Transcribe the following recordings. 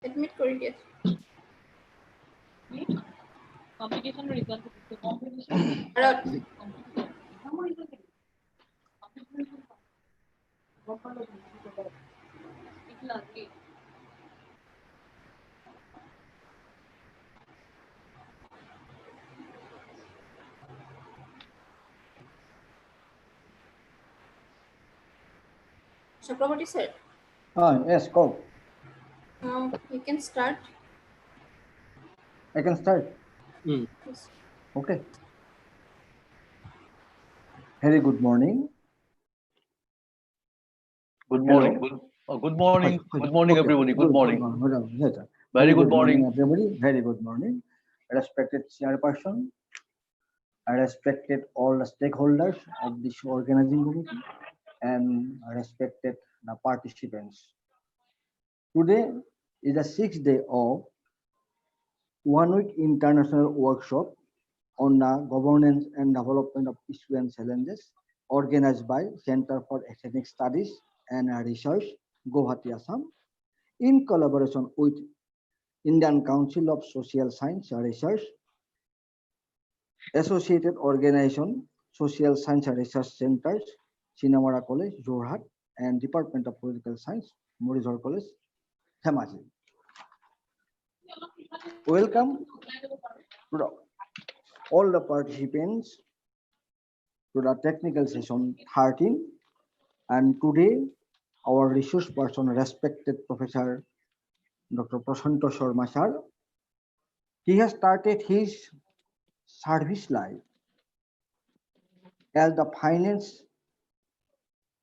Admit করে দিয়েছে। Competition result. Chakraborty sir. Yes, go. You can start. I can start. Yes. Okay. Very good morning. Good morning. Good morning. Good morning, Okay. everybody. Good morning. Yes, sir. Very good morning. Everybody. Very good morning. Respected chairperson, I respected all the stakeholders of this organizing committee and respected the participants. Today is the 6th day of 1 week international workshop on the governance and development of issues and challenges organized by Center for Ethnic Studies and Research, Guwahati, Assam, in collaboration with Indian Council of Social Science Research, Associated Organization, Social Science Research Centers, Sinamara College, Jorhat, and Department of Political Science, Morizor College, Dhemaji. Welcome to all the participants to the technical session 13, and today our resource person, respected Professor Dr. Prasanto Sharma sir, he has started his service life as the finance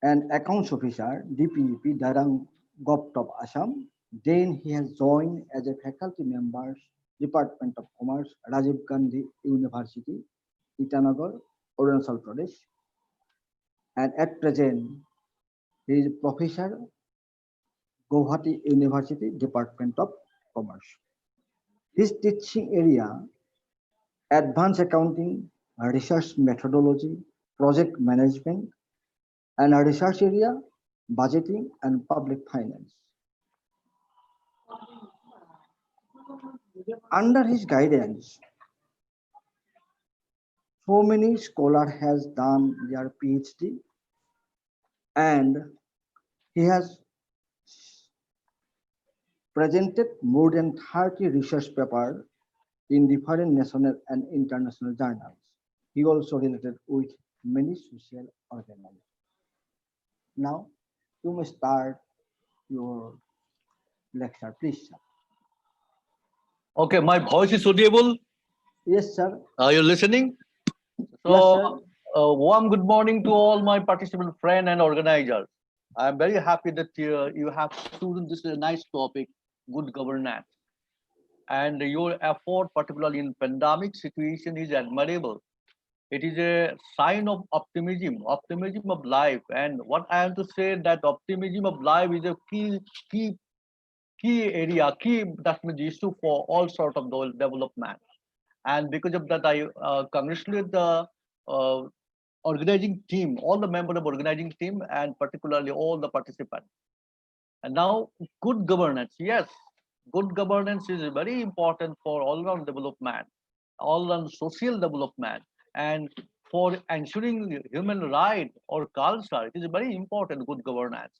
and accounts officer, DPEP, Darang Goptop, Assam. Then he has joined as a faculty member, Department of Commerce, Rajiv Gandhi University, Itanagar, Arunachal Pradesh. And at present, he is professor, Guwahati University, Department of Commerce. His teaching area, advanced accounting, research methodology, project management, and a research area, budgeting and public finance. Under his guidance, so many scholars has done their PhD, and he has presented more than 30 research papers in different national and international journals. He also related with many social organizations. Now, you may start your lecture, please, sir. Okay, my voice is audible. Yes, sir. Are you listening? So, Yes, sir. warm good morning to all my participant friends and organizers. I am very happy that you have chosen this nice topic, good governance. And your effort, particularly in pandemic situation, is admirable. It is a sign of optimism of life. And what I have to say that optimism of life is a key area, key that means issue for all sort of development. And because of that, I congratulate the organizing team, all the members of organizing team, and particularly all the participants. And now, good governance. Yes, good governance is very important for all-round development, all-round social development, and for ensuring human right or culture. It is very important, good governance.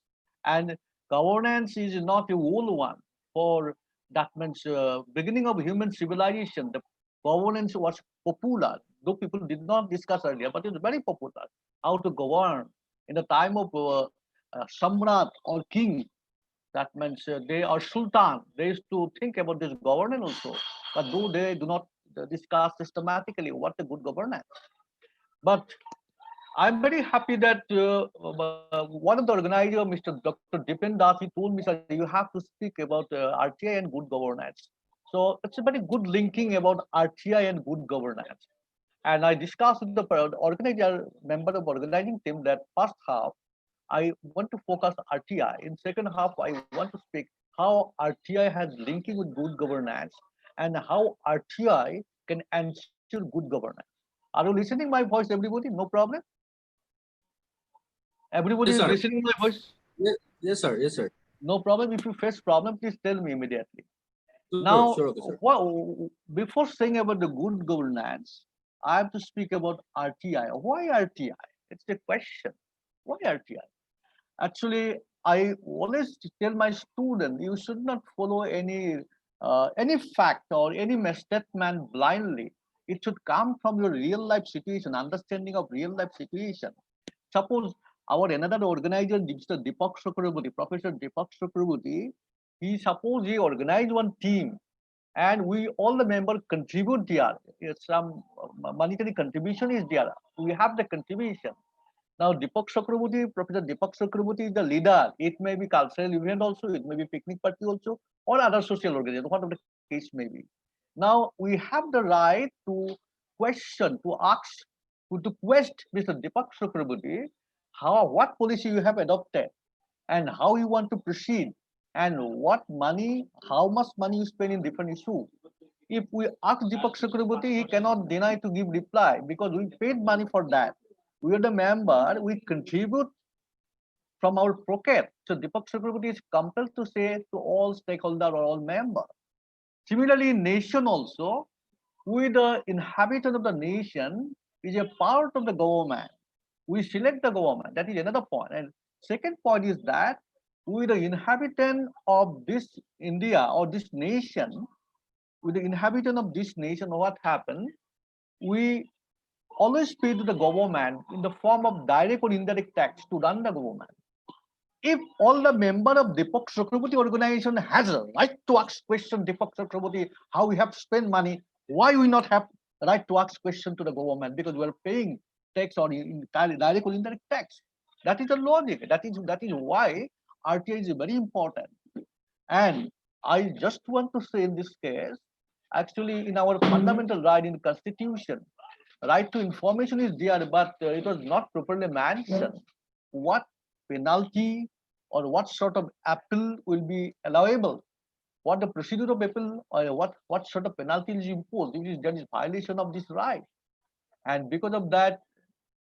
And governance is not a whole one. For that means beginning of human civilization, the governance was popular, though people did not discuss earlier, but it was very popular how to govern in the time of samrat or king. That means they are sultan. They used to think about this governance also, but though they do not discuss systematically what a good governance. But I'm very happy that one of the organizers, Mr. Dr. Dipen Das, he told me, sir, you have to speak about RTI and good governance. So it's a very good linking about RTI and good governance. And I discussed with the organizer, member of organizing team, that first half, I want to focus RTI. In second half, I want to speak how RTI has linking with good governance and how RTI can ensure good governance. Are you listening my voice, everybody? No problem? Everybody Yes, is sir. listening my voice? Yes, yes, sir. Yes, sir. No problem. If you face problem, please tell me immediately. Sure, Now, sure, okay, sir. before saying about the good governance, I have to speak about RTI. Why RTI? It's the question. Why RTI? Actually, I always tell my student, you should not follow any fact or any statement blindly. It should come from your real life situation, understanding of real life situation. Suppose our another organizer, Mr. Deepak Chakraborty, Professor Deepak Chakraborty, he organized one team and we all the member contribute there. Some monetary contribution is there. We have the contribution. Now, Professor Deepak Chakraborty is the leader. It may be cultural event also, it may be picnic party also, or other social organization, whatever the case may be. Now, we have the right to question, to ask, to quest Mr. Deepak Chakraborty, what policy you have adopted, and how you want to proceed, and how much money you spend in different issues. If we ask Deepak Chakraborty, he cannot deny to give reply because we paid money for that. We are the member, we contribute from our pocket. So Deepak Chakraborty is compelled to say to all stakeholders or all members. Similarly, in nation also, we the inhabitant of the nation is a part of the government. We select the government. That is another point. And second point is that we the inhabitant of this India or this nation, with the inhabitant of this nation, what happened? We always pay to the government in the form of direct or indirect tax to run the government. If all the member of Deepak Chakraborty organization has a right to ask question Deepak Chakraborty how we have spent money, why we not have right to ask question to the government because we are paying tax or direct or indirect tax. That is the logic. That is why RTI is very important. And I just want to say in this case, actually in our fundamental right in the constitution, right to information is there, but it was not properly mentioned what penalty or what sort of appeal will be allowable, what the procedure of appeal or what sort of penalty is imposed if there is violation of this right. And because of that,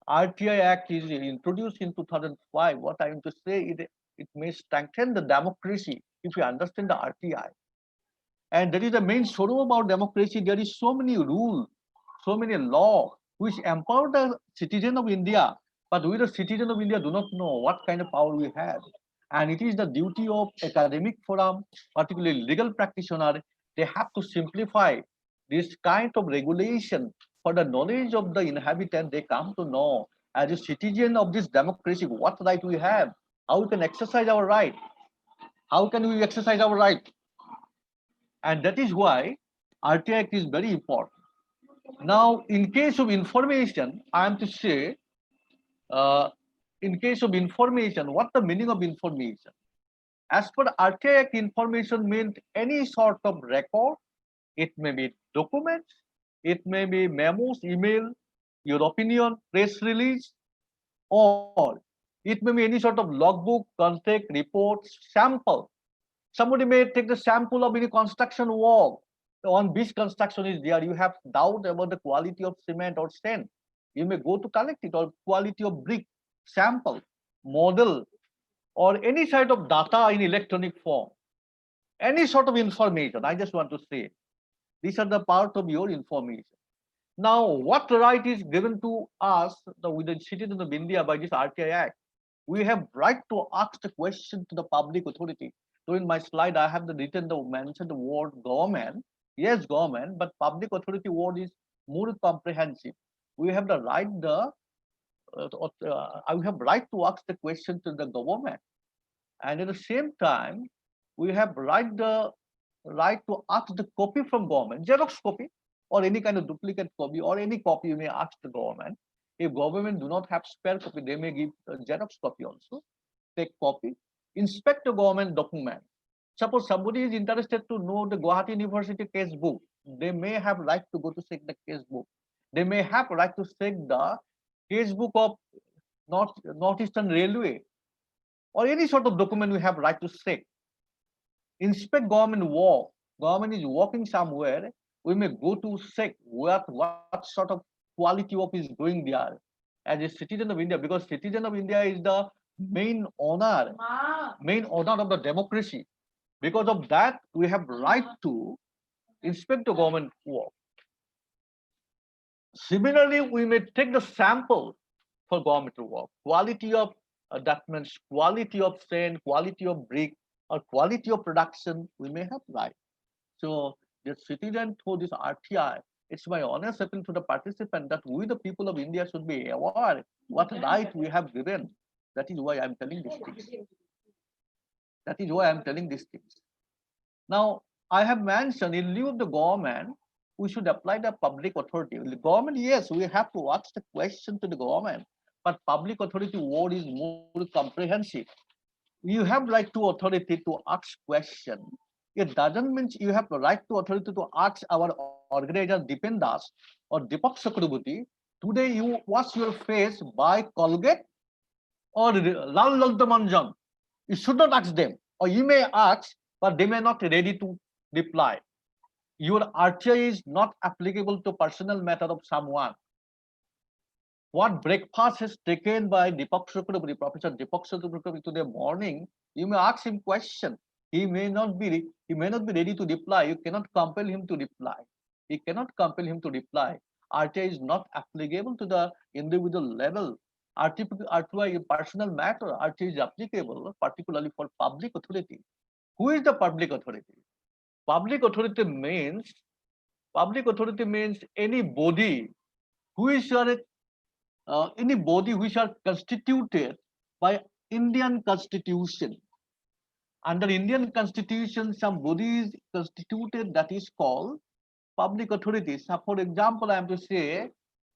RTI Act is introduced in 2005. What I want to say is it may strengthen the democracy if you understand the RTI. And that is the main sorrow about democracy. There is so many rules, so many law which empower the citizen of India. But we, the citizen of India, do not know what kind of power we have. And it is the duty of academic forum, particularly legal practitioner, they have to simplify this kind of regulation for the knowledge of the inhabitant. They come to know as a citizen of this democracy what right we have, how we can exercise our right, how can we exercise our right. And that is why RTI Act is very important. Now, in case of information, I am to say, uh, in case of information, what the meaning of information? As per RTI Act, information means any sort of record. It may be documents, it may be memos, email, your opinion, press release, or it may be any sort of logbook, contact, reports, sample. Somebody may take the sample of any construction work on which construction is there. You have doubt about the quality of cement or sand. You may go to collect it, or quality of brick, sample, model, or any sort of data in electronic form. Any sort of information. I just want to say these are the part of your information. Now, what right is given to us, with the citizens of India by this RTI Act? We have right to ask the question to the public authority. So in my slide, I have mentioned the word government. Yes, government, but public authority word is more comprehensive. We have the right we have right to ask the question to the government, and at the same time, we have right to ask the copy from government, Xerox copy, or any kind of duplicate copy, or any copy you may ask the government. If government do not have spare copy, they may give a Xerox copy also. Take copy, inspect the government document. Suppose somebody is interested to know the Guwahati University case book, they may have right to go to check the case book. They may have right to check the case book of Northeastern Railway, or any sort of document we have right to check. Inspect government work. Government is working somewhere. We may go to check what sort of quality of is going there as a citizen of India, because citizen of India is the main honor of the democracy. Because of that, we have right to inspect the government work. Similarly, we may take the sample for government work. Quality of that means quality of sand, quality of brick, or quality of production, we may have right. So the citizen through this RTI, it's my honest appeal to the participant that we, the people of India, should be aware what right we have given. That is why I'm telling these things. That is why I'm telling these things. Now, I have mentioned in lieu of the government, we should apply the public authority. The government, yes, we have to ask the question to the government, but public authority word is more comprehensive. You have right to authority to ask question. It doesn't mean you have the right to authority to ask our organizer Dipendas or Deepak Chakraborty, today you wash your face by Colgate or Lal Manjan. You should not ask them, or you may ask, but they may not ready to reply. Your RTI is not applicable to personal matter of someone. What breakfast is taken by Deepak Chakraborty, Professor Deepak Chakraborty today morning, you may ask him question. He may not be ready to reply. You cannot compel him to reply. You cannot compel him to reply. RTI is not applicable to the individual level. RTI is personal matter. RTI is applicable particularly for public authority. Who is the public authority? Public authority means any body which are any body which are constituted by Indian Constitution. Under Indian Constitution, some body is constituted that is called public authority. So, for example, I am to say,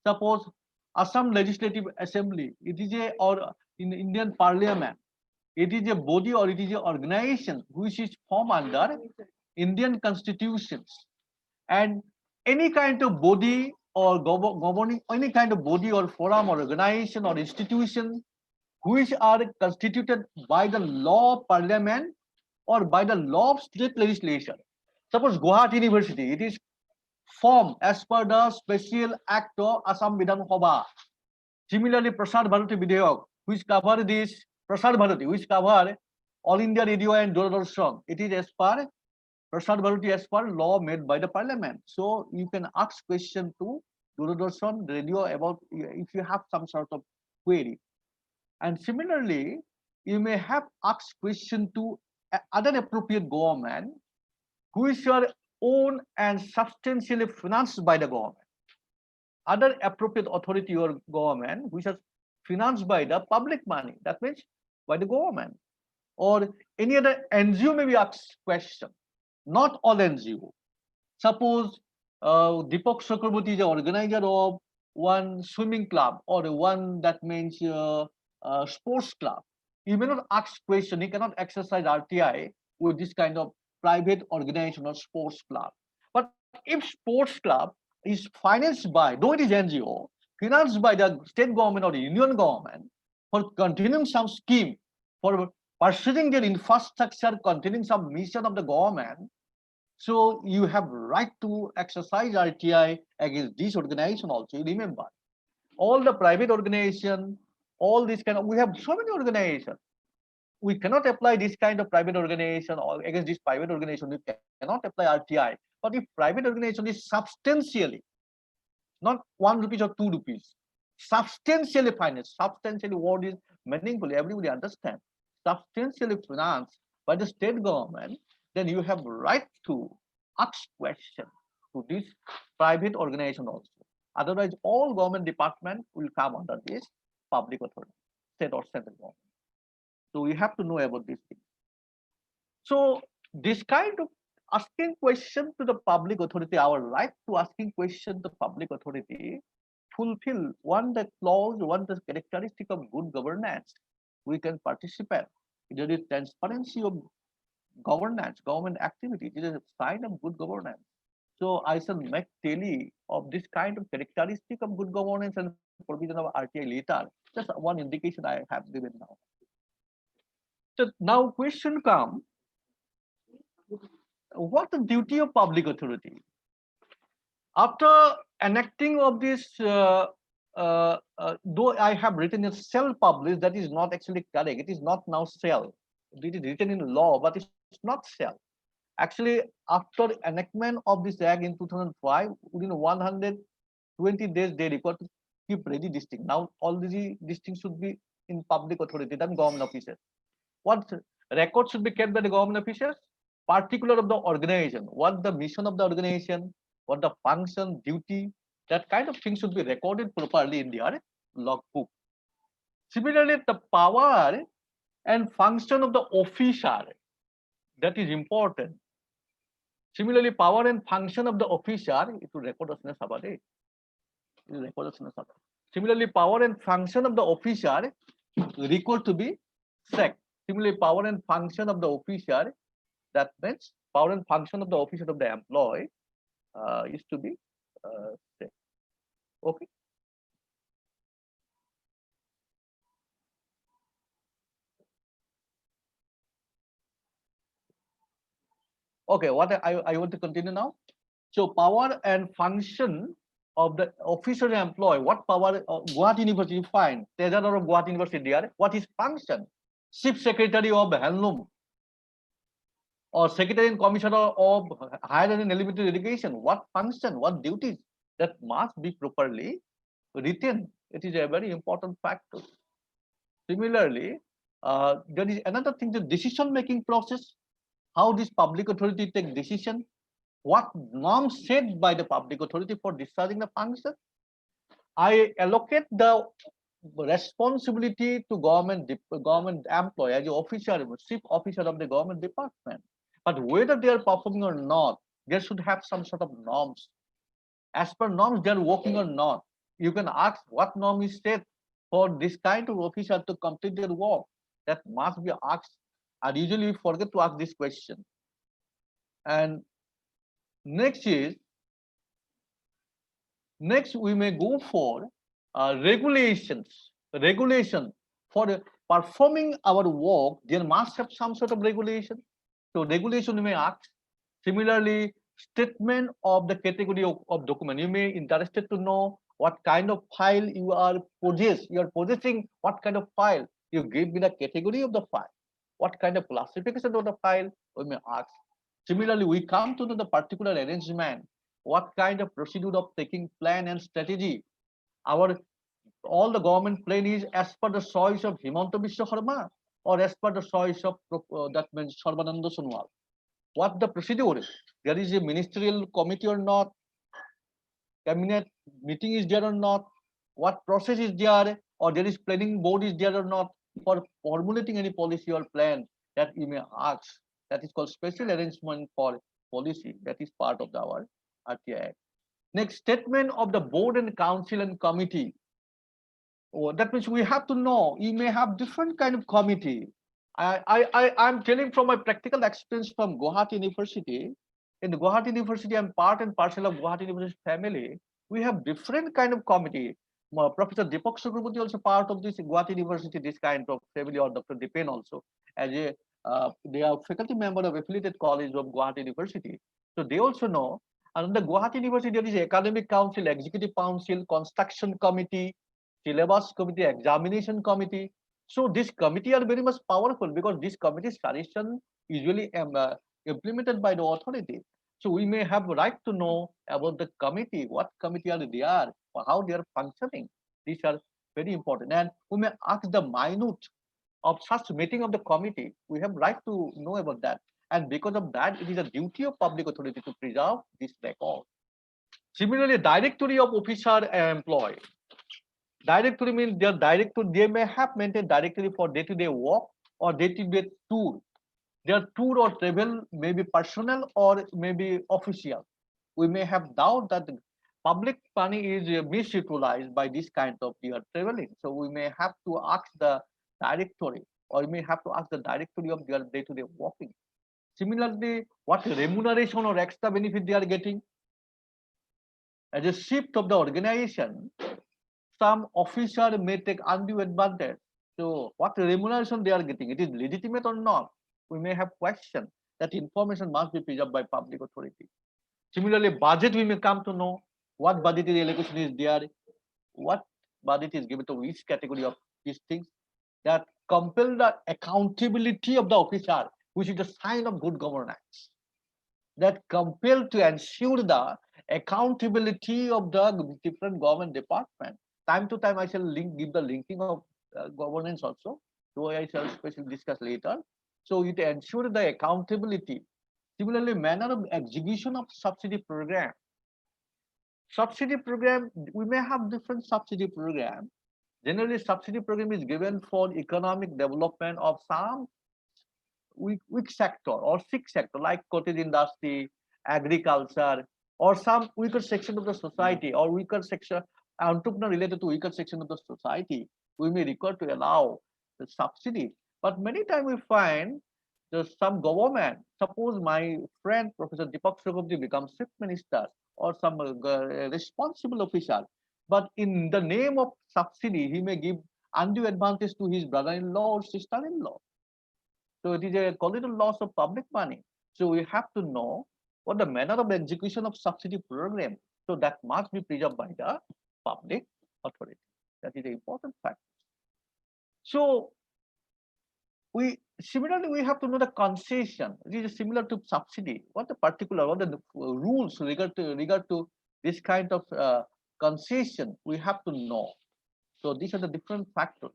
suppose Assam Legislative Assembly, it is a, or in Indian Parliament, it is a body or it is an organization which is formed under Indian constitutions. And any kind of body or governing any kind of body or forum or organization or institution which are constituted by the law of parliament or by the law of state legislation. Suppose Guwahati University, it is formed as per the special act of Assam Vidhan Sabha. Similarly, Prasar Bharati Vidhayok, which cover this Prasar Bharati, which cover All India Radio and Doordarshan, it is as per Prasar Bharati as per law made by the parliament. So you can ask question to Doordarshan radio about if you have some sort of query. And similarly, you may have asked question to other appropriate government which are owned and substantially financed by the government. Other appropriate authority or government which is financed by the public money, that means by the government. Or any other NGO may be asked question, not all NGO. Suppose Deepak Chakraborty is the organizer of one swimming club or one that means sports club. He may not ask question, he cannot exercise RTI with this kind of private organization or sports club. But if sports club is financed by, though it is NGO, financed by the state government or the union government for continuing some scheme, for pursuing their infrastructure, continuing some mission of the government, so you have right to exercise RTI against this organization also. Remember, all the private organization, all this kind of, we have so many organizations. We cannot apply this kind of private organization or against this private organization. We cannot apply RTI. But if private organization is substantially, not 1 rupees or 2 rupees, substantially financed, substantially word is meaningful, everybody understand, substantially financed by the state government, then you have right to ask question to this private organization also. Otherwise, all government department will come under this public authority, state or central government. So we have to know about these things. So this kind of asking question to the public authority, our right to asking question to public authority, fulfill one the clause, one the characteristic of good governance. We can participate. There is transparency of governance, government activity. It is a sign of good governance. So I shall make tally of this kind of characteristic of good governance and provision of RTI later. Just one indication I have given now. So now question come, what the duty of public authority? After enacting of this, though I have written it self-published, that is not actually correct. It is not now self. It is written in law, but it's not self. Actually, after enactment of this act in 2005, within 120 days, they required to keep ready this thing. Now, all these things should be in public authority than government officers. What records should be kept by the government officers? Particular of the organization, what the mission of the organization, what the function, duty, that kind of thing should be recorded properly in their logbook. Similarly, the power and function of the officer, that is important. Similarly, power and function of the officer, it will record as a sabade. Similarly, power and function of the officer record to be sacked. Similarly, power and function of the officer, that means power and function of the officer of the employee is to be sacked. Okay. Okay, what I want to continue now. So power and function of the officer and employee, what power Guwahati University find, treasurer of Guwahati University there, what is function? Chief Secretary of Handloom or Secretary and Commissioner of Higher and Elementary Education, what function, what duties, that must be properly written. It is a very important factor. Similarly, there is another thing, the decision-making process, how this public authority take decision, what norms set by the public authority for discharging the function. I allocate the responsibility to government employee as the officer, chief officer of the government department. But whether they are performing or not, they should have some sort of norms. As per norms, they are working or not. You can ask what norm is set for this kind of officer to complete their work. That must be asked. And usually we forget to ask this question. And next we may go for regulations. Regulation for performing our work, there must have some sort of regulation. So regulation we may ask. Similarly, statement of the category of document. You may interested to know what kind of file you are possessing what kind of file. You give me the category of the file. What kind of classification of the file we may ask. Similarly, we come to know the particular arrangement, what kind of procedure of taking plan and strategy. Our all the government plan is as per the choice of Himanta Biswa Sarma or as per the choice of that means Sarbananda Sonowal. What the procedure is? There is a ministerial committee or not? Cabinet meeting is there or not? What process is there? Or there is planning board is there or not? For formulating any policy or plan that you may ask. That is called special arrangement for policy. That is part of our RTI Act. Next, statement of the board and council and committee. Oh, that means we have to know you may have different kind of committee. I'm telling from my practical experience from Guwahati University. In the Guwahati University, I'm part and parcel of Guwahati University family. We have different kind of committee. Professor Deepak Chakraborty also part of this Guwahati University, this kind of family, or Dr. Dipen also, as a they are faculty member of affiliated college of Guwahati University. So they also know. And in the Guwahati University, there is academic council, executive council, construction committee, syllabus committee, examination committee. So this committee are very much powerful because this committee's suggestion usually implemented by the authority. So we may have right to know about the committee, what committee are they are, or how they are functioning. These are very important. And we may ask the minute of such meeting of the committee. We have right to know about that. And because of that, it is a duty of public authority to preserve this record. Similarly, directory of officer and employee. Directory means their directory, they may have maintained directory for day-to-day work or day-to-day tour. Their tour or travel may be personal or may be official. We may have doubt that the public money is misutilized by this kind of their traveling. So we may have to ask the directory or we may have to ask the directory of their day-to-day working. Similarly, what remuneration or extra benefit they are getting. As a shift of the organization, some officer may take undue advantage. So what remuneration they are getting, it is legitimate or not? We may have question. That information must be preserved by public authority. Similarly, budget we may come to know what budgetary allocation is there, what budget is given to which category of these things, that compel the accountability of the officer, which is a sign of good governance. That compel to ensure the accountability of the different government department. Time to time, I shall give the linking of governance also, though I shall specially discuss later. So it ensures the accountability. Similarly, manner of execution of subsidy program. Subsidy program, we may have different subsidy program. Generally, subsidy program is given for economic development of some weak sector or sick sector like cottage industry, agriculture, or some weaker section of the society or weaker section entrepreneur related to weaker section of the society. We may require to allow the subsidy. But many times we find there's some government, suppose my friend Professor Deepak Chakraborty becomes chief minister or some responsible official, but in the name of subsidy, he may give undue advantage to his brother-in-law or sister-in-law. So it is a collective loss of public money. So we have to know what the manner of execution of subsidy program. So that must be preserved by the public authority. That is an important fact. So we similarly we have to know the concession. It is similar to subsidy. What the particular, what the rules regard to this kind of concession we have to know. So these are the different factors.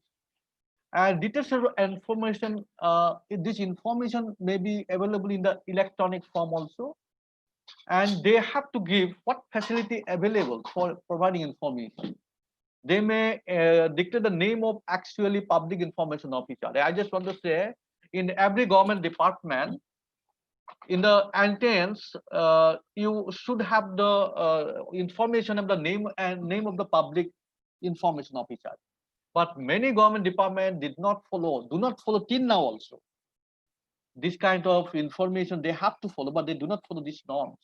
And details of information, this information may be available in the electronic form also. And they have to give what facility available for providing information. They may dictate the name of actually public information officer. I just want to say, in every government department, in the entrance, you should have the information of the name and name of the public information officer. But many government departments do not follow till now also. This kind of information they have to follow, but they do not follow these norms.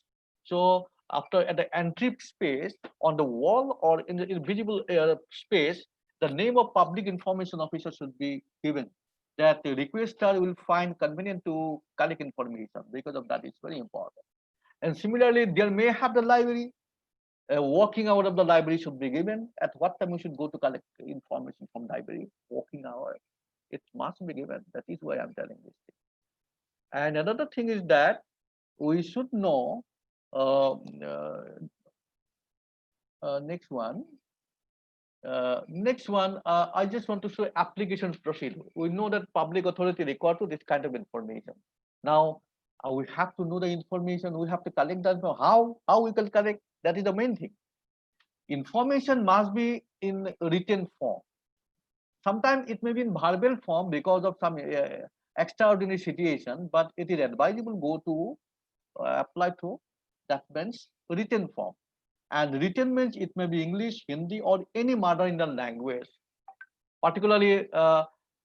So after at the entry space on the wall or in the invisible space, the name of public information officer should be given. That the requester will find convenient to collect information. Because of that, it's very important. And similarly, there may have the library. Working hour of the library should be given. At what time we should go to collect information from library? Working hour, it must be given. That is why I'm telling this thing. And another thing is that we should know. Next one. I just want to show application procedure. We know that public authority require to this kind of information. Now we have to know the information. We have to collect that. How we can collect? That is the main thing. Information must be in written form. Sometimes it may be in verbal form because of some extraordinary situation, but it is advisable go to apply to that means written form. And written means it may be English, Hindi, or any mother in the language. Particularly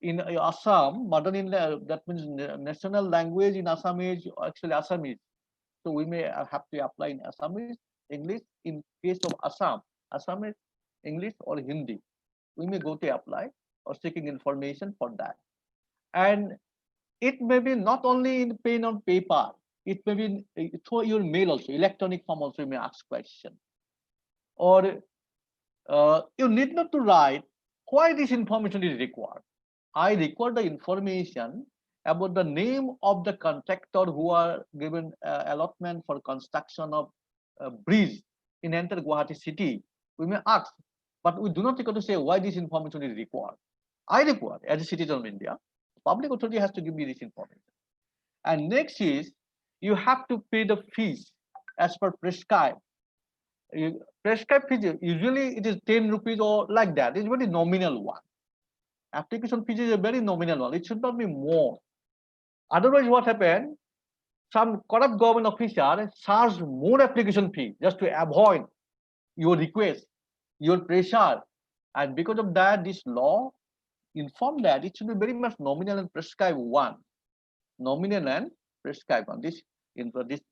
in Assam, mother in that means national language in Assam is actually Assamese. So we may have to apply in Assamese, English. In case of Assam, Assamese, English, or Hindi, we may go to apply or seeking information for that. And it may be not only in pen on paper, it may be through your mail also, electronic form also you may ask question. Or you need not to write why this information is required. I require the information about the name of the contractor who are given allotment for construction of a bridge in entire Guwahati city. We may ask, but we do not require to say why this information is required. I require as a citizen of India, public authority has to give me this information. And next is you have to pay the fees as per prescribed. Prescribed fees, usually it is 10 rupees or like that. It's very nominal one. Application fees is a very nominal one. It should not be more. Otherwise, what happened? Some corrupt government official charge more application fee just to avoid your request, your pressure. And because of that, this law informed that it should be very much nominal and prescribed one. Nominal and prescribed one. This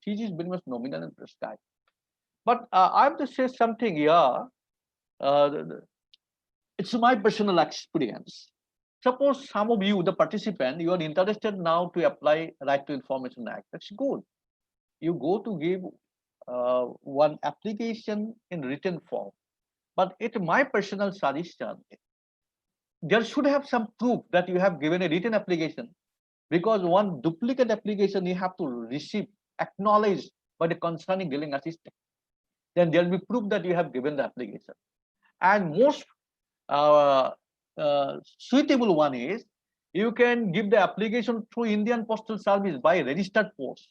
fees is very much nominal and prescribed. But I have to say something here. It's my personal experience. Suppose some of you, the participant, you are interested now to apply Right to Information Act. That's good. You go to give one application in written form. But it's my personal suggestion, there should have some proof that you have given a written application, because one duplicate application you have to receive acknowledged by the concerning billing assistant. Then there will be proof that you have given the application. And most uh, suitable one is you can give the application through Indian Postal Service by registered post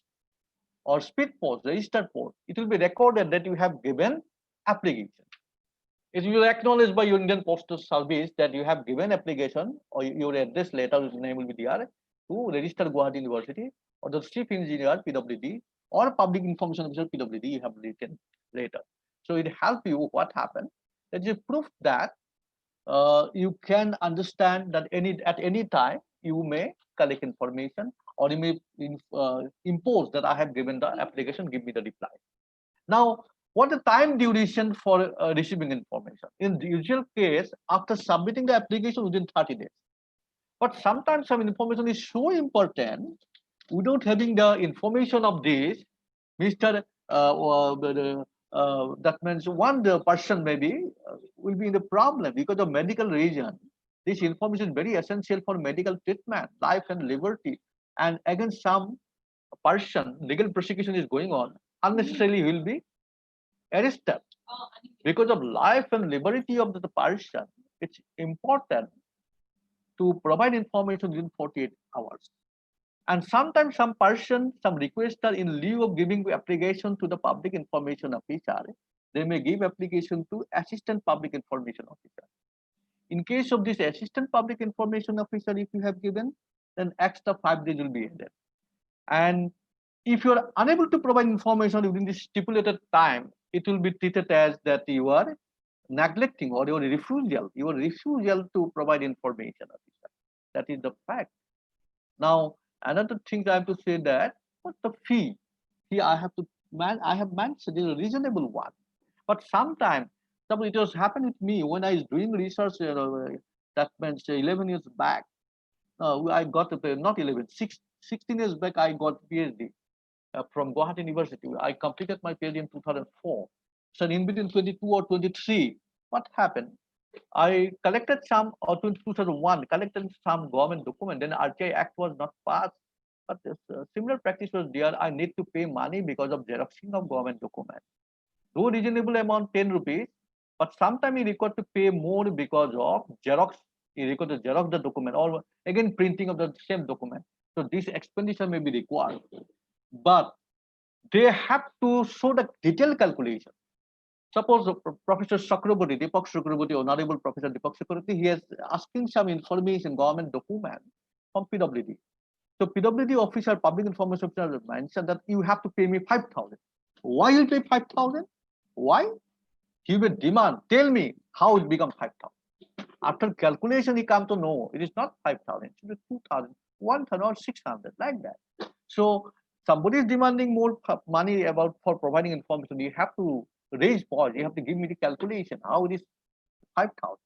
or speed post, registered post. It will be recorded that you have given application. It will acknowledge by your Indian Postal Service that you have given application, or your address letter, your name will be there, to register Guwahati University, or the chief engineer PWD or public information officer PWD you have written later. So it helps you what happened. That is proof that you can understand that at any time you may collect information, or you may impose that I have given the application, give me the reply. Now, what the time duration for receiving information? In the usual case, after submitting the application within 30 days. But sometimes some information is so important, without having the information of this, Mr. That means one the person maybe will be in the problem because of medical reason. This information is very essential for medical treatment, life and liberty. And against some person, legal prosecution is going on, unnecessarily will be arrested because of life and liberty of the person. It's important to provide information within 48 hours. And sometimes some person, some requester, in lieu of giving application to the public information officer, they may give application to assistant public information officer. In case of this assistant public information officer, if you have given, then extra 5 days will be added. And if you are unable to provide information within the stipulated time, it will be treated as that you are neglecting, or your refusal to provide information. That is the fact. Now, another thing I have to say that what's the fee? Fee I have mentioned is a reasonable one, but sometimes it was happened with me when I was doing research. That means 11 years back. I got to pay not 11, 16 years back. I got PhD from Guwahati University. I completed my PhD in 2004. So in between 22 or 23, what happened? I collected some, or 2001, collected some government document. Then RTI Act was not passed. But similar practice was there. I need to pay money because of xeroxing of government document. Though reasonable amount, 10 rupees, but sometimes you require to pay more because of xerox. You require to xerox the document, or again printing of the same document. So this expenditure may be required. But they have to show the detailed calculation. Suppose Professor Chakraborty, Deepak Chakraborty, Honorable Professor Deepak Chakraborty, he is asking some information, government document from PWD. So PWD officer, public information officer mentioned that you have to pay me 5,000. Why you pay 5,000? Why? He will demand, tell me how it become 5,000. After calculation, he come to know it is not 5,000, it should be 2,000, 1,000 or 600, like that. So somebody is demanding more money about for providing information. You have to raise point. You have to give me the calculation how it is 5,000.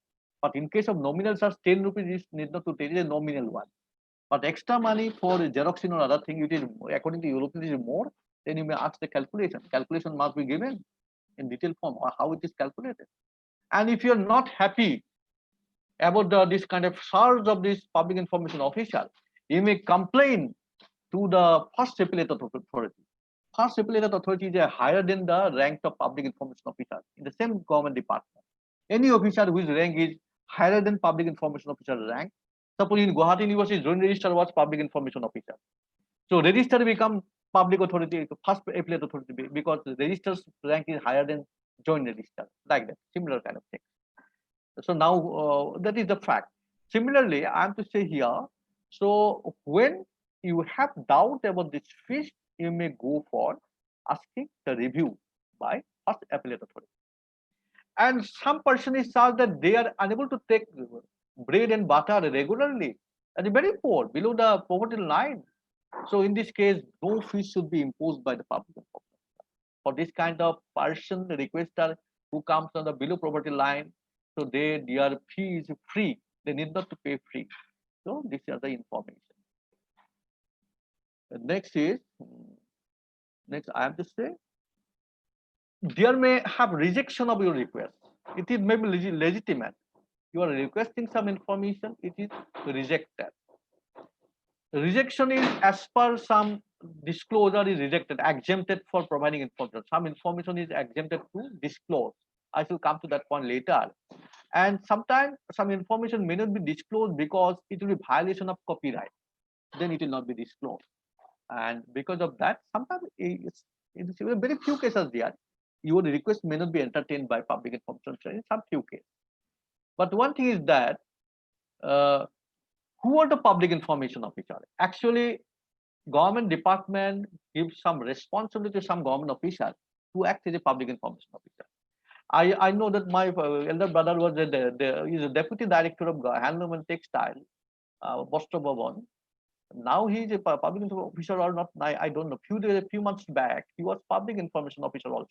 But in case of nominal charge, 10 rupees is need not to take a nominal one. But extra money for xeroxing or other thing, it is according to European is more. Then you may ask the calculation. Calculation must be given in detailed form, or how it is calculated. And if you are not happy about this kind of charge of this public information official, you may complain to the first appellate authority. First appellate authority is higher than the rank of public information officer in the same government department. Any officer whose rank is higher than public information officer rank, suppose in Guwahati University, joint registrar was public information officer. So registrar become public authority, first appellate authority, because the registrar's rank is higher than joint registrar, like that, similar kind of thing. So now that is the fact. Similarly, I am to say here, so when you have doubt about this fish, you may go for asking the review by first appellate authority. And some person is charged that they are unable to take bread and butter regularly, and very poor, below the poverty line. So in this case, no fees should be imposed by the public. For this kind of person, the requester who comes on the below poverty line, so their fee is free. They need not to pay free. So this is the information. The next is, next I have to say, there may have rejection of your request. It is maybe legitimate. You are requesting some information, it is rejected. Rejection is as per some disclosure is rejected, exempted for providing information. Some information is exempted to disclose. I shall come to that point later. And sometimes some information may not be disclosed because it will be violation of copyright. Then it will not be disclosed. And because of that, sometimes it's very few cases there. Your request may not be entertained by public information in some few cases. But one thing is that uh, who are the public information officer? Actually, government department gives some responsibility to some government official to act as a public information officer. I know that my elder brother was he's a deputy director of handloom and textile, Boston Bhavan. Now he is a public information officer or not. I don't know. Few months back, he was public information officer also.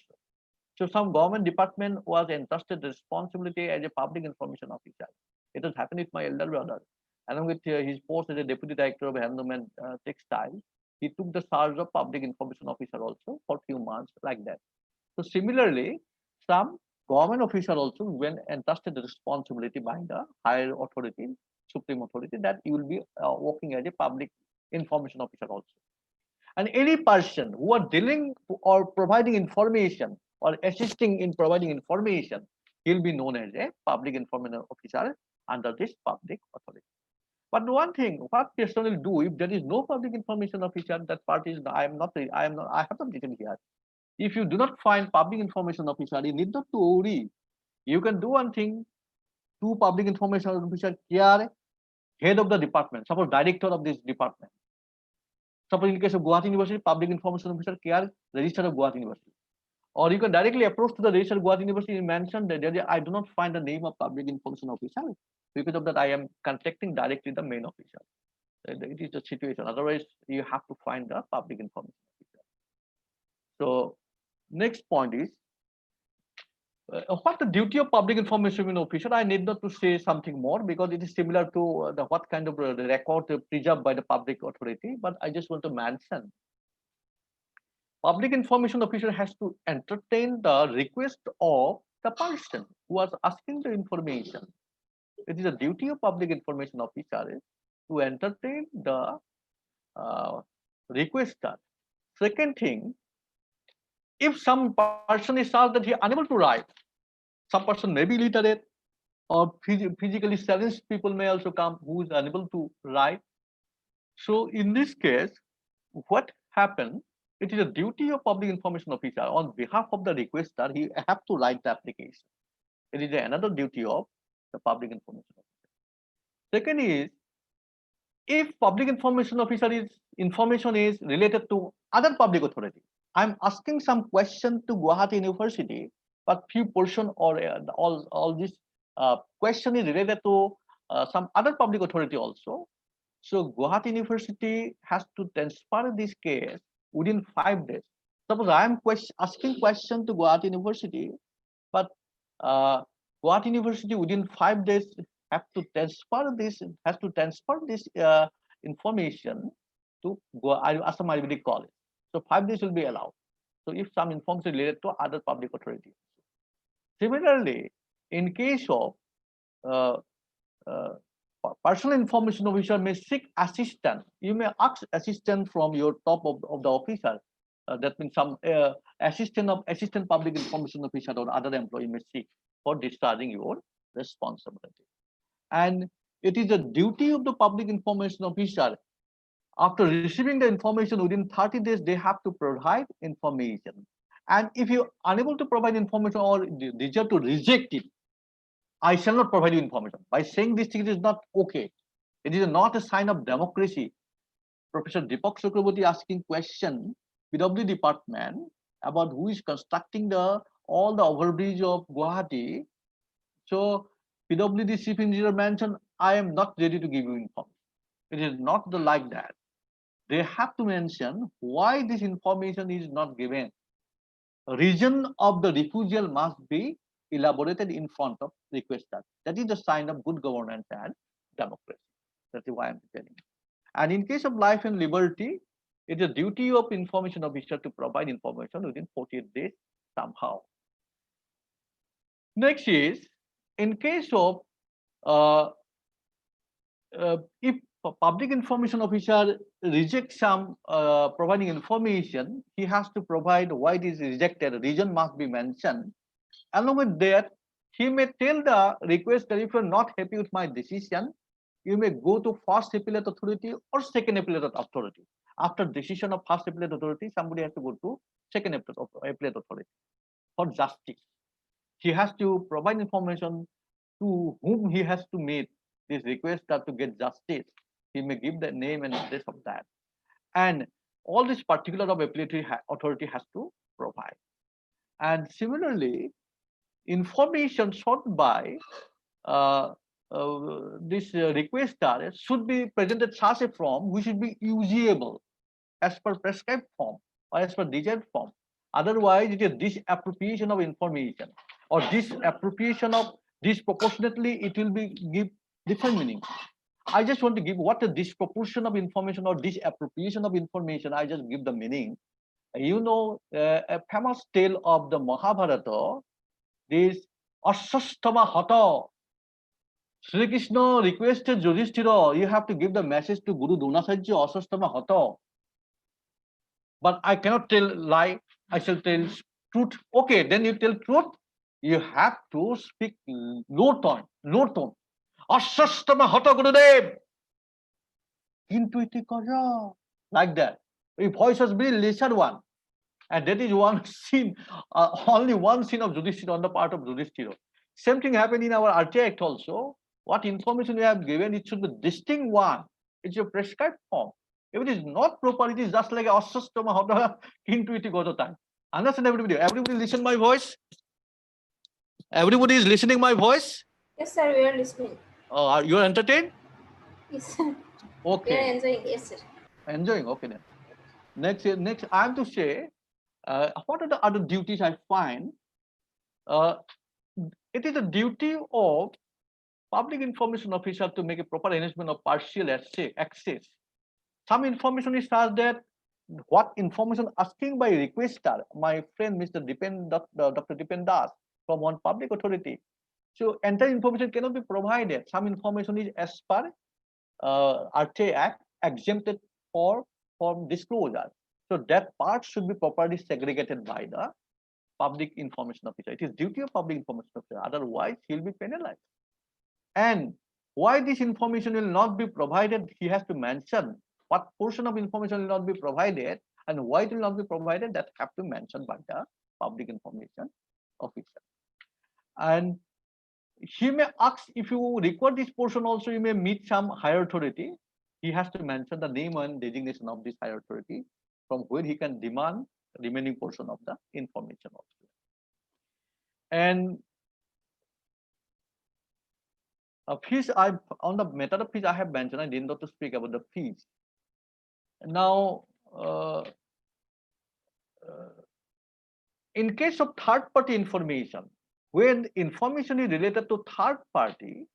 So some government department was entrusted the responsibility as a public information officer. It has happened with my elder brother. Along with his post as a deputy director of handloom and textile, he took the charge of public information officer also for few months like that. So similarly, some government official also when entrusted the responsibility by the higher authority, supreme authority, that you will be working as a public information officer also. And any person who are dealing or providing information or assisting in providing information, he'll be known as a public information officer under this public authority. But one thing, what person will do if there is no public information officer? That part is I am not. I have not written here. If you do not find public information officer, you need not to worry. You can do one thing. Two public information officer care head of the department, suppose director of this department. Suppose in case of Guwahati University, public information officer care registrar of Guwahati University. Or you can directly approach to the registrar of Guwahati University and mention that I do not find the name of public information officer. Because of that, I am contacting directly the main officer. It is the situation. Otherwise, you have to find the public information officer. So next point is what the duty of public information officer. I need not to say something more because it is similar to the what kind of record preserved by the public authority. But I just want to mention public information officer has to entertain the request of the person who was asking the information. It is a duty of public information officer to entertain the requester. Second thing, if some person is such that he is unable to write, some person may be illiterate or physically challenged people may also come who is unable to write. So in this case, what happened? It is a duty of public information officer on behalf of the requester, he have to write the application. It is another duty of the public information officer. Second is, if public information officer is information is related to other public authority, I'm asking some question to Guwahati University, but few portion or all this question is related to some other public authority also. So Guwahati University has to transfer this case within 5 days. Suppose I am asking question to Guwahati University, but Guwahati University within 5 days have to transfer this information to Assam Ayurvedic College. So 5 days will be allowed. So if some information related to other public authority. Similarly, in case of personal information officer may seek assistance. You may ask assistance from your top of the officer. That means some assistant public information officer or other employee may seek for discharging your responsibility. And it is the duty of the public information officer. After receiving the information within 30 days, they have to provide information. And if you are unable to provide information or deserve to reject it, I shall not provide you information. By saying this thing, it is not okay. It is not a sign of democracy. Professor Deepak Chakraborty asking question, PW department, about who is constructing all the overbridge of Guwahati. So PWD chief engineer mentioned, I am not ready to give you information. It is not like that. They have to mention why this information is not given. Reason of the refusal must be elaborated in front of requester. That is the sign of good governance and democracy. That is why I'm telling you. And in case of life and liberty, it is a duty of information officer to provide information within 48 days. somehow. Next is, in case of uh, if a public information officer rejects some providing information, he has to provide why it is rejected. Reason must be mentioned. Along with that, he may tell the requester, if you're not happy with my decision, you may go to first appellate authority or second appellate authority. After decision of first appellate authority, somebody has to go to second appellate authority for justice. He has to provide information to whom he has to meet this requester to get justice. He may give the name and address of that. And all this particular of appellate authority has to provide. And similarly, information sought by uh, this requester should be presented such a form which should be usable as per prescribed form or as per desired form. Otherwise, it is disappropriation of information or disappropriation of disproportionately, it will be give different meaning. I just want to give what the disproportion of information or disappropriation of information. I just give the meaning. You know, a famous tale of the Mahabharata, this Ashastama Hata. Sri Krishna requested Yudhishthira, you have to give the message to Guru Dronacharya, Ashastama Hata. But I cannot tell lie. I shall tell truth. Okay, then you tell truth. You have to speak low tone, low tone. Ashastama Hata Gurudev. Intuitive like that. Your voice has been lesser one. And that is one scene, only one scene of Yudhishthira on the part of Yudhishthira. Same thing happened in our RT Act also. What information you have given, it should be distinct one. It's a prescribed form. If it is not proper, it is just like a asastama hota intuitive time. Understand everybody? Everybody listen my voice? Everybody is listening my voice? Yes, sir, we are listening. You are entertained? Yes, sir. We are Okay. enjoying. Yes, sir. Enjoying. Okay then. Next, I have to say, what are the other duties I find? It is a duty of public information officer to make a proper arrangement of partial access. Some information is such that what information asking by requester, my friend Mr. Dr. Dipen Das from one public authority. So entire information cannot be provided. Some information is as per RTA Act exempted from disclosure. So that part should be properly segregated by the public information officer. It is duty of public information officer. Otherwise, he'll be penalized. And why this information will not be provided, he has to mention what portion of information will not be provided and why it will not be provided, that have to mention by the public information officer. And he may ask, if you require this portion also, you may meet some higher authority. He has to mention the name and designation of this higher authority from where he can demand the remaining portion of the information also. And fees, on the method of fees I have mentioned, I did not to speak about the fees. Now, in case of third-party information, when information is related to third party,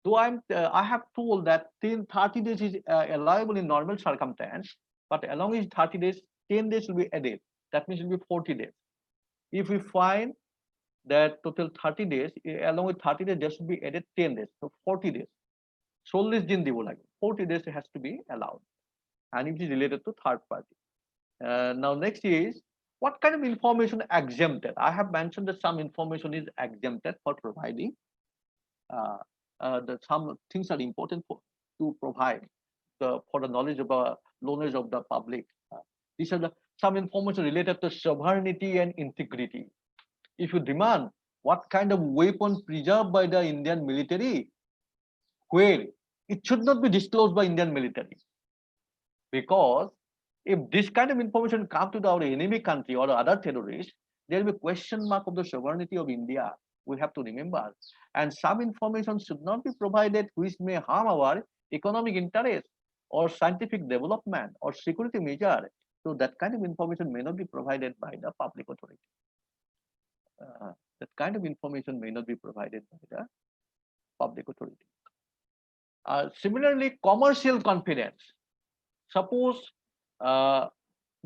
though I have told that 30 days is allowable in normal circumstance, but along with 30 days, 10 days will be added. That means it will be 40 days. If we find that total 30 days, along with 30 days, there should be added 10 days, so 40 days. 40 din দিব লাগে, 40 days it has to be allowed, and it is related to third party. Now next is, what kind of information exempted? I have mentioned that some information is exempted for providing. That some things are important to provide for the knowledge of the public. These are some information related to sovereignty and integrity. If you demand what kind of weapon preserved by the Indian military, where it should not be disclosed by Indian military, because if this kind of information comes to our enemy country or other terrorists, there will be question mark of the sovereignty of India. We have to remember, and some information should not be provided which may harm our economic interest or scientific development or security measure. So that kind of information may not be provided by the public authority. That kind of information may not be provided by the public authority. Similarly, commercial confidence. Suppose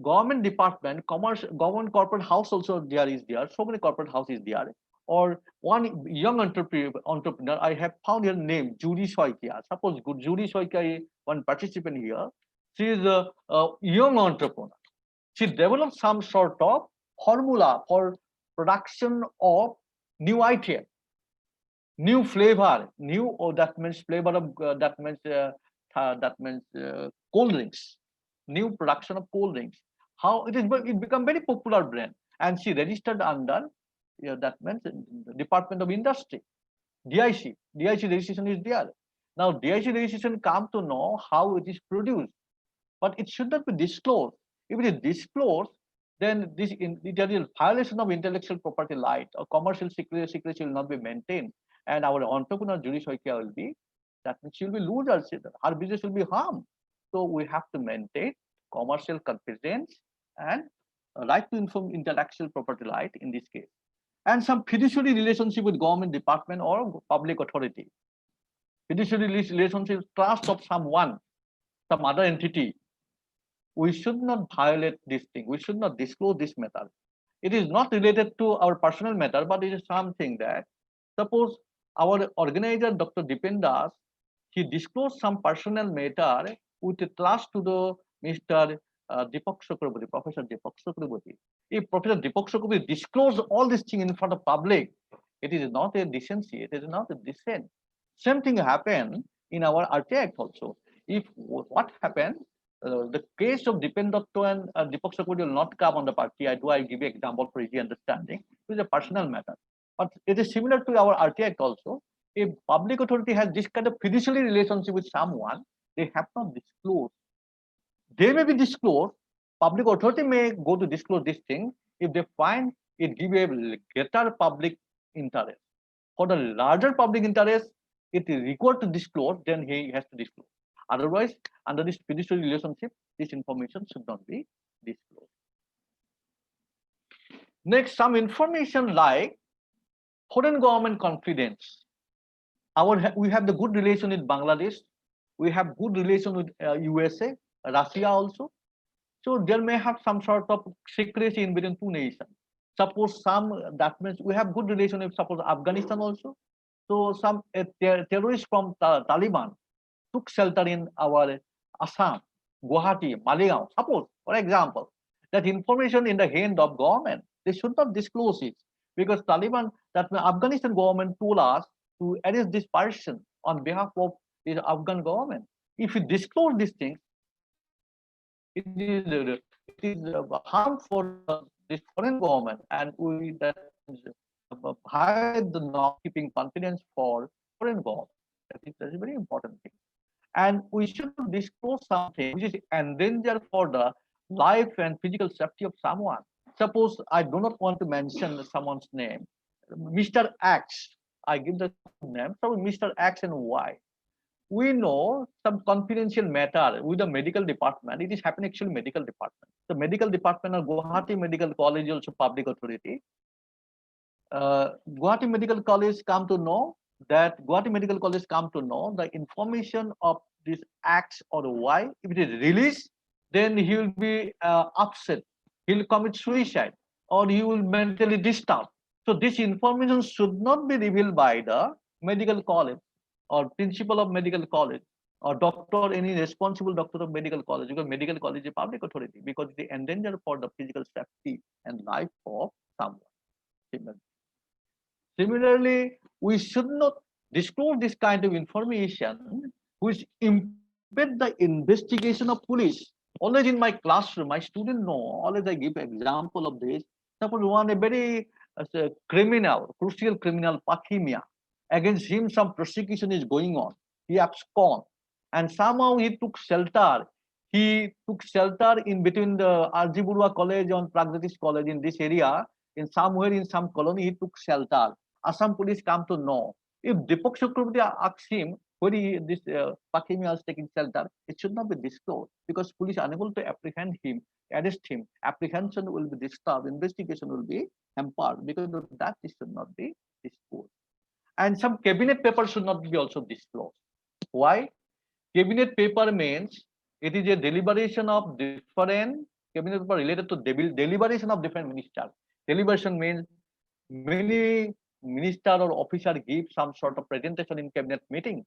government department, commerce, government corporate house also there is there. So many corporate houses there. Or one young entrepreneur, I have found her name, Judy Soikia. Suppose good Judy Soikia is one participant here. She is a young entrepreneur. She developed some sort of formula for production of new item, new flavor, new, oh, that means flavor of that means cold drinks, new production of cold drinks. How it is, it become very popular brand, and she registered under, yeah, that means the Department of Industry, DIC. DIC registration is there. Now DIC registration come to know how it is produced, but it should not be disclosed. If it is disclosed, then this there is violation of intellectual property right, or commercial secrecy will not be maintained, and our entrepreneur Judy Soikia will be, that means she will be loser. Her business will be harmed. So we have to maintain commercial confidence and right to inform intellectual property right in this case, and some fiduciary relationship with government department or public authority. Fiduciary relationship, trust of someone, some other entity. We should not violate this thing. We should not disclose this matter. It is not related to our personal matter, but it is something that, suppose our organizer, Dr. Dipendas, he disclosed some personal matter with a trust to the Mr. Deepak Chakraborty, Professor Deepak Chakraborty. If Professor Deepak Chakraborty disclosed all this thing in front of public, it is not a decency, it is not a decent. Same thing happened in our RT Act also. If what happened, the case of Dipen Dotto and Deepak Chakraborty will not come on the party. I give you example for easy understanding. It is a personal matter. But it is similar to our RT Act also. If public authority has this kind of fiduciary relationship with someone, they have not disclosed. They may be disclosed. Public authority may go to disclose this thing if they find it give a greater public interest. For the larger public interest, it is required to disclose, then he has to disclose. Otherwise, under this fiduciary relationship, this information should not be disclosed. Next, some information like foreign government confidence. We have the good relation with Bangladesh. We have good relation with USA, Russia also. So there may have some sort of secrecy in between two nations. Suppose that means we have good relation with, suppose, Afghanistan also. So some terrorists from Taliban took shelter in our Assam, Guwahati, Maligaon. Suppose, for example, that information in the hand of government, they should not disclose it, because Taliban, that Afghanistan government told us to arrest this person on behalf of the Afghan government. If you disclose these things, it is harm for this foreign government, and we that hide the not keeping confidence for foreign government. That is a very important thing. And we should disclose something which is endanger for the life and physical safety of someone. Suppose I do not want to mention someone's name, Mr. X. I give the name, so Mr. X and Y. We know some confidential matter with the medical department. It is happening actually medical department. The medical department of Guwahati Medical College also public authority. Guwahati Medical College come to know that the information of this X or Y, if it is released, then he will be upset. He will commit suicide, or he will mentally disturbed. So this information should not be revealed by the medical college or principal of medical college or doctor, any responsible doctor of medical college, because medical college is a public authority, because it is endanger for the physical safety and life of someone. Similarly, we should not disclose this kind of information which impede the investigation of police. Always in my classroom, my students know, always I give example of this. Suppose one a very crucial criminal, Pathimia, against him some prosecution is going on. He absconded, and somehow he took shelter. He took shelter in between the R.G. Burua College and Pragyatis College in this area. In somewhere in some colony, he took shelter. Assam police come to know. If Deepak Chakraborty asks him where this Pathimia is taking shelter, it should not be disclosed, because police are unable to apprehend him, arrest him. Apprehension will be disturbed, investigation will be hampered, because of that it should not be disclosed. And some cabinet papers should not be also disclosed. Why? Cabinet paper means it is a deliberation of different cabinet paper related to deliberation of different ministers. Deliberation means many minister or officer give some sort of presentation in cabinet meeting,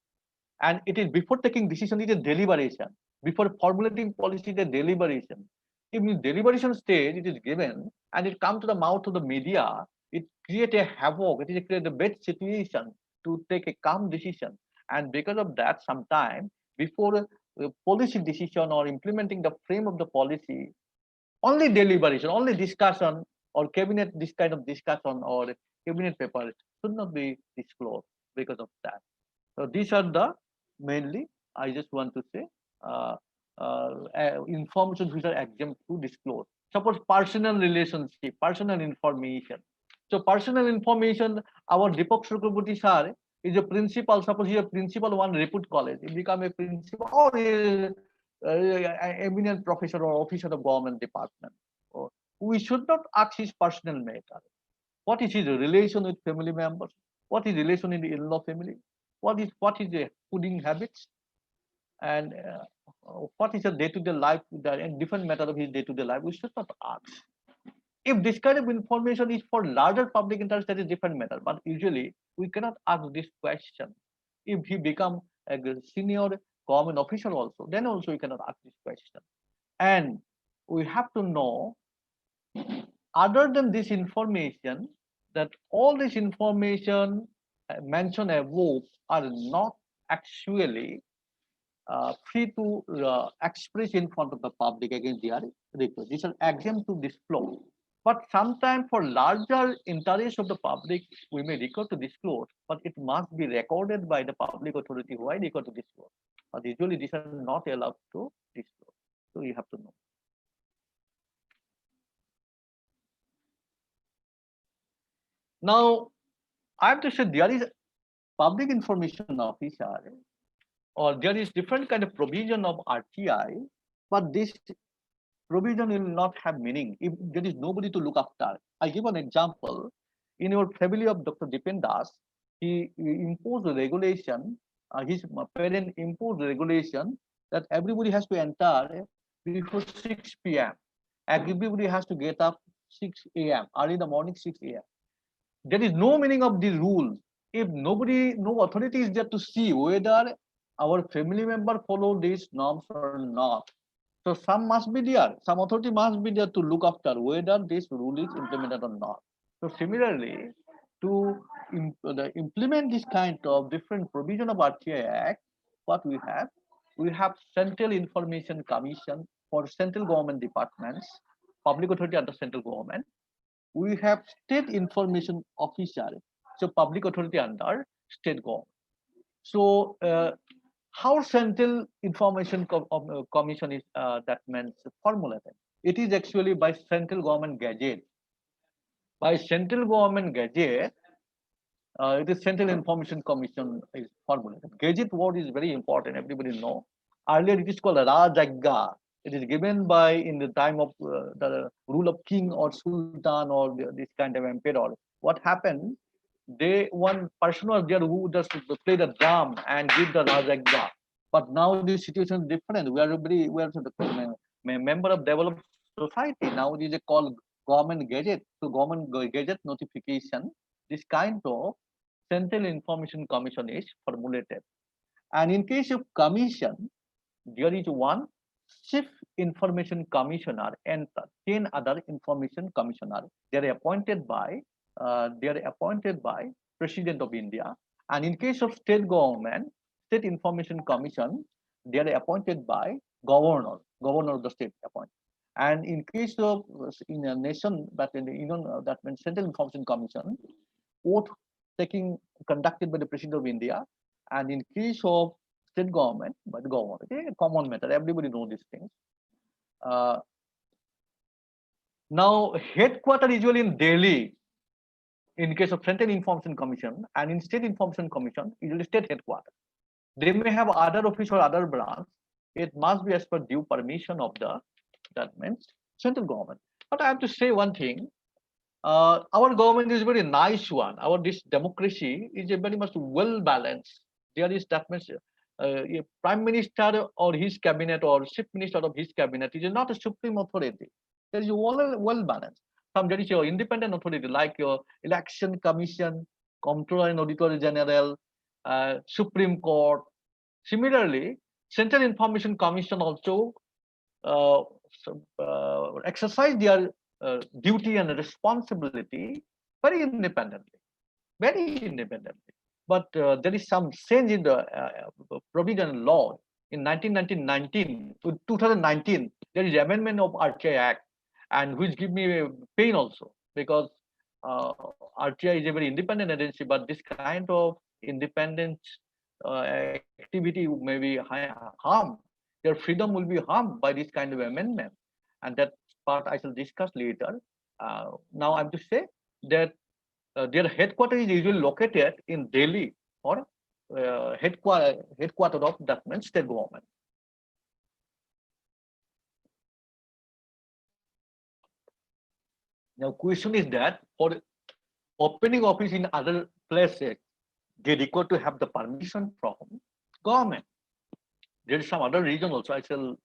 and it is before taking decision, it is deliberation. Before formulating policy, the deliberation. If in deliberation stage it is given and it comes to the mouth of the media, it creates a havoc. It is create a bad situation to take a calm decision. And because of that, sometime before policy decision or implementing the frame of the policy, only deliberation, only discussion or cabinet, this kind of discussion or cabinet paper should not be disclosed because of that. So these are the mainly, I just want to say, information which are exempt to disclose. Suppose personal relationship, personal information. So personal information, our Deepak Chakraborty sir is a principal. Suppose he is a principal one repute college, he become a principal or eminent professor or officer of government department. So we should not ask his personal matter. What is his relation with family members? What is relation in the in-law family? What is the fooding habits? And what is the day-to-day life and different matter of his day-to-day life? We should not ask. If this kind of information is for larger public interest, that is different matter. But usually we cannot ask this question. If he become a senior government official also, then also we cannot ask this question. And we have to know, other than this information, that all this information mentioned above are not actually free to express in front of the public against their request. These are exempt to disclose. But sometimes for larger interest of the public, we may record to disclose, but it must be recorded by the public authority who I record to disclose. But usually these are not allowed to disclose. So you have to know. Now, I have to say there is public information officer, or there is different kind of provision of RTI, but this provision will not have meaning if there is nobody to look after. I give an example. In your family of Dr. Dipen Das, he imposed a regulation, his parent imposed a regulation that everybody has to enter before 6 p.m. Everybody has to get up 6 a.m. early in the morning, 6 a.m. There is no meaning of the rule if no authority is there to see whether our family member follow these norms or not. So some must be there, some authority must be there to look after whether this rule is implemented or not. So similarly, to implement this kind of different provision of RTI Act, what we have Central Information Commission for central government departments, public authority under central government. We have state information officer, so public authority under state government. So how Central Information Commission is that means formulated? It is actually by central government gazette. By central government gazette, it is Central Information Commission is formulated. Gazette word is very important. Everybody know. Earlier it is called Rajagga. It is given by in the time of the rule of king or sultan or this kind of emperor. What happened? One person was there who just play the drum and give the Rajagga. But now the situation is different. We are the member of developed society. Now it is called government gadget. So government gadget notification. This kind of Central Information Commission is formulated. And in case of commission, there is one Chief Information Commissioner and 10 other information commissioner. They are appointed by President of India. And in case of state government, State Information Commission, they are appointed by governor of the state appointed. And in case of in a nation that that means Central Information Commission, oath taking conducted by the President of India, and in case of state government by the government. Okay, common matter. Everybody knows these things. Now, headquarters usually in Delhi. In case of Central Information Commission and in State Information Commission, usually state headquarters. They may have other office or other branch. It must be as per due permission of the that means central government. But I have to say one thing. Our government is a very nice one. This democracy is a very much well balanced. There is that means a prime minister or his cabinet or chief minister of his cabinet is not a supreme authority. There is well balanced. There is your independent authority like your election commission, comptroller and auditor general, Supreme Court. Similarly, Central Information Commission also uh, exercise their duty and responsibility very independently, very independently. But there is some change in the provision law in 1919 to 2019. There is amendment of RTI Act, and which give me pain also because RTI is a very independent agency, but this kind of independent activity may be harmed. Their freedom will be harmed by this kind of amendment, and that part I shall discuss later. Now I'm to say that their headquarters is usually located in Delhi or headquarters of that means state government. Now, question is that for opening office in other places, they require to have the permission from government. There is some other reason also. I shall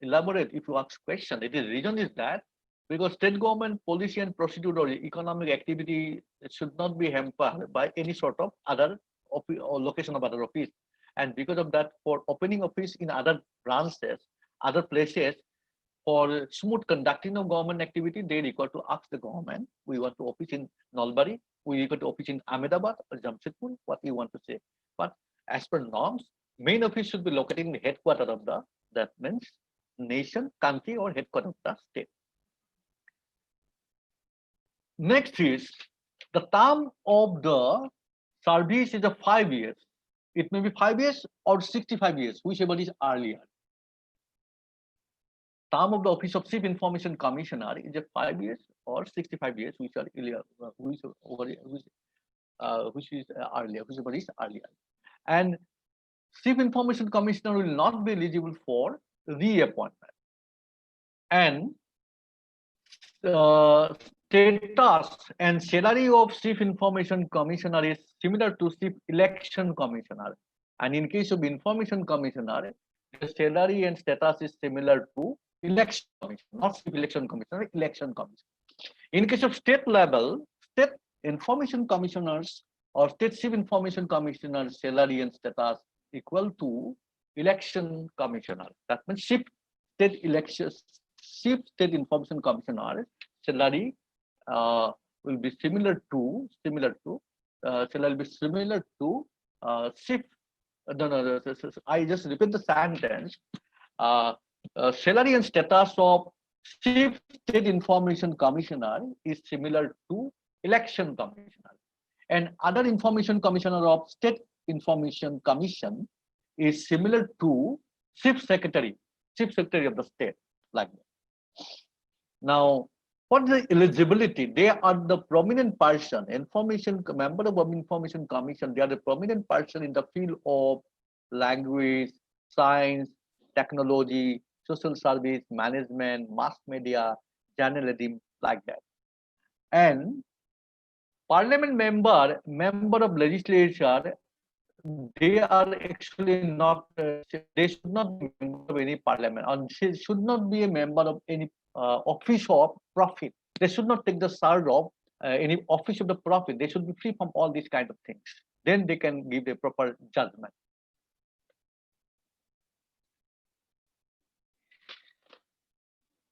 elaborate if you ask question. It is reason is that because state government policy and procedure or economic activity should not be hampered by any sort of other office or location of other office. And because of that, for opening office in other branches, other places, for smooth conducting of government activity, they require to ask the government, we want to office in Nalbari, we require to office in Ahmedabad or Jamshedpur, what you want to say. But as per norms, main office should be located in the headquarters of the, that means nation, country or headquarters of the state. Next is the term of the service is a 5 years. It may be 5 years or 65 years, whichever is earlier. Term of the office of Chief Information Commissioner is a 5 years or 65 years, which are earlier, which is earlier, whichever is earlier. And Chief Information Commissioner will not be eligible for reappointment. And status and salary of Chief Information Commissioner is similar to Chief Election Commissioner. And in case of Information Commissioner, the salary and status is similar to Election Commission, not Chief Election Commissioner, Election Commission. In case of state level, state information commissioners or state Chief Information Commissioner salary and status equal to Election Commissioner. That means Chief State Elections, Chief State Information Commissioner salary will be similar to Chief. No, I just repeat the sentence. Salary and status of Chief State Information Commissioner is similar to Election Commissioner, and other Information Commissioner of State Information Commission is similar to Chief Secretary of the state, like that. Now, what is the eligibility? They are the prominent person, member of Information Commission. They are the prominent person in the field of language, science, technology, social service, management, mass media, journalism, like that. And parliament member of legislature, they are actually not, they should not be a member of any parliament, or they should not be a member of any office of profit. They should not take the charge of any office of the profit. They should be free from all these kind of things. Then they can give a proper judgment.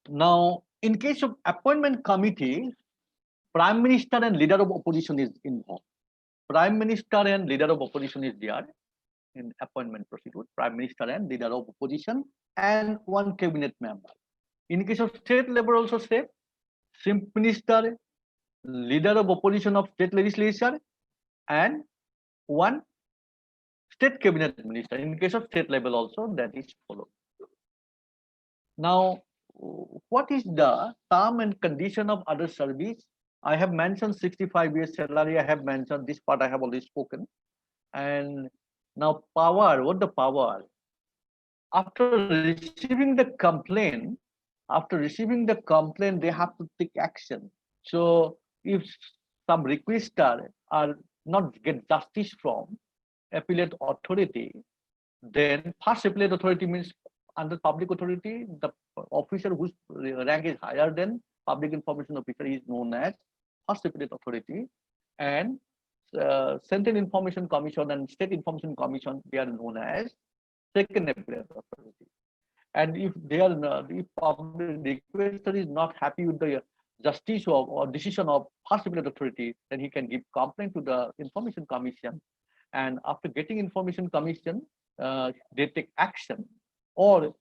Now, in case of appointment committee, Prime Minister and leader of opposition is involved. Prime Minister and leader of opposition is there in appointment procedure. Prime Minister and leader of opposition and one cabinet member. In case of state level also say, Chief Minister, leader of opposition of state legislature, and one state cabinet minister. In case of state level also that is followed. Now, what is the term and condition of other service? I have mentioned 65 years salary. I have mentioned this part. I have already spoken. And now power. What the power? After receiving the complaint, they have to take action. So if some requester are not get justice from appellate authority, then first appellate authority means under public authority, the officer whose rank is higher than public information officer is known as first appellate authority, and Central Information Commission and State Information Commission, they are known as second appellate authority. And if they are if public requester is not happy with the justice of or decision of first appellate authority, then he can give complaint to the Information Commission, and after getting Information Commission, they take action. Or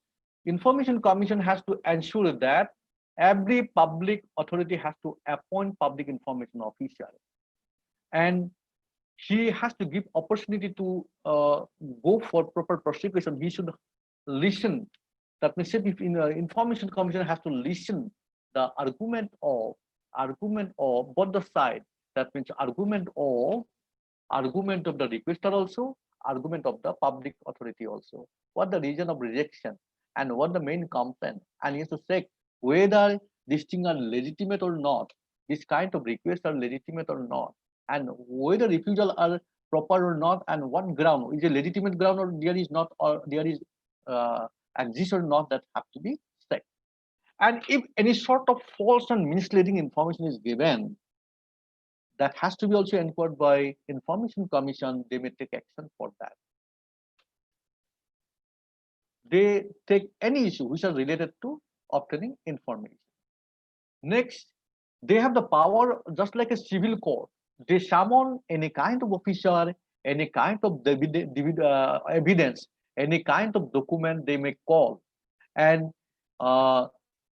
Information Commission has to ensure that every public authority has to appoint public information officer, and he has to give opportunity to go for proper prosecution. He should listen. That means if Information Commission has to listen the argument of both the side. That means argument of the requester also, argument of the public authority also. What the reason of rejection and what the main complaint, and he has to check whether these things are legitimate or not. This kind of requests are legitimate or not, and whether refusal are proper or not, and what ground is a legitimate ground or there is not, or there is exists or not, that have to be checked. And if any sort of false and misleading information is given, that has to be also inquired by Information Commission. They may take action for that. They take any issue which are related to obtaining information. Next, they have the power, just like a civil court. They summon any kind of officer, any kind of evidence, any kind of document they may call, and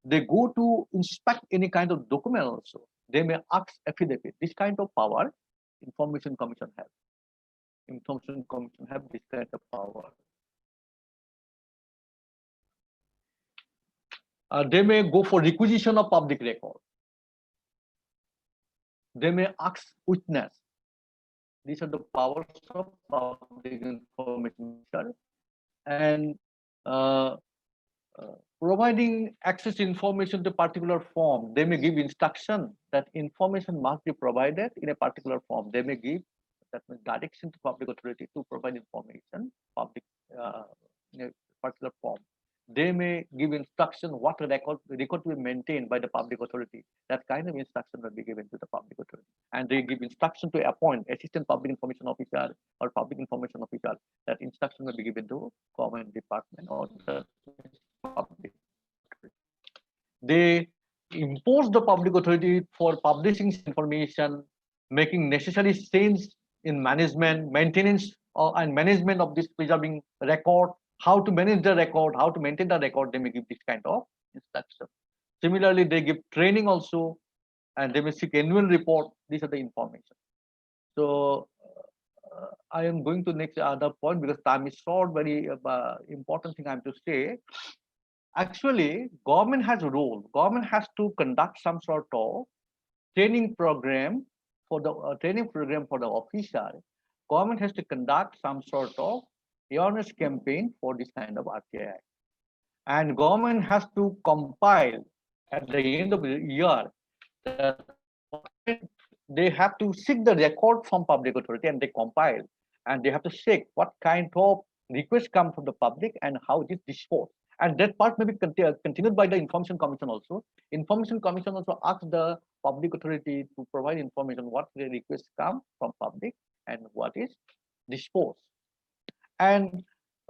they go to inspect any kind of document also. They may ask affidavit. This kind of power Information Commission has. Information Commission have this kind of power. They may go for requisition of public record. They may ask witness. These are the powers of public information. And providing access to information to particular form, they may give instruction that information must be provided in a particular form. They may give that means direction to public authority to provide information public in a particular form. They may give instruction what record will be maintained by the public authority. That kind of instruction will be given to the public authority. And they give instruction to appoint assistant public information officer or public information officer. That instruction will be given to government department or the public. They impose the public authority for publishing information, making necessary change in management, maintenance, and management of this preserving record, how to manage the record, how to maintain the record. They may give this kind of instruction. Similarly, they give training also, and they may seek annual report. These are the information. So I am going to next other point because time is short. Very important thing I have to say. Actually, government has a role. Government has to conduct some sort of training program for the officer. Government has to conduct some sort of awareness campaign for this kind of RTI, and government has to compile at the end of the year. They have to seek the record from public authority, and they compile, and they have to check what kind of requests come from the public and how it is disposed. And that part may be continued by the Information Commission also. Information Commission also asks the public authority to provide information what the requests come from public and what is disposed. And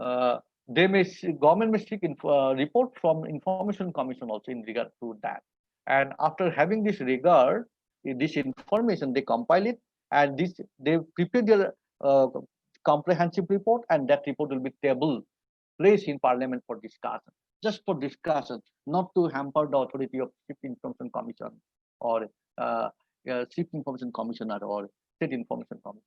government may seek report from Information Commission also in regard to that. And after having this regard, this information, they compile it, and they prepare their comprehensive report, and that report will be tabled, placed in Parliament for discussion, just for discussion, not to hamper the authority of Chief Information Commission or Chief Information Commissioner or State Information Commission,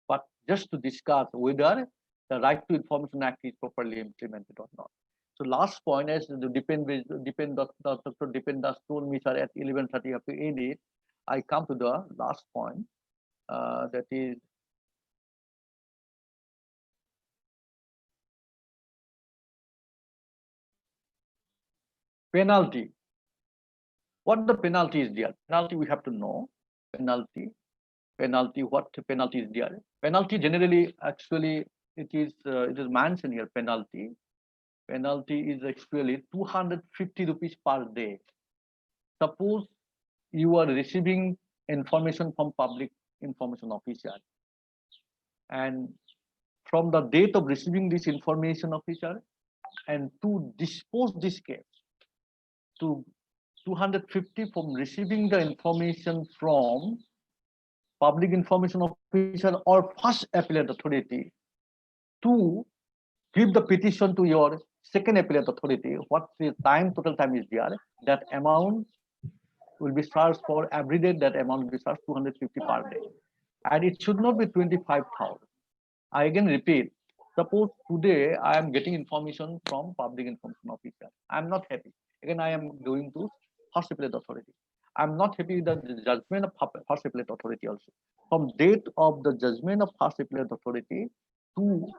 but just to discuss whether the Right to Information Act is properly implemented or not. So last point is Dr. Dipen Das told me, sir, at 11:30 have to end it. I come to the last point, that is penalty. What the penalty is there? Penalty we have to know. Penalty. What penalty is there? Penalty generally actually it is mentioned here penalty. Penalty is actually 250 rupees per day. Suppose you are receiving information from public information officer, and from the date of receiving this information officer and to dispose this case to 250 from receiving the information from public information officer or first appellate authority to give the petition to your second appellate authority, what the total time is there, that amount will be charged for every day, that amount will be charged 250 per day. And it should not be 25,000. I again repeat, suppose today I am getting information from public information officer. I am not happy. Again, I am going to first appellate authority. I am not happy with the judgment of first appellate authority also. From date of the judgment of first appellate authority to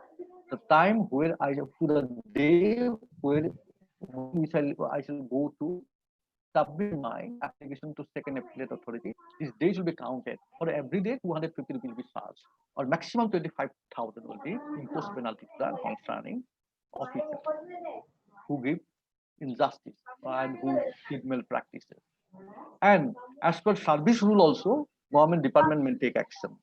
the time where to the day where I shall go to submit my application to second appellate authority, these days will be counted. For every day, 250 rupees will be charged, or maximum 25,000 will be imposed penalty to the concerning officer who give injustice and who did malpractices. And as per service rule also, government department may take action.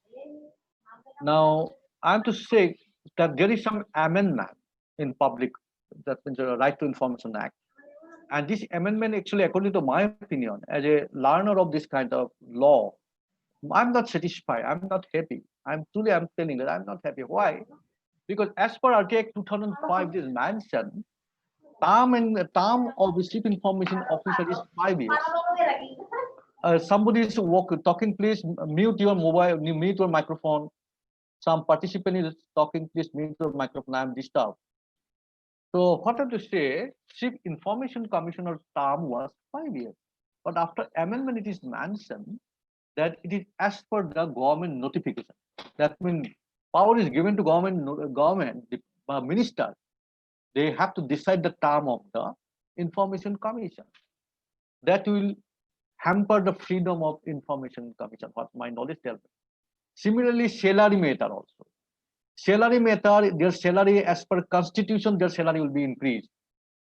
Now, I have to say that there is some amendment in public, that means the Right to Information Act. And this amendment actually, according to my opinion, as a learner of this kind of law, I'm not satisfied. I'm not happy. I'm telling that I'm not happy. Why? Because as per RT Act 2005, this mentioned term of receipt information officer is 5 years. Somebody is talking, please mute your mobile, mute your microphone. Some participant is talking, please mute your microphone. I am disturbed. So what I have to say, Chief Information Commissioner term was 5 years. But after amendment, it is mentioned that it is as per the government notification. That means power is given to government, the minister. They have to decide the term of the Information Commission. That will hamper the freedom of Information Commission, what my knowledge tells me. Similarly, salary matter also. Salary matter, their salary as per constitution, their salary will be increased.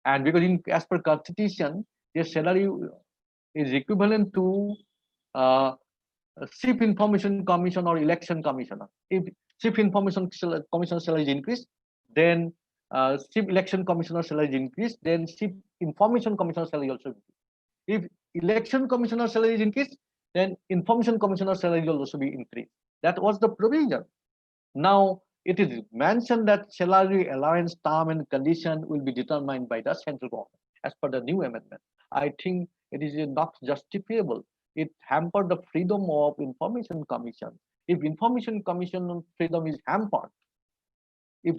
And because as per constitution, their salary is equivalent to Chief Information Commission or Election Commissioner. If Chief Information Commissioner salary is increased, then Chief Election Commissioner salary is increased, then Chief Information Commissioner salary also increased. If Election Commissioner salary is increased, then Information Commissioner salary will also be increased. That was the provision. Now, it is mentioned that salary allowance term and condition will be determined by the central government as per the new amendment. I think it is not justifiable. It hampered the freedom of Information Commission. If Information Commission freedom is hampered, we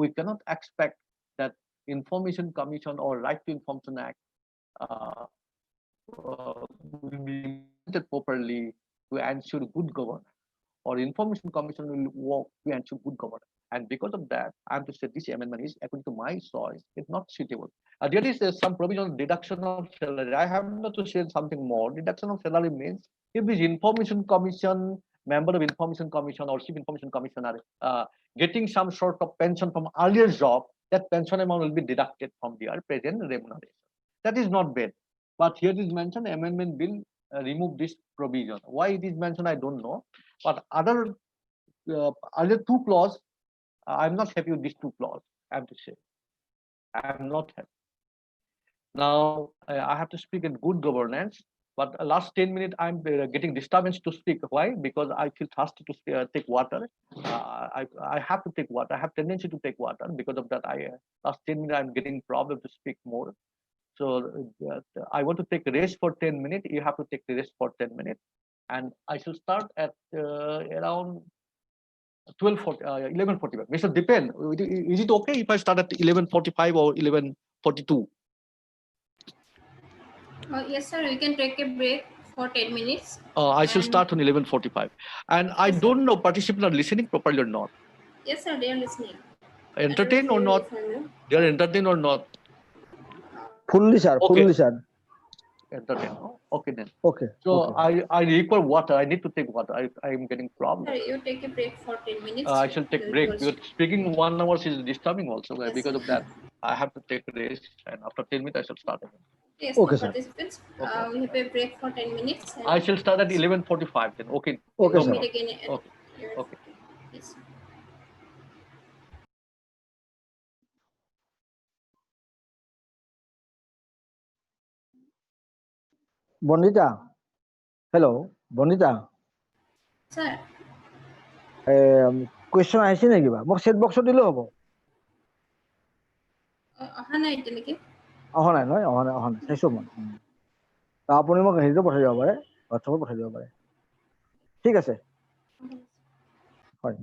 cannot expect that Information Commission or Right to Information Act will be implemented properly to ensure good governance, or Information Commission will work to ensure good governance. And because of that, I have to say this amendment is, according to my choice, is not suitable. There is some provision of deduction of salary. I have not to say something more. Deduction of salary means if this Information Commission, member of Information Commission or Chief Information Commissioner getting some sort of pension from earlier job, that pension amount will be deducted from their present remuneration. That is not bad. But here it is mentioned, amendment bill remove this provision. Why it is mentioned, I don't know. But other two clause, I'm not happy with these two clause. I have to say, I'm not happy. Now I have to speak in good governance. But last 10 minutes, I'm getting disturbance to speak. Why? Because I feel thirsty to take water. I have to take water. I have tendency to take water. Because of that, last 10 minutes, I'm getting problem to speak more. So I want to take rest for 10 minutes. You have to take the rest for 10 minutes. And I shall start at around 11:45. Mr. Dipen, is it okay if I start at 11:45 or 11:42? Yes, sir. We can take a break for 10 minutes. I shall start on 11:45. And I Yes, don't know participants are listening properly or not. Yes, sir. They are listening. Entertained or not? They are entertained or not? Fully, sir. Okay. Fully, sir. entertain. No? Okay then. Okay. So Okay. I require water. I need to take water. I am getting problem. Sir, you take a break for 10 minutes. I shall take break Towards- because speaking 1 hour is disturbing also. Yes, Because sir. of that, I have to take rest, and after 10 minutes I shall start again. Yes, Okay, no sir. participants. Okay. We have a break for 10 minutes. And I shall start at 11:45 then. Okay. we Okay, will sir. meet again at Okay. 11:40. Okay. Yes. Bonita. Hello, Bonita. Sir, question আহিছে নে কিবা মোক চেট বক্সত দিলেও হ'ব অহা নাই এতিয়ালৈকে। অহা নাই নহয় অহা নাই চাইছোঁ মই আপুনি মোক হেৰিটো পঠাই দিব পাৰে হোৱাটছএপত পঠাই দিব পাৰে ঠিক আছে হয়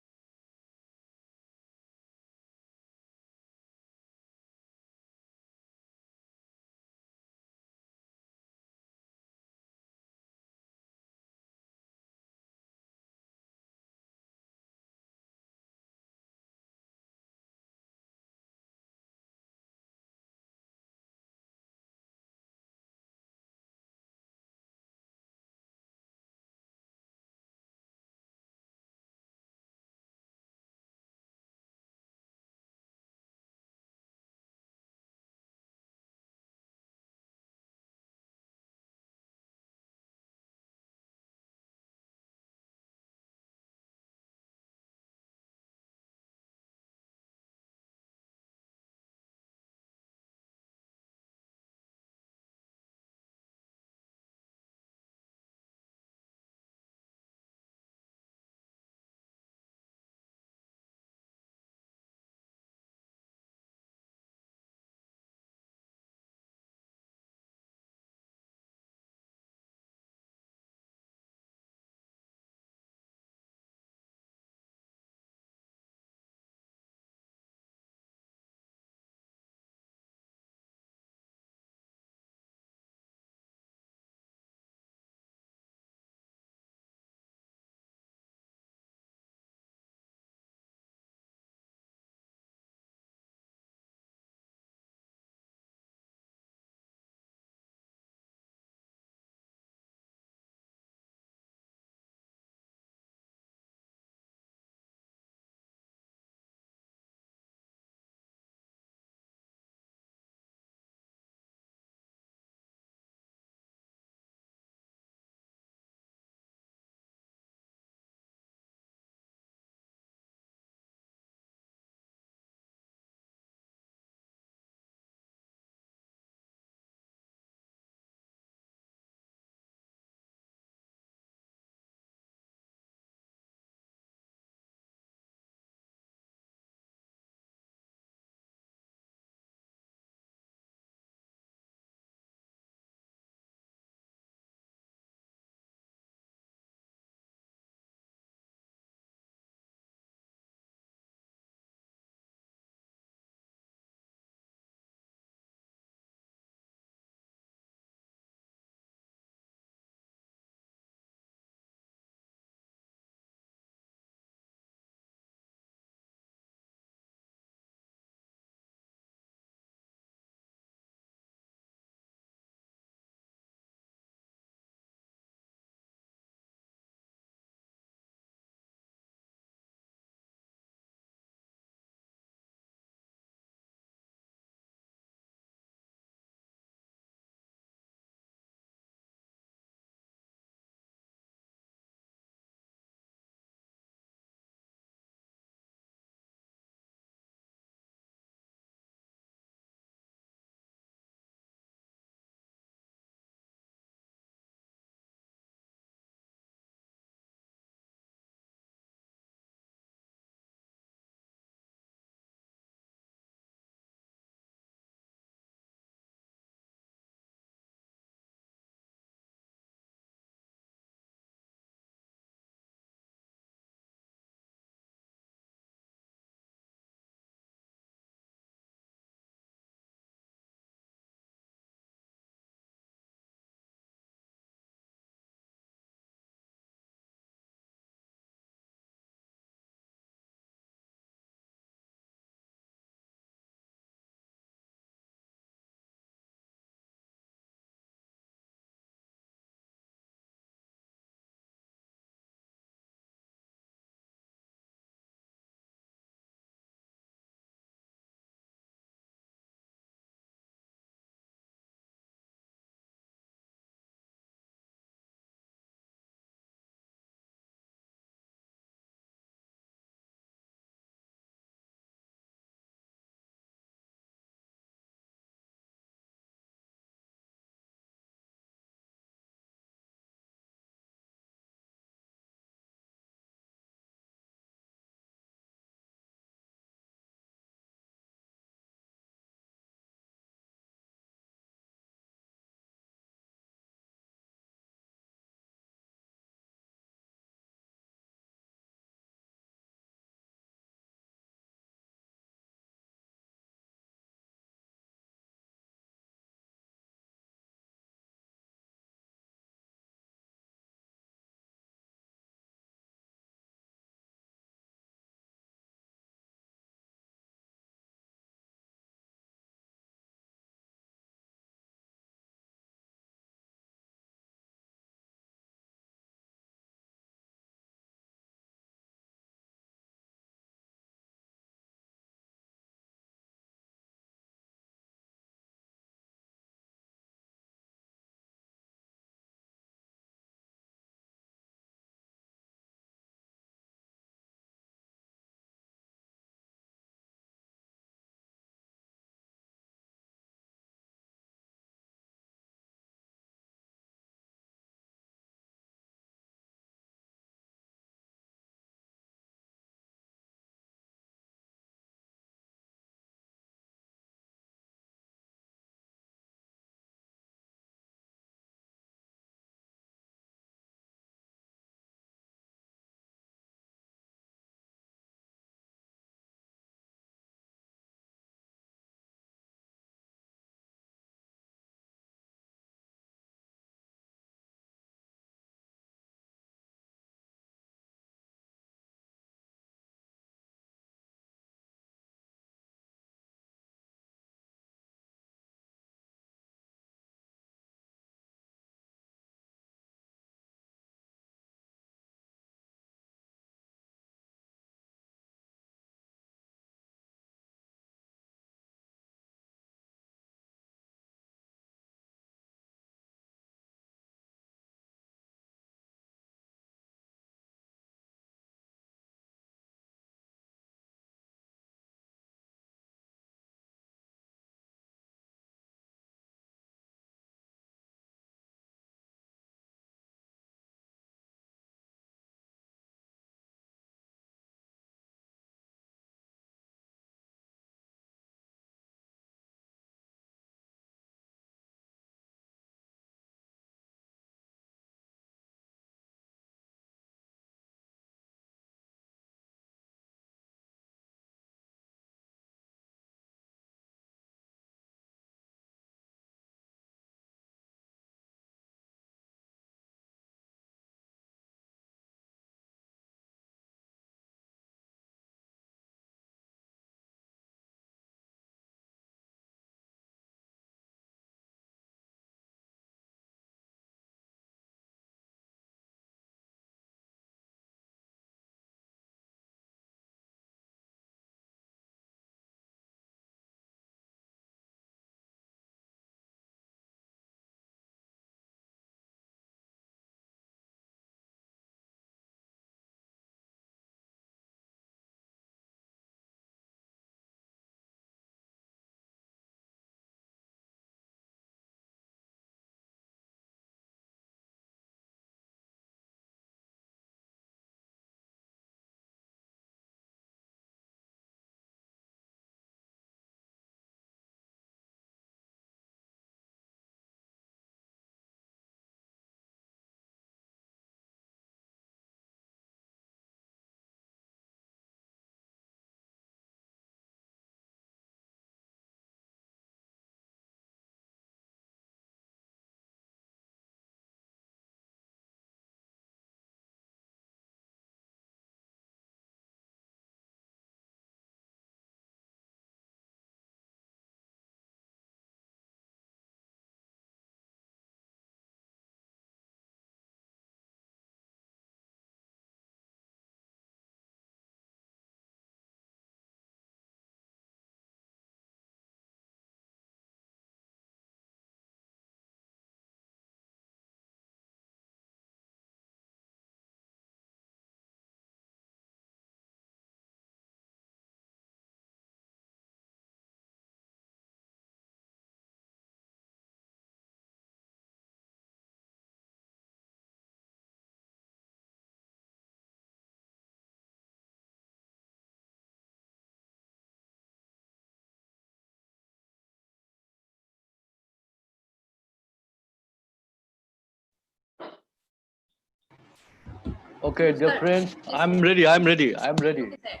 Okay, dear Sir, friends, yes, I'm sir. ready. I'm ready. I'm ready. Okay,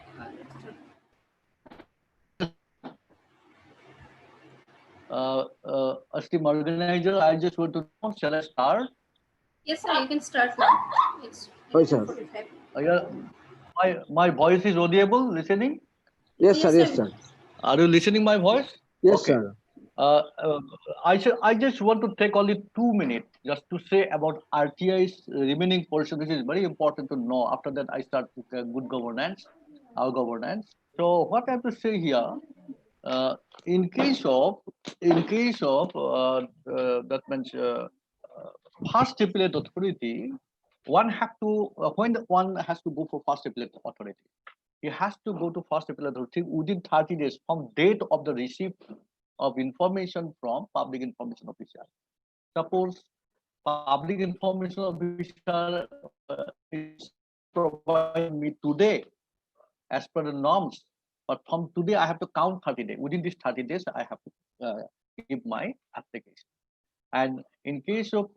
sir. Esteemed organizer, I just want to know, shall I start? Yes, sir. You can start now. It's Hi, sir. 11:45. Yeah, my voice is audible, listening? Yes, sir. Yes, Yes, sir. sir. Are you listening my voice? Yes, Okay. sir. Uh, uh, I just want to take only 2 minutes just to say about RTI's remaining portion, which is very important to know. After that, I start with good governance, our governance. So what I have to say here, uh, in case of that means first stipulate authority, one have to when one has to go for first stipulate authority, he has to go to first stipulate authority within 30 days from date of the receipt of information from public information officer. Suppose public information officer is provide me today as per the norms, but from today I have to count 30 days. Within these 30 days, I have to give my application. And in case of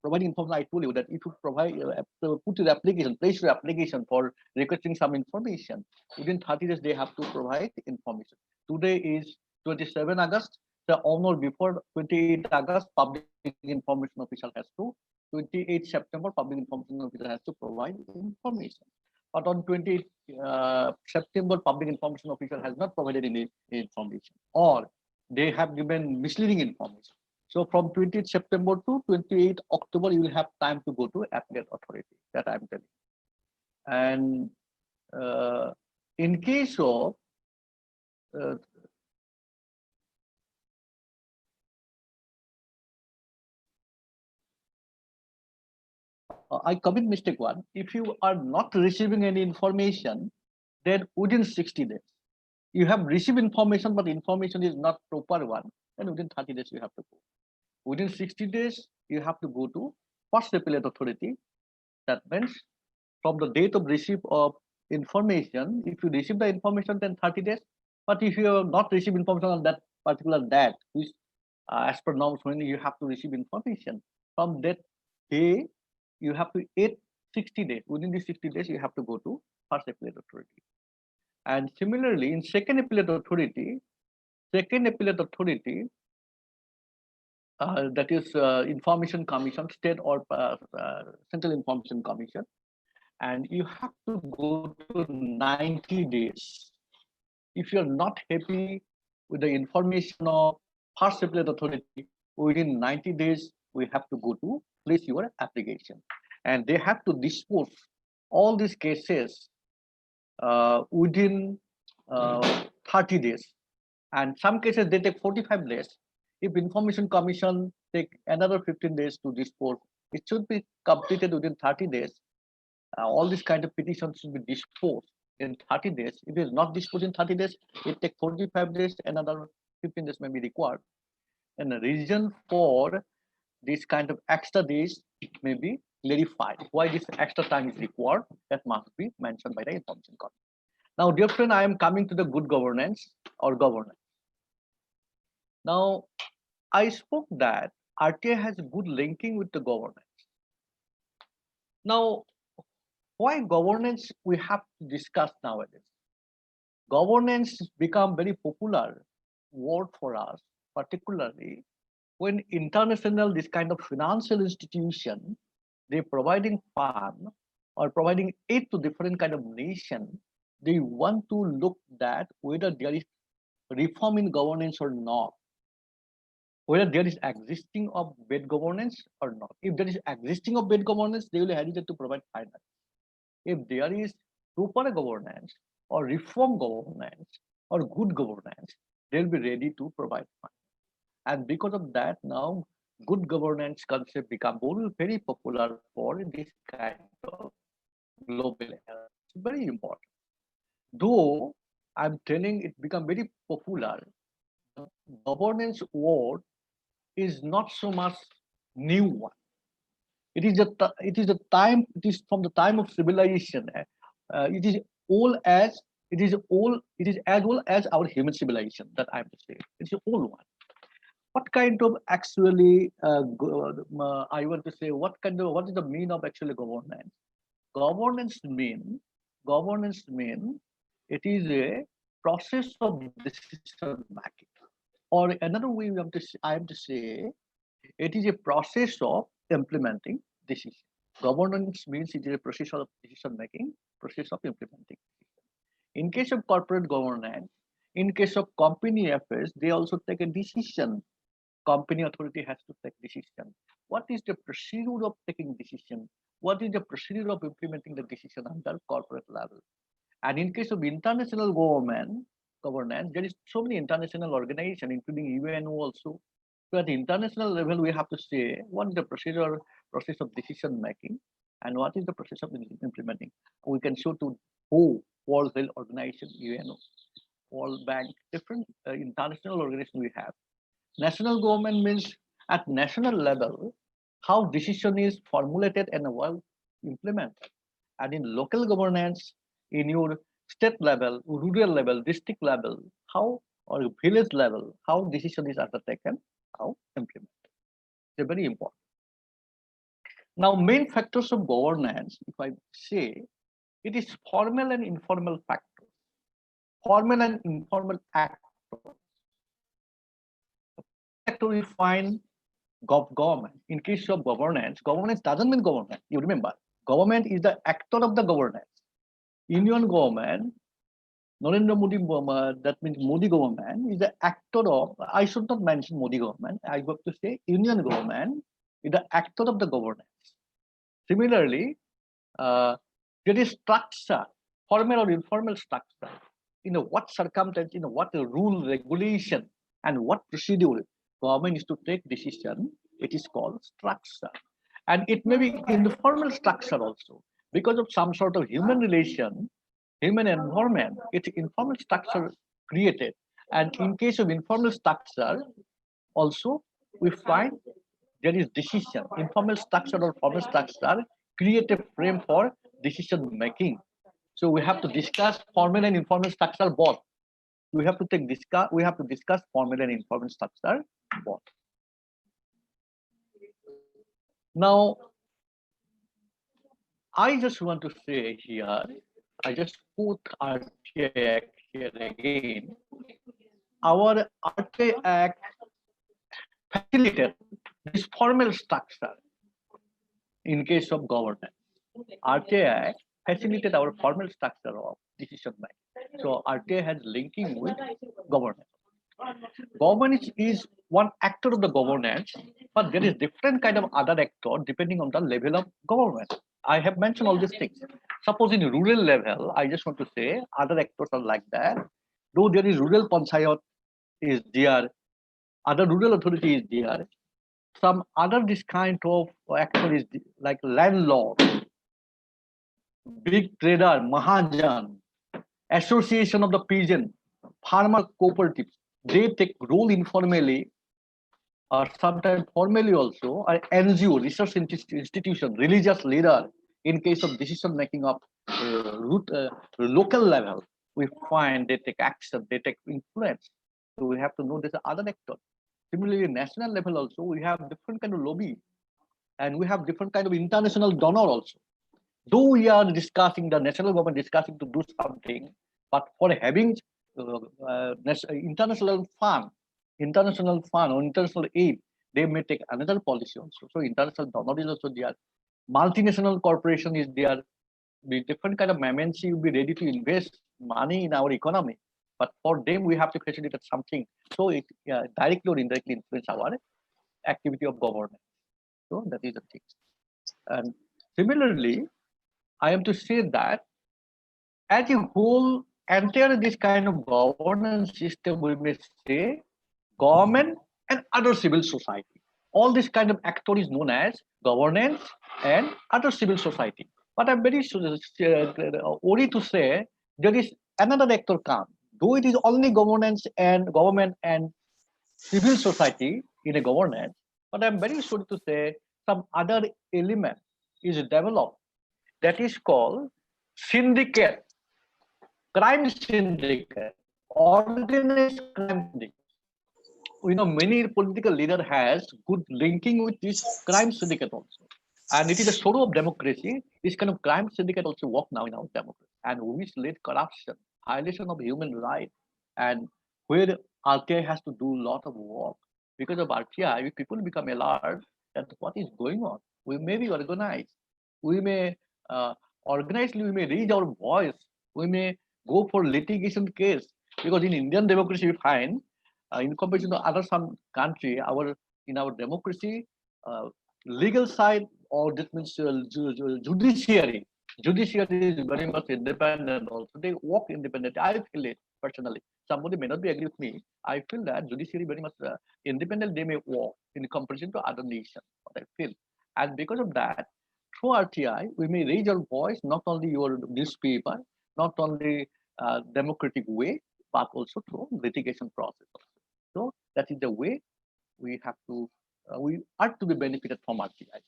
providing information, I told you that if you provide, put your application, place your application for requesting some information, within 30 days, they have to provide information. Today is 27 August. The honor before 28 August, public information official has to, 28 September, public information official has to provide information. But on 28 September, public information official has not provided any information, or they have given misleading information. So from 20th September to 28th October, you will have time to go to appellate authority. That I'm telling. And in case of uh, I commit mistake one. If you are not receiving any information, then within 60 days, you have received information, but information is not proper one. Then within 30 days, you have to go. Within 60 days, you have to go to first appellate authority. That means from the date of receipt of information, if you receive the information, then 30 days. But if you have not received information on that particular date, which as per norms, when you have to receive information, from that day, you have to wait 60 days. Within these 60 days, you have to go to first appellate authority. And similarly, in second appellate authority, that is Information Commission, State or Central Information Commission, and you have to go to 90 days. If you're not happy with the information of first appellate authority, within 90 days, we have to go to place your application. And they have to dispose all these cases within 30 days. And some cases, they take 45 days. If Information Commission take another 15 days to dispose, it should be completed within 30 days. All these kind of petitions should be disposed in 30 days. If it is not disposed in 30 days, it takes 45 days, another 15 days may be required. And the reason for this kind of extra days may be clarified. Why this extra time is required, that must be mentioned by the Information Commission. Now, dear friend, I am coming to the good governance or governance. Now, I spoke that RTA has good linking with the governance. Now, why governance we have to discuss nowadays? Governance become very popular word for us, particularly when international this kind of financial institution they providing fund or providing aid to different kind of nation, they want to look that whether there is reform in governance or not, whether there is existing of bad governance or not. If there is existing of bad governance, they will hesitate to provide finance. If there is proper governance or reform governance or good governance, they'll be ready to provide funds. And because of that, now good governance concept become very popular for this kind of global era. It's very important. Though I'm telling it become very popular, the governance word is not so much new one. It is from the time of civilization. It is old as it is as old as our human civilization that I'm saying. It's an old one. What kind of actually I want to say what is the mean of actually governance? governance mean it is a process of decision making, or another way I am to say it is a process of implementing decision. Governance means it is a process of decision making, process of implementing. In case of corporate governance, in case of company affairs, they also take a decision. Company authority has to take decision. What is the procedure of taking decision? What is the procedure of implementing the decision under corporate level? And in case of international governance, there is so many international organizations, including UNO also. So at the international level, we have to say what is the process of decision making, and what is the process of implementing. We can show to who World Health Organization, UNO, World Bank, different international organizations we have. National government means at national level, how decision is formulated and well implemented. And in local governance, in your state level, rural level, district level, how or village level, how decision is undertaken, how implemented. They're very important. Now, main factors of governance, if I say, it is formal and informal factors, formal and informal actors. Actor we find government. In case of governance doesn't mean government. You remember, government is the actor of the governance. Union government, Narendra Modi government, that means Modi government is the actor of, I should not mention Modi government, I have to say Union government is the actor of the governance. Similarly, there is structure, formal or informal structure. What circumstance, what rule, regulation, and what procedure government is to take decision, it is called structure. And it may be in the formal structure also, because of some sort of human relation, human environment, it's informal structure created. And in case of informal structure, also we find there is decision. Informal structure or formal structure create a frame for decision making. So we have to discuss formal and informal structure both. We have to discuss formal and informal structure both. Now, I just want to say here, I just put RTA Act here again. Our RTA Act facilitated this formal structure in case of governance. RTA Act facilitated our formal structure of decision making. So RTA has linking with governance. Governance is one actor of the governance, but there is different kind of other actor depending on the level of government. I have mentioned all these things. Suppose in rural level, I just want to say other actors are like that. Though there is rural panchayat is there, other rural authority is there, some other this kind of actor is like landlord, big trader, Mahajan, association of the peasant, farmer cooperatives. They take role informally or sometimes formally also, or NGO, research institution, religious leader, in case of decision making of local level, we find they take action, they take influence. So we have to know there's other actor. Similarly, national level also, we have different kind of lobby, and we have different kind of international donor also. Though we are discussing, the national government discussing to do something, but for having international fund or international aid, they may take another policy also. So international donor is also there. Multinational corporation is there. With different kind of MNC will be ready to invest money in our economy. But for them, we have to facilitate something. So it directly or indirectly influence our activity of government. So that is the thing. And similarly, I am to say that as a whole, entire this kind of governance system, we may say government and other civil society. All this kind of actor is known as governance and other civil society. But I'm very worried to say there is another actor come. Though it is only government and civil society in a governance, but I'm very sorry to say some other element is developed that is called syndicate, crime syndicate, organized crime syndicate. Many political leader has good linking with this crime syndicate also. And it is a sorrow of democracy. This kind of crime syndicate also work now in our democracy, and which led corruption, violation of human rights, and where RTI has to do a lot of work. Because of RTI, if people become alert that what is going on, we may be organized, we may organizedly, we may raise our voice, we may go for litigation case. Because in Indian democracy, we find, in comparison to other some country, in our democracy, legal side, or that means judiciary. Judiciary is very much independent also. They work independently. I feel it personally. Somebody may not be agree with me. I feel that judiciary very much independent. They may work in comparison to other nations. What I feel. And because of that, through RTI, we may raise our voice, not only your newspaper, not only democratic way, but also through litigation process. So that is the way we have to, we are to be benefited from RTI.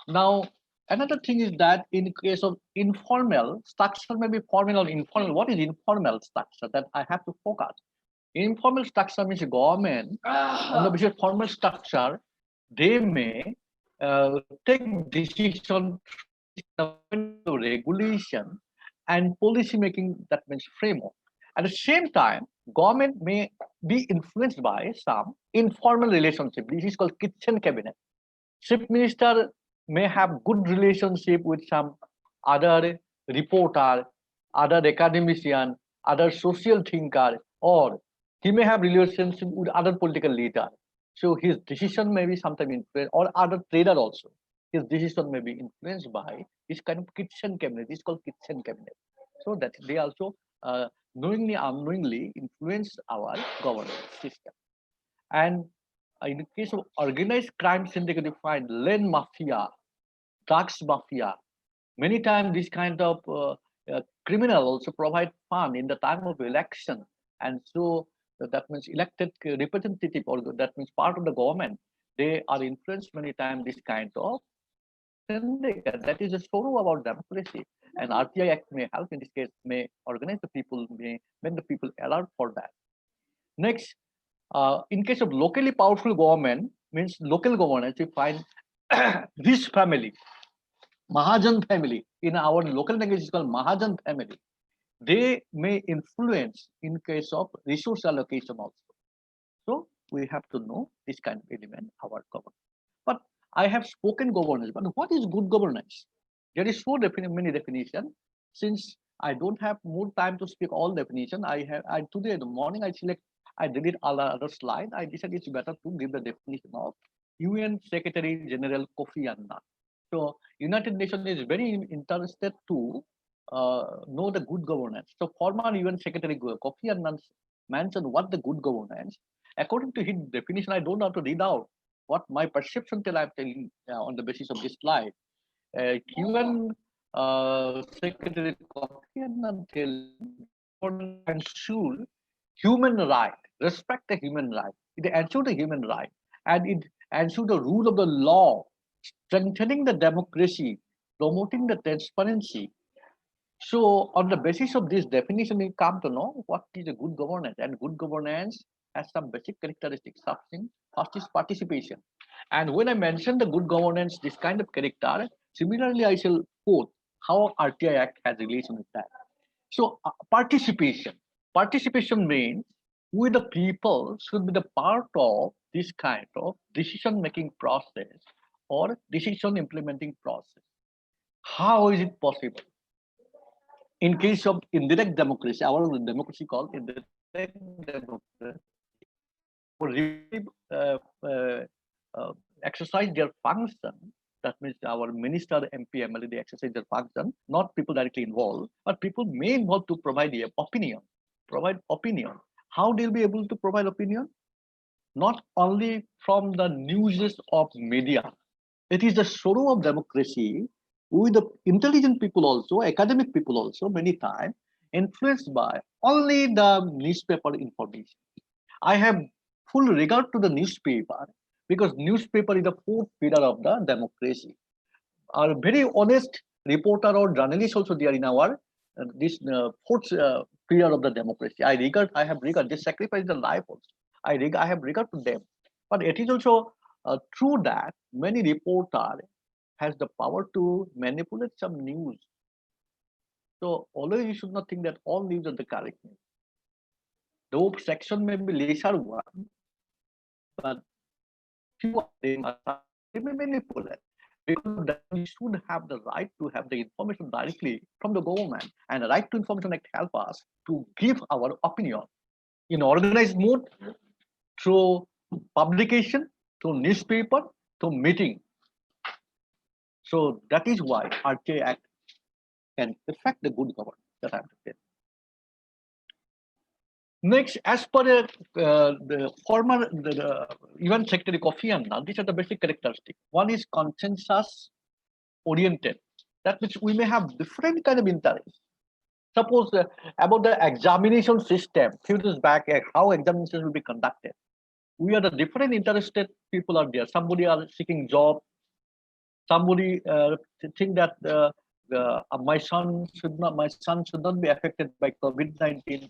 Now, another thing is that in case of informal structure, maybe formal or informal. What is informal structure? That I have to focus. Informal structure means government on the basis of formal structure, they may take decision regulation and policy making, that means framework. At the same time, government may be influenced by some informal relationship. This is called kitchen cabinet. Chief minister may have good relationship with some other reporter, other academician, other social thinker, or he may have relationship with other political leader. So his decision may be sometimes influenced, or other trader also. His decision may be influenced by this kind of kitchen cabinet. This is called kitchen cabinet. So that they also knowingly, unknowingly influence our governance system. And in the case of organized crime syndicate, you find land mafia, drugs mafia. Many times, this kind of criminal also provide fund in the time of election, and so that means elected representative, or that means part of the government. They are influenced many times this kind of syndicate. That is a sorrow about democracy. And RTI Act may help in this case, may organize the people, may make the people alert for that. Next, in case of locally powerful government, means local governance, you find this family, Mahajan family, in our local language is called Mahajan family. They may influence in case of resource allocation also. So we have to know this kind of element, our governance. But I have spoken governance, but what is good governance? There is so many definitions. Since I don't have more time to speak all definition, I today in the morning I delete all the other slide. I decided it's better to give the definition of UN Secretary General Kofi Annan. So United Nations is very interested to know the good governance. So former UN Secretary Kofi Annan mentioned what the good governance. According to his definition, I don't have to read out what my perception till I'm telling on the basis of this slide. UN Secretary Kofi Annan ensure human right, respect the human right. It ensure the human right, and it ensure the rule of the law, strengthening the democracy, promoting the transparency. So on the basis of this definition, we come to know what is a good governance, and good governance has some basic characteristics. Something first is participation, and when I mention the good governance, this kind of character, similarly I shall quote how RTI Act has relation with that. So participation. Participation means we the people should be the part of this kind of decision-making process or decision implementing process. How is it possible? In case of indirect democracy, our democracy called indirect democracy, uh, uh, exercise their function. That means our minister, MP, MLA, they exercise their function, not people directly involved, but people may involve to provide the opinion. Provide opinion. How they'll be able to provide opinion? Not only from the news of media. It is the sorrow of democracy with the intelligent people also, academic people also, many times influenced by only the newspaper information. I have full regard to the newspaper because newspaper is the fourth pillar of the democracy. A very honest reporter or journalist also there in our this fourth pillar of the democracy. I have regard. They sacrifice their life also. I have regard to them. But it is also true that many reporters has the power to manipulate some news. So always you should not think that all news are the correct news. Though section may be lesser one, but few of them are they may manipulate. Because of that, we should have the right to have the information directly from the government, and the right to information act help us to give our opinion in organized mode through publication, through newspaper, through meeting. So that is why RTA Act can affect the good government that I have to say. Next, as per the former UN Secretary Kofi Annan, these are the basic characteristics. One is consensus oriented. That means we may have different kind of interests. Suppose about the examination system, few years back, how examinations will be conducted. We are the different interested people are there. Somebody are seeking job. Somebody think that my son should not be affected by COVID-19,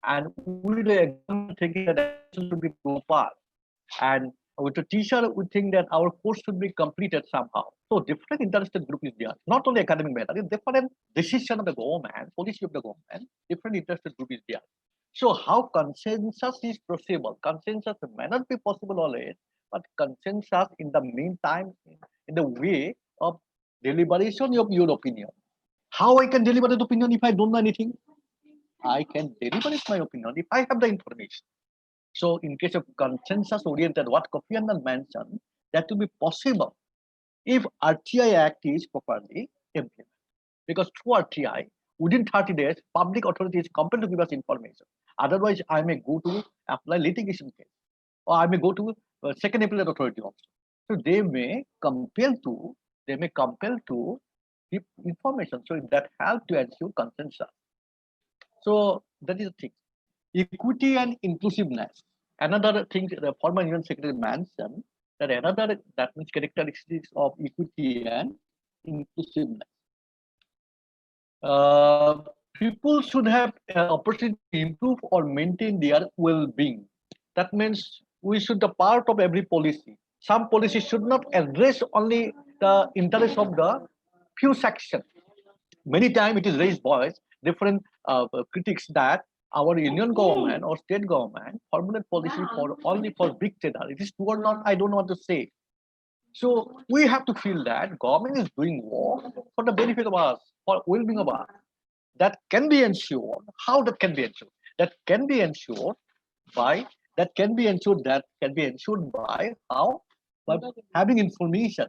and we the exam thinking that examination should be proper, and with the teacher we think that our course should be completed somehow. So different interested group is there. Not only academic matter, different decision of the government, policy of the government, different interested group is there. So how consensus is possible? Consensus may not be possible always, but consensus in the meantime, in the way of deliberation of your opinion. How I can deliberate opinion if I don't know anything? I can deliberate my opinion if I have the information. So in case of consensus oriented, what Kofi Annan mentioned, that will be possible if RTI Act is properly implemented. Because through RTI, within 30 days, public authority is compelled to give us information. Otherwise, I may go to apply litigation case, or I may go to second appellate authority also. So they may compel to give information. So that helps to ensure consensus. So that is the thing. Equity and inclusiveness. Another thing the former Union Secretary mentioned that another that means characteristics of equity and inclusiveness. People should have an opportunity to improve or maintain their well-being. That means we should be part of every policy. Some policies should not address only the interest of the few sections. Many times it is raised by different critics that our union government or state government formulate policy for only for big trader. It is true or not, I don't know what to say. So we have to feel that government is doing work for the benefit of us, for well-being of us. That can be ensured. How that can be ensured? That can be ensured by how? By having information.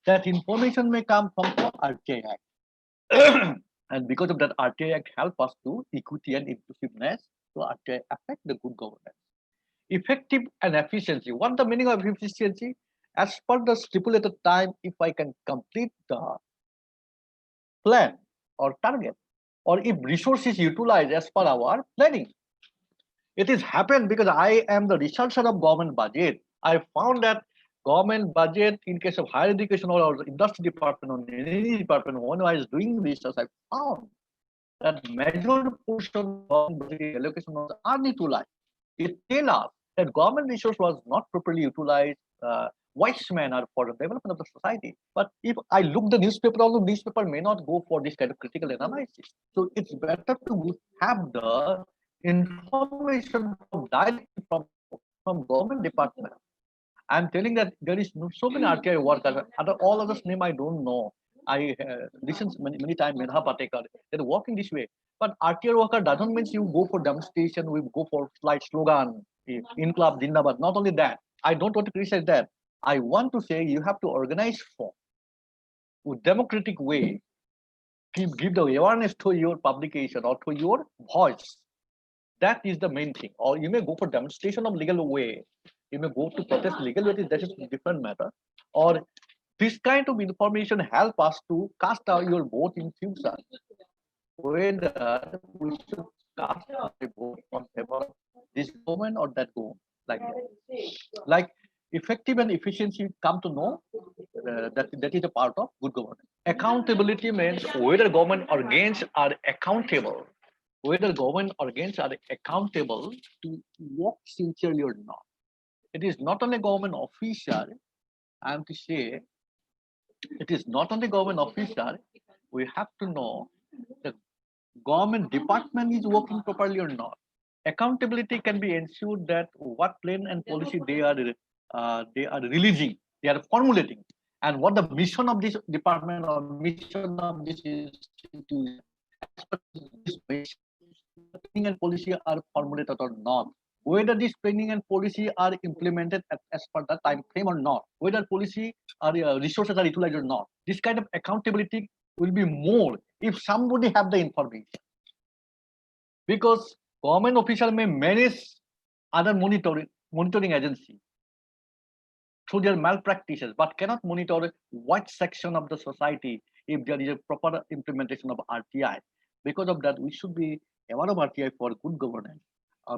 That information may come from the RTA Act. And because of that, RTA Act help us to equity and inclusiveness to RTA affect the good governance. Effective and efficiency. What the meaning of efficiency? As per the stipulated time, if I can complete the plan or target, or if resources utilized as per our planning. It is happened because I am the researcher of government budget. I found that government budget in case of higher education or industry department or any department, when I was doing research, I found that major portion of government budget allocation was unutilized. It tells us that government resource was not properly utilized wise manner for the development of the society. But if I look the newspaper, although newspaper may not go for this kind of critical analysis. So it's better to have the information directly from government department. I'm telling that there is so many RTI workers. All others name I don't know. I listened many times Medha Patekar. They're working this way. But RTI worker doesn't mean you go for demonstration, we go for flight slogan, in club, Jindabad. Not only that, I don't want to criticize that. I want to say you have to organize for democratic way, give the awareness to your publication or to your voice. That is the main thing. Or you may go for demonstration of legal way. You may go to protest legal way. That is a different matter. Or this kind of information help us to cast out your vote in future. Whether we should cast our vote on favor of this government or that government, like that. Like effective and efficiency come to know that is a part of good governance. Accountability means whether government organs are accountable, whether government organs are accountable to work sincerely or not. It is not only government official, I am to say, it is not only government officer, we have to know the government department is working properly or not. Accountability can be ensured that what plan and policy they are releasing, they are formulating, and what the mission of this department or mission of this institution. As per this mission, the planning and policy are formulated or not. Whether this planning and policy are implemented as per the time frame or not. Whether policy or resources are utilized or not. This kind of accountability will be more if somebody have the information, because government official may manage other monitoring agency through their malpractices, but cannot monitor what section of the society if there is a proper implementation of RTI. Because of that, we should be aware of RTI for good governance,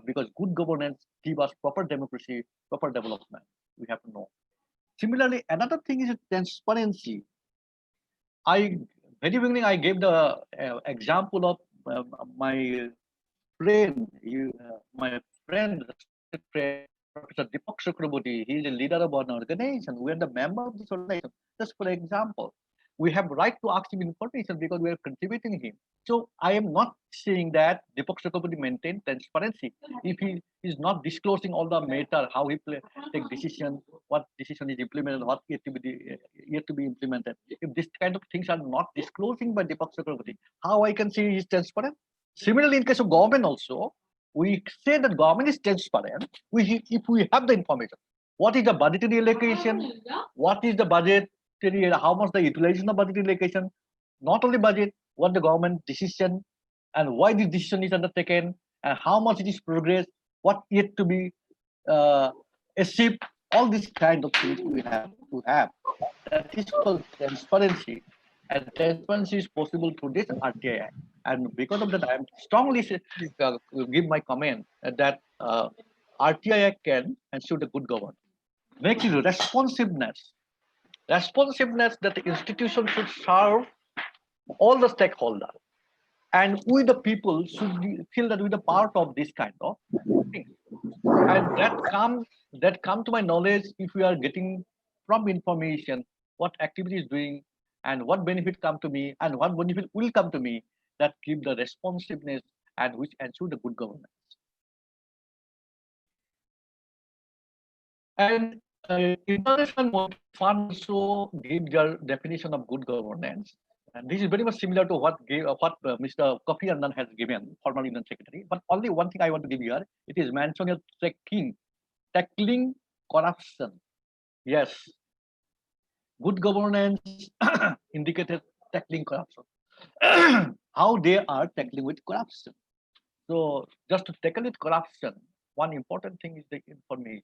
because good governance give us proper democracy, proper development. We have to know. Similarly, another thing is transparency. I very beginning I gave the example of my friend, my friend, friend, Professor Deepak Chakraborty. He is a leader of an organization. We are the member of this organization. Just for example, we have right to ask him information because we are contributing him. So I am not saying that Deepak Chakraborty maintain transparency. If he is not disclosing all the matter, how he take decision, what decision is implemented, what yet to be implemented. If this kind of things are not disclosing by Deepak Chakraborty, how I can say he is transparent? Similarly, in case of government also, we say that government is transparent if we have the information. What is the budgetary allocation? What is the budgetary, how much the utilization of budgetary allocation? Not only budget, what the government decision and why this decision is undertaken and how much it is progress, what yet to be achieved, all these kind of things we have to have. That is called transparency. And transparency is possible through this RTI. And because of that, I am strongly give my comment that RTI can ensure the good governance. Next is responsiveness. Responsiveness that the institution should serve all the stakeholders. And we the people should feel that we the part of this kind of thing. And that come to my knowledge if we are getting from information what activity is doing and what benefit come to me and what benefit will come to me, that give the responsiveness and which ensure the good governance. And International Monetary Fund also gave their definition of good governance. And this is very much similar to what Mr. Kofi Annan has given, former Union Secretary. But only one thing I want to give here, it is mentioned as tackling corruption. Yes, good governance indicated tackling corruption. How they are tackling with corruption. So just to tackle with corruption, one important thing is the information.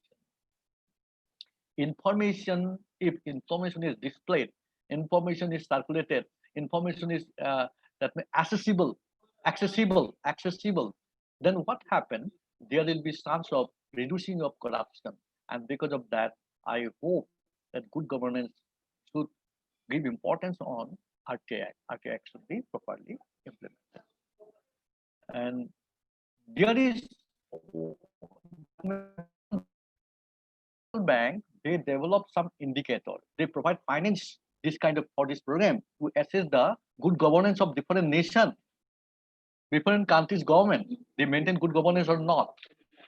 Information, if information is displayed, information is circulated, information is accessible, then what happens? There will be chance of reducing of corruption. And because of that, I hope that good governance should give importance on RTI. RTI should be properly implemented. And there is bank, they develop some indicator. They provide finance this kind of for this program to assess the good governance of different nations, different countries' government. They maintain good governance or not.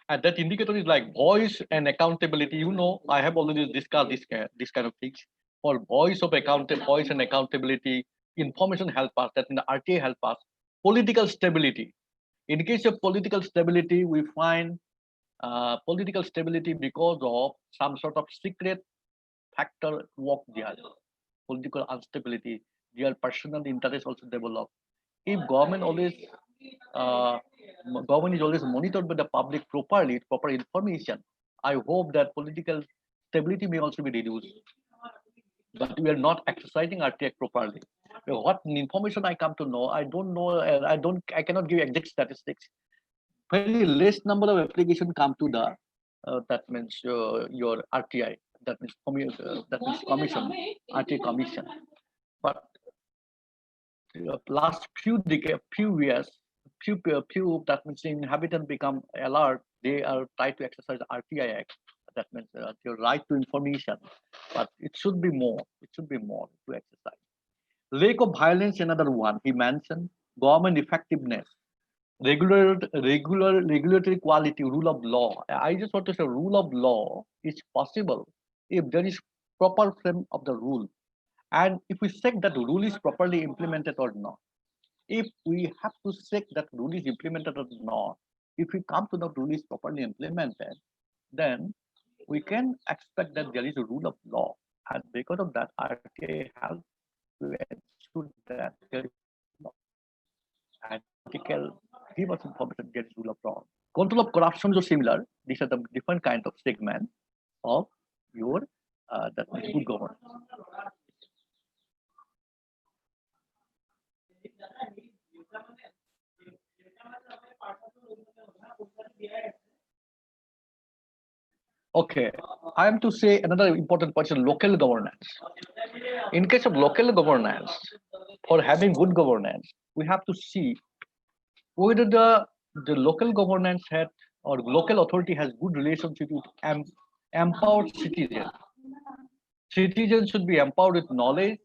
And that indicator is like voice and accountability. You know, I have already discussed this kind of things. For voice and accountability, information help us. That in the RTA help us. Political stability. In case of political stability, we find political stability because of some sort of secret factor work there. Political instability, their personal interest also develop. If uh, government is always monitored by the public properly, proper information, I hope that political stability may also be reduced. But we are not exercising our tech properly. What information I come to know, I don't know. I cannot give exact statistics. Very less number of applications come to the that means your RTI. That means commission, RTI commission. But last few years, few that means inhabitants become alert. They are trying to exercise RTI Act. That means your right to information, but it should be more. It should be more to exercise. Lack of violence, another one. He mentioned government effectiveness, regulatory quality, rule of law. I just want to say rule of law is possible if there is proper frame of the rule, and if we check that rule is properly implemented or not. If we have to check that rule is implemented or not, if we come to the rule is properly implemented, then we can expect that there is a rule of law. And because of that, RTA has to ensure that there is law. And article give us information there is rule of law. Control of corruption is similar. These are the different kind of segment of your that good governance. Okay, I am to say another important point is local governance. In case of local governance, for having good governance, we have to see whether the local governance had or local authority has good relationship with empowered citizens. Citizens should be empowered with knowledge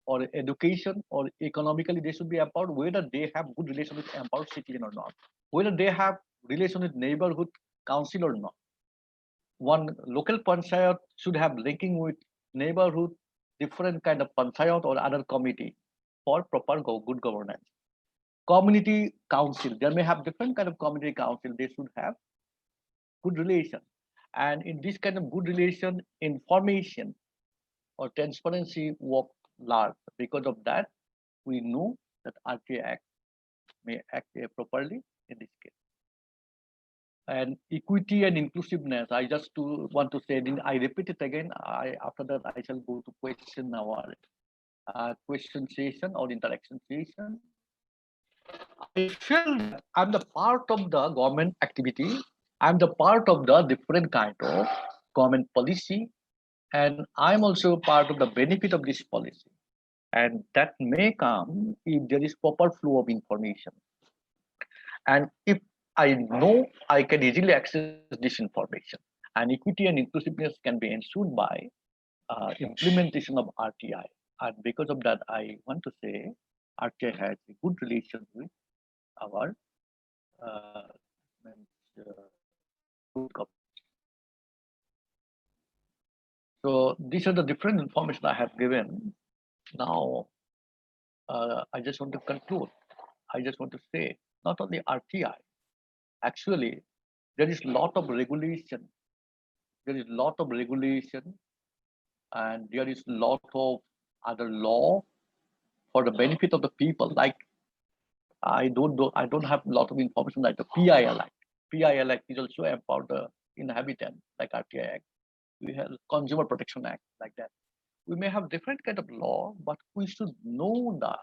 or education or economically they should be empowered, whether they have good relation with empowered citizen or not, whether they have relation with neighborhood council or not. One local panchayat should have linking with neighborhood, different kind of panchayat or other committee for proper good governance. Community council, there may have different kind of community council, they should have good relation. And in this kind of good relation, information or transparency work large. Because of that, we know that RTA Act may act properly in this case. And equity and inclusiveness, I just want to say, I repeat it again. After that, I shall go to question our question session or interaction session. I feel that I'm the part of the government activity. I'm the part of the different kind of government policy, and I'm also part of the benefit of this policy. And that may come if there is proper flow of information. And if I know, I can easily access this information. And equity and inclusiveness can be ensured by implementation of RTI. And because of that, I want to say RTI has a good relation with our good government. So these are the different information I have given. Now, I just want to conclude. I just want to say, not only RTI, actually, there is a lot of regulation. There is a lot of regulation, and there is a lot of other law for the benefit of the people. Like I don't have a lot of information like the PIL Act. PIL Act is also about the inhabitant, like RTI Act. We have Consumer Protection Act, like that. We may have different kind of law, but we should know the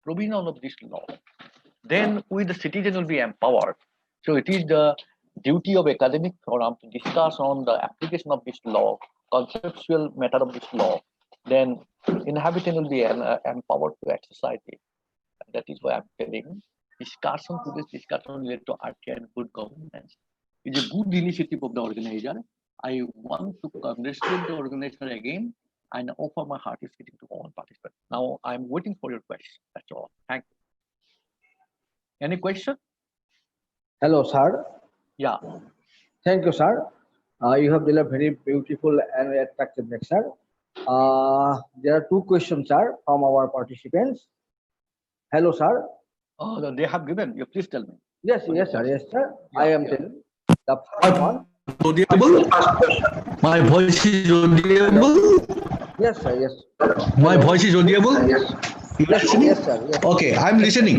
provision of this law. Then we, the citizen, will be empowered. So it is the duty of academic forum to discuss on the application of this law, conceptual matter of this law. Then inhabitant will be empowered to exercise it. And that is why I'm telling today's discussion related to RTI and good governance is a good initiative of the organizer. I want to congratulate the organizer again and offer my hearty greeting to all participants. Now I'm waiting for your question. That's all. Thank you. Any question? Hello, sir. Yeah. Thank you, sir. You have delivered very beautiful and attractive lecture. There are two questions, sir, from our participants. Hello, sir. Oh, they have given. You please tell me. Yes, yes, sir. Yes, sir. Yeah, I am yeah. telling. The first one. Audible? My voice is audible? Yes, sir. Yes. My Hello. voice is audible? Yes. You Yes, listening? yes, sir. Yes. Okay, I'm listening.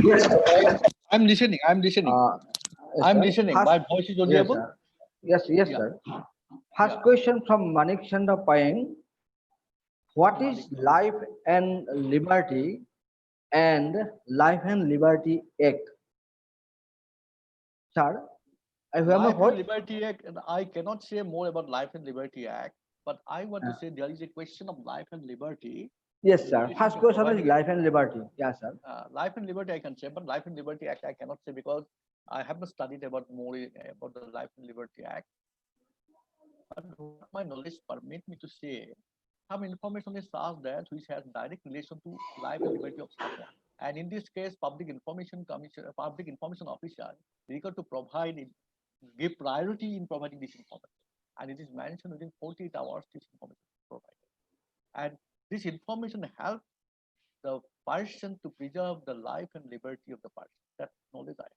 I'm listening. I'm listening. Yes, I'm sir. listening. First- My voice is Yes, audible. sir. Yes, yes, Yeah. sir. First Yeah. question from Manik Chanda Payeng. What is life and liberty and Life and Liberty Act? Sir, I have my Life and voice. Liberty Act, and I cannot say more about Life and Liberty Act, but I want to say there is a question of life and liberty. Yes, sir. It First should be question is provided. life and liberty. Yes, sir. Life and Liberty I can say, but Life and Liberty Act I cannot say because I have not studied about more about the Life and Liberty Act. But what my knowledge permit me to say, some information is such that which has direct relation to life and liberty of someone. And in this case, public information commission, public information officer required to provide it, give priority in providing this information. And it is mentioned within 48 hours this information is provided. And this information helps the person to preserve the life and liberty of the person. That knowledge I have.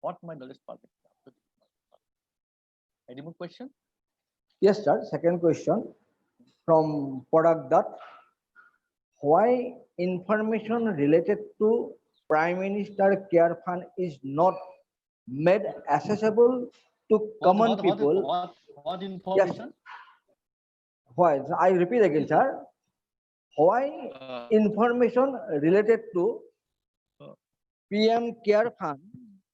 What my knowledge permits. Any more question? Yes, sir. Second question from Product Dot. Why information related to Prime Minister Care Fund is not made accessible to common people? What information? Why? I repeat again, sir. Why information related to PM Care Fund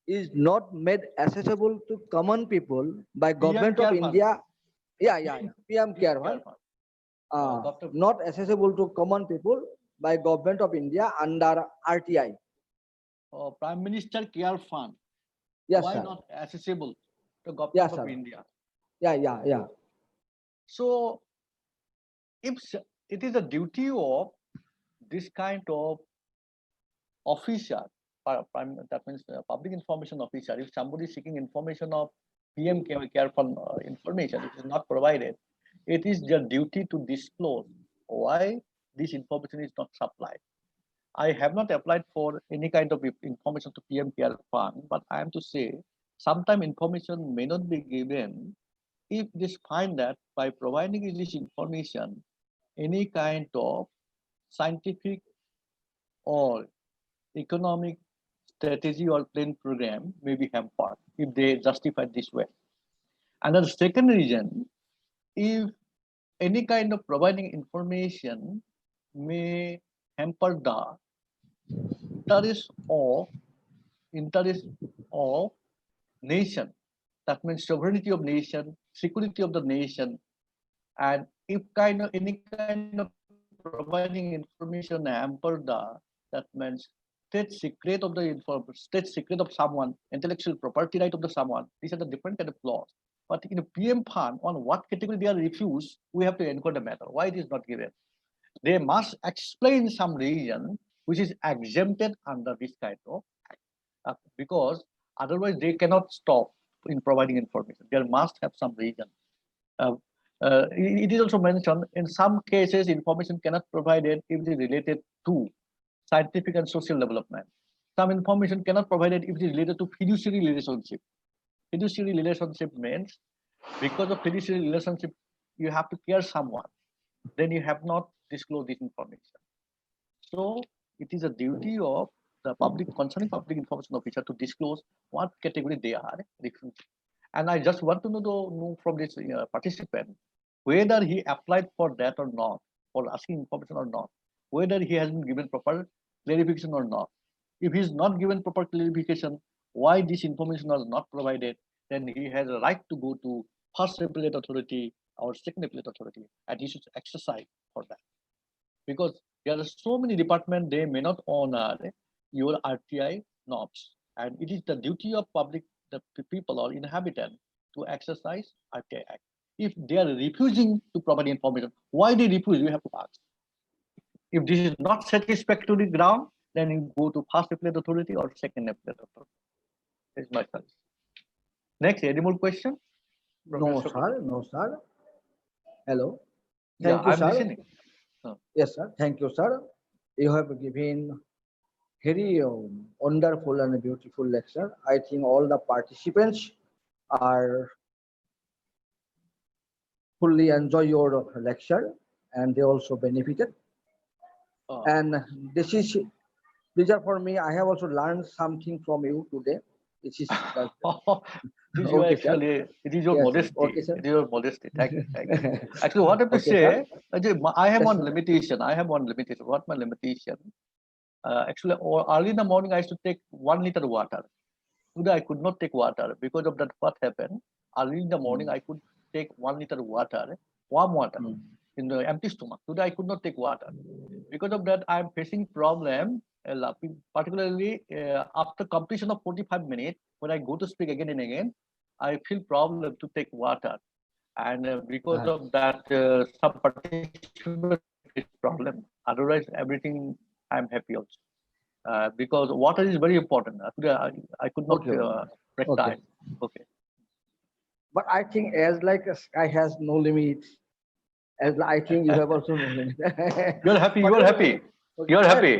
is not made accessible to common people by Government of Care Fund. India? Yeah. PM Care Fund. Not accessible to common people by Government of India under RTI. Prime Minister Care Fund. Yes, Why sir. not accessible to Government Yes, of sir. India? Yeah. So, if it is a duty of this kind of officer, that means public information officer, if somebody is seeking information of PM Care Fund information, it is not provided, it is their duty to disclose why this information is not supplied. I have not applied for any kind of information to PM Care Fund, but I am to say, sometimes information may not be given if it is find that by providing this information, any kind of scientific or economic strategy or plan program may be hampered if they justify this way. And the second reason, if any kind of providing information may hamper the interest of nation, that means sovereignty of nation, security of the nation, and if any kind of providing information hamper that means state secret of someone, intellectual property right of the someone. These are the different kind of laws. But in a PM fund, on what category they are refused, we have to encode the matter. Why it is not given? They must explain some reason which is exempted under this kind of act, because otherwise they cannot stop in providing information. There must have some reason. It is also mentioned in some cases information cannot be provided if it is related to scientific and social development. Some information cannot be provided if it is related to fiduciary relationship. Fiduciary relationship means because of fiduciary relationship, you have to care someone, then you have not disclosed this information. So it is a duty of the concerning public information officer to disclose what category they are refused. And I just want to know from this participant whether he applied for that or not, for asking information or not, whether he has been given proper clarification or not. If he is not given proper clarification, why this information was not provided, then he has a right to go to first appellate authority or second appellate authority, and he should exercise for that. Because there are so many departments, they may not honor your RTI norms, and it is the duty of the people or inhabitants to exercise RTI Act. If they are refusing to provide information, why they refuse, you have to ask. If this is not satisfactory ground, then you go to first appellate authority or second appellate authority. This is my suggestion. Next, any more question? No, sir. Hello. Yeah, Thank you, I'm sir. listening. Yes, sir. Thank you, sir. You have given very wonderful and beautiful lecture. I think all the participants are fully enjoy your lecture and they also benefited. And these are for me. I have also learned something from you today. This is This okay, actually, it is your yes, modesty. okay, sir. It is your modesty. Thank you. Actually, what I have to Okay, say, I have Yes, one sir. limitation. What my limitation? Actually, early in the morning, I used to take 1 liter water. Today, I could not take water because of that. What happened? Early in the morning, I could take 1 liter water, warm water, in the empty stomach. Today, I could not take water. Because of that, I am facing problem, particularly after completion of 45 minutes, when I go to speak again and again, I feel problem to take water. and because of that, some participant is problem. Otherwise, everything I'm happy also. Because water is very important. Today I could not Okay. break Okay. time. Okay. But I think as like a sky has no limit, as I think you have also no limit. You're happy. But, You're happy. okay, You're yes, happy.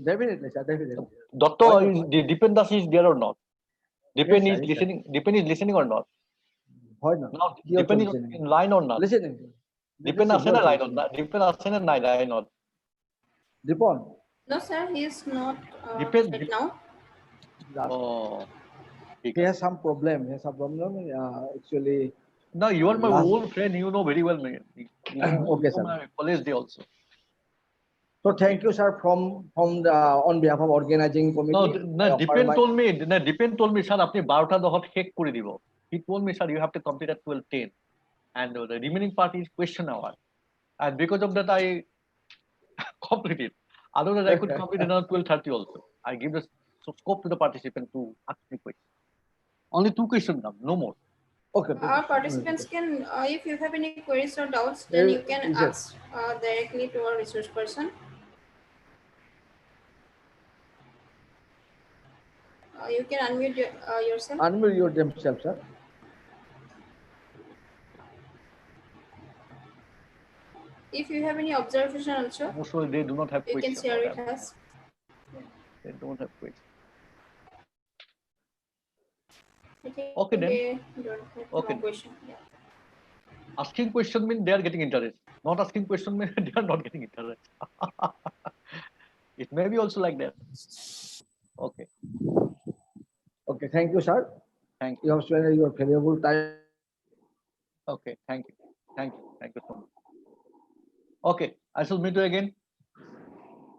definitely, sir, definitely. Doctor, Why not? is the dependency is there or not? Depend Yes, sir, is yes, sir. listening. Depend is listening or not? Why not? Now He also depend is listening. in line or not? Listening. Depend Listen, আছে he না also line or listening. not? Depend আছে না নাই line or Dipon. No, sir, he is not depend. right now. Oh, ঠিক He আছে. has some problem. He has some problem. Actually, Now you are my last- old friend. You know very well me. You know, Okay, from sir. my college day also. So thank you, sir, from the on behalf of organizing No, committee. no. I offer Depend my- told me. No, depend told me, sir. আপনি 12টা দহত শেষ করে দিব. He told me, sir, you have to complete at 12:10, and the remaining part is question hour. And because of that, I completed. Otherwise, I could complete around 12:30 also. I give the scope to the participant to ask me questions. Only 2 questions now, no more. Okay. Our participants can, if you have any queries or doubts, then you can Yes. ask directly to our resource person. You can unmute yourself. Unmute your themselves, sir. If you have any observation also, Most of they do not have you can questions. share with us. They don't have questions. I think Okay, then. they don't have Okay. no question. Yeah. Asking question means they are getting interest. Not asking question means they are not getting interest. It may be also like that. Okay. Okay. Thank you, sir. Thank You have spent your valuable time. Okay. Thank you. Thank you. Thank you so much. Okay. I shall meet you again.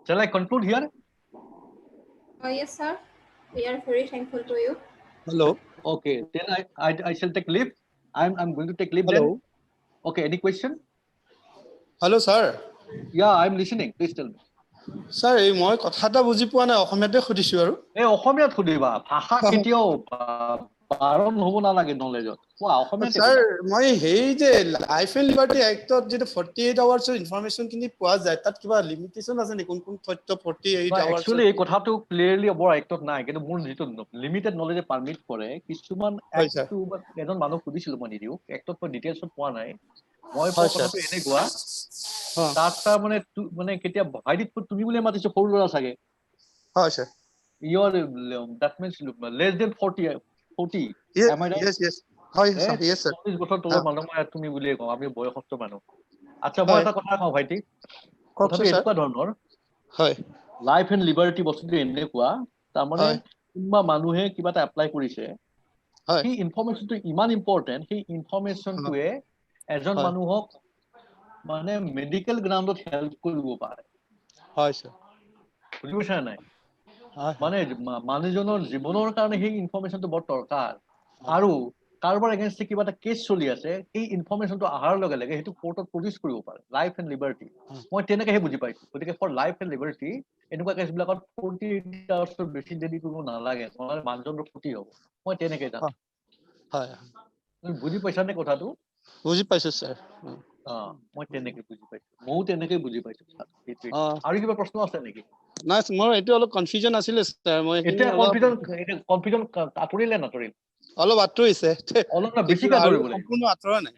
Shall I conclude here? Yes, sir. We are very thankful to you. Hello. Okay. Then I shall take leave. I'm going to take leave Hello. then. Okay. Any question? Hello, sir. Yeah, I'm listening. Please tell me. Sir, মই কথা এটা বুজি পোৱা নাই অসমীয়াতে সুধিছো আৰু অসমীয়াত সুধিবা ভাষা কেতিয়াও বাৰণ হ'ব নালাগে নলেজত অসমীয়াতে স্যাৰ মই হেই যে লাইফ এণ্ড লিবাৰ্টি এক্টত যেটো 48 আৱাৰ্ছৰ ইনফৰমেশ্যন খিনি পোৱা যায় তাত কিবা লিমিটেশন আছে নেকি কোন কোন তথ্য 48 আৱাৰ্ছ একচুয়ালি এই কথাটো ক্লিয়াৰলি অবৰ এক্টত নাই কিন্তু মোৰ যেটো লিমিটেড নলেজে পাৰমিট কৰে কিছুমান এক্টটো এজন মানুহ সুধিছিলো মই নিদিও এক্টত মই ডিটেইলছত পোৱা নাই মই কথাটো এনেকুৱা তাত মানে কেতিয়া ভাইদিত তুমি বুলি মাতিছো সৰু ল'ৰা চাগে হয় sir your that means less than 40 am I right yes হয় স্যার yes sir 40 বছৰ তলৰ মানুহ মই তুমি বুলিয়ে কওঁ আমি বয়সস্থ মানুহ আচ্ছা মই এটা কথা কওঁ ভাইটি কথাটো এনেকুৱা ধৰণৰ হয় লাইফ এণ্ড লিবাৰ্টি বস্তুটো এনেকুৱা তাৰমানে কোনোবা মানুহে কিবা এটা এপ্লাই কৰিছে সেই ইনফৰমেশ্যনটো ইমান ইম্পৰ্টেণ্ট সেই ইনফৰমেশ্যনটোৱে এজন মানুহক মানে মেডিকেল গ্ৰাউণ্ডত হেল্প কৰিব পাৰে হয় স্যার বুজি পাইছা নাই মানে মানুহজনৰ জীৱনৰ কাৰণে সেই ইনফৰমেশ্যনটো বৰ দৰকাৰ আৰু কাৰোবাৰ এগেইনষ্ট কিবা এটা কেছ চলি আছে সেই ইনফৰমেশ্যনটো অহাৰ লগে লগে সেইটো কোৰ্টত প্ৰডিউচ কৰিব পাৰে লাইফ এণ্ড লিবাৰ্টি মই তেনেকৈহে বুজি পাইছো গতিকে ফৰ লাইফ এণ্ড লিবাৰ্টি এনেকুৱা কেছবিলাকত 48 আৱাৰ্ছৰ বেছি দেৰি কৰিব নালাগে নহ'লে মানুহজনৰ ক্ষতি হ'ব মই তেনেকৈ জানো হয় তুমি বুজি পাইছানে কথাটো বুজি পাইছো স্যার মই তেনেকৈ বুজি পাইছো ময়ো তেনেকৈ বুজি পাইছো আৰু কিবা প্ৰশ্ন আছে নেকি নাই মোৰ এইটো অলপ কনফিউজন আছিল স্যার মই এতিয়া কনফিউজন আঁতৰিলে নাতৰিল অলপ আঁতৰিছে অলপ না বেছিকৈ আঁতৰিব লাগিব সম্পূৰ্ণ আঁতৰা নাই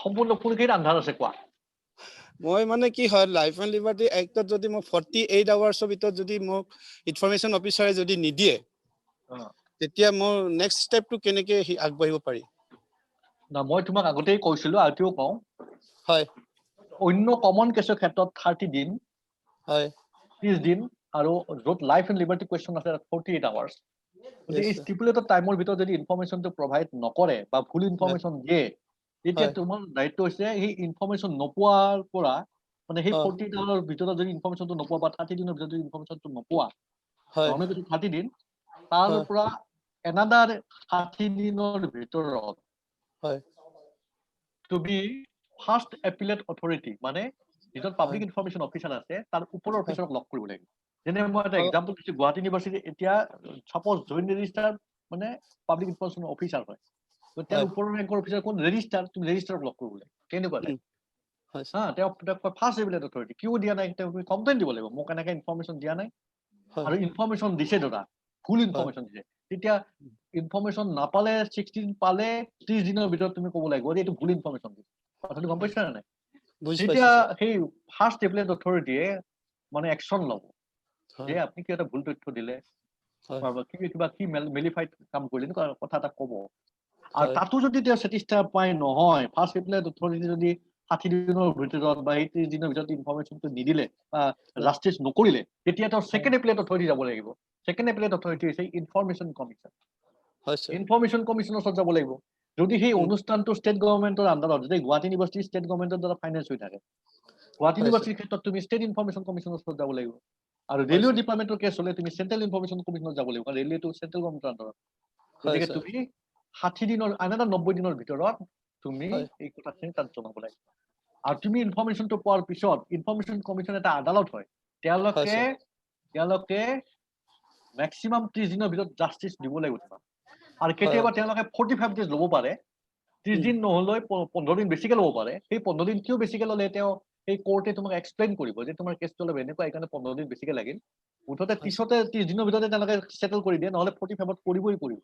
সম্পূৰ্ণ কোনকেইটা আন্ধাৰ আছে কোৱা মই মানে কি হয় লাইফ এণ্ড লিবাৰ্টি এক্টত যদি মই 48 আৱাৰ্ছৰ ভিতৰত যদি মোক ইনফৰমেশ্যন অফিচাৰে যদি নিদিয়ে তেতিয়া মোৰ নেক্সট ষ্টেপটো কেনেকৈ আগবাঢ়িব পাৰি না মই তোমাক আগতেই কৈছিলো আজিও কওঁ হয় অন্য কমন কেছৰ ক্ষেত্ৰত 30 দিন হয় 30 দিন আৰু য'ত লাইফ এণ্ড লিবাৰ্টি কুৱেশ্যন আছে 48 আৱাৰ্ছ গতিকে এই ষ্টিপুলেটেড টাইমৰ ভিতৰত যদি ইনফৰমেশ্যনটো প্ৰভাইড নকৰে বা ভুল ইনফৰমেশ্যন দিয়ে তেতিয়া তোমাৰ দায়িত্ব হৈছে সেই ইনফৰমেশ্যন নোপোৱাৰ পৰা মানে সেই 48 আৱাৰৰ ভিতৰত যদি ইনফৰমেশ্যনটো নোপোৱা বা 30 দিনৰ ভিতৰত যদি ইনফৰমেশ্যনটো নোপোৱা নহ'লে যদি 30 দিন তাৰ পৰা এনাদাৰ 60 দিনৰ ভিতৰত to be first appellate authority মানে যিজন পাব্লিক ইনফৰমেশ্যন অফিচাৰ আছে তাৰ ওপৰৰ অফিচাৰক লগ কৰিব লাগিব যেনে মই এটা এক্সাম্পল দিছো গুৱাহাটী ইউনিভাৰ্চিটি এতিয়া সাপোজ জইন্ট ৰেজিষ্ট্ৰাৰ মানে পাব্লিক ইনফৰমেশ্যন অফিচাৰ হয় তো তেওঁৰ ওপৰৰ ৰেংকৰ অফিচাৰ কোন ৰেজিষ্টাৰ তুমি ৰেজিষ্টাৰক লগ কৰিব লাগে কেনেকুৱা টাইপ হয় হা তেওঁ ফাৰ্ষ্ট ৰেগুলেটৰ অথৰিটি কিয় দিয়া নাই তেওঁ তুমি কমপ্লেইন দিব লাগিব মোক এনেকৈ ইনফৰমেশ্যন দিয়া নাই আৰু ইনফৰমেশ্যন দিছে দাদা ফুল ইনফৰমেশ্যন দিছে তেতিয়া ইনফৰমেশ্যন নাপালে 16 পালে 30 দিনৰ ভিতৰত তুমি ক'ব লাগিব যে এইটো ভুল ইনফৰমেশ্যন দিছে কথাটো গম পাইছা নে নাই তেতিয়া সেই ফাৰ্ষ্ট ৰেগুলেটৰ অথৰিটিয়ে মানে একশ্যন ল'ব যে আপুনি কি এটা ভুল তথ্য দিলে কিবা কি মেলিফাইড কাম কৰিলে এনেকুৱা কথা এটা ক'ব আৰু তাতো যদি তেওঁ ছেটিছফাই নহয় ফাৰ্ষ্ট ৰেগুলেটৰ অথৰিটি যদি 60 দিনৰ ভিতৰত বা 30 দিনৰ ভিতৰত ইনফৰমেশ্যনটো নিদিলে বা জাষ্টিছ নকৰিলে তেতিয়া তেওঁ ছেকেণ্ড এপিলেট অথৰিটি যাব লাগিব ছেকেণ্ড এপিলেট অথৰিটি হৈছে ইনফৰমেশ্যন কমিশ্যন ইনফৰমেশ্যন কমিশ্যনৰ ওচৰত যাব লাগিব যদি সেই অনুষ্ঠানটো ষ্টেট গভৰ্ণমেণ্টৰ আণ্ডাৰত যদি গুৱাহাটী ইউনিভাৰ্চিটি ষ্টেট গভৰ্ণমেণ্টৰ দ্বাৰা ফাইনেন্স হৈ থাকে গুৱাহাটী ইউনিভাৰ্চিটিৰ ক্ষেত্ৰত তুমি ষ্টেট ইনফৰমেশ্যন কমিশ্যনৰ ওচৰত যাব লাগিব আৰু ৰেলৱে ডিপাৰ্টমেণ্টৰ কেছ হ'লে তুমি চেণ্ট্ৰেল ইনফৰমেশ্যন কমিশ্যনত যাব লাগিব কাৰণ ৰেলৱেটো চেণ্ট্ৰেল গভৰ্ণমেণ্টৰ আণ্ডাৰত গতিকে তুমি 60 দিনৰ আনহাজাৰ 90 দিনৰ ভিতৰত তুমি এই কথাখিনি তাত জনাব লাগিব আৰু তুমি ইনফৰমেশ্যনটো পোৱাৰ পিছত ইনফৰমেশ্যন কমিশ্যন এটা আদালত হয় তেওঁলোকে মেক্সিমাম 30 দিনৰ ভিতৰত জাষ্টিছ দিব লাগিব তোমাক আৰু কেতিয়াবা তেওঁলোকে 45 ডেজ ল'ব পাৰে 30 দিন নহ'লে 15 দিন বেছিকে ল'ব পাৰে সেই 15 দিন কিয় বেছিকে ল'লে তেওঁ সেই কোৰ্টে তোমাক এক্সপ্লেইন কৰিব যে তোমাৰ কেছটো অলপ এনেকুৱা এইকাৰণে 15 দিন বেছিকে লাগিল মুঠতে 30 দিনৰ ভিতৰতে তেওঁলোকে সেটেল কৰি দিয়ে নহ'লে 45ত কৰিবই কৰিব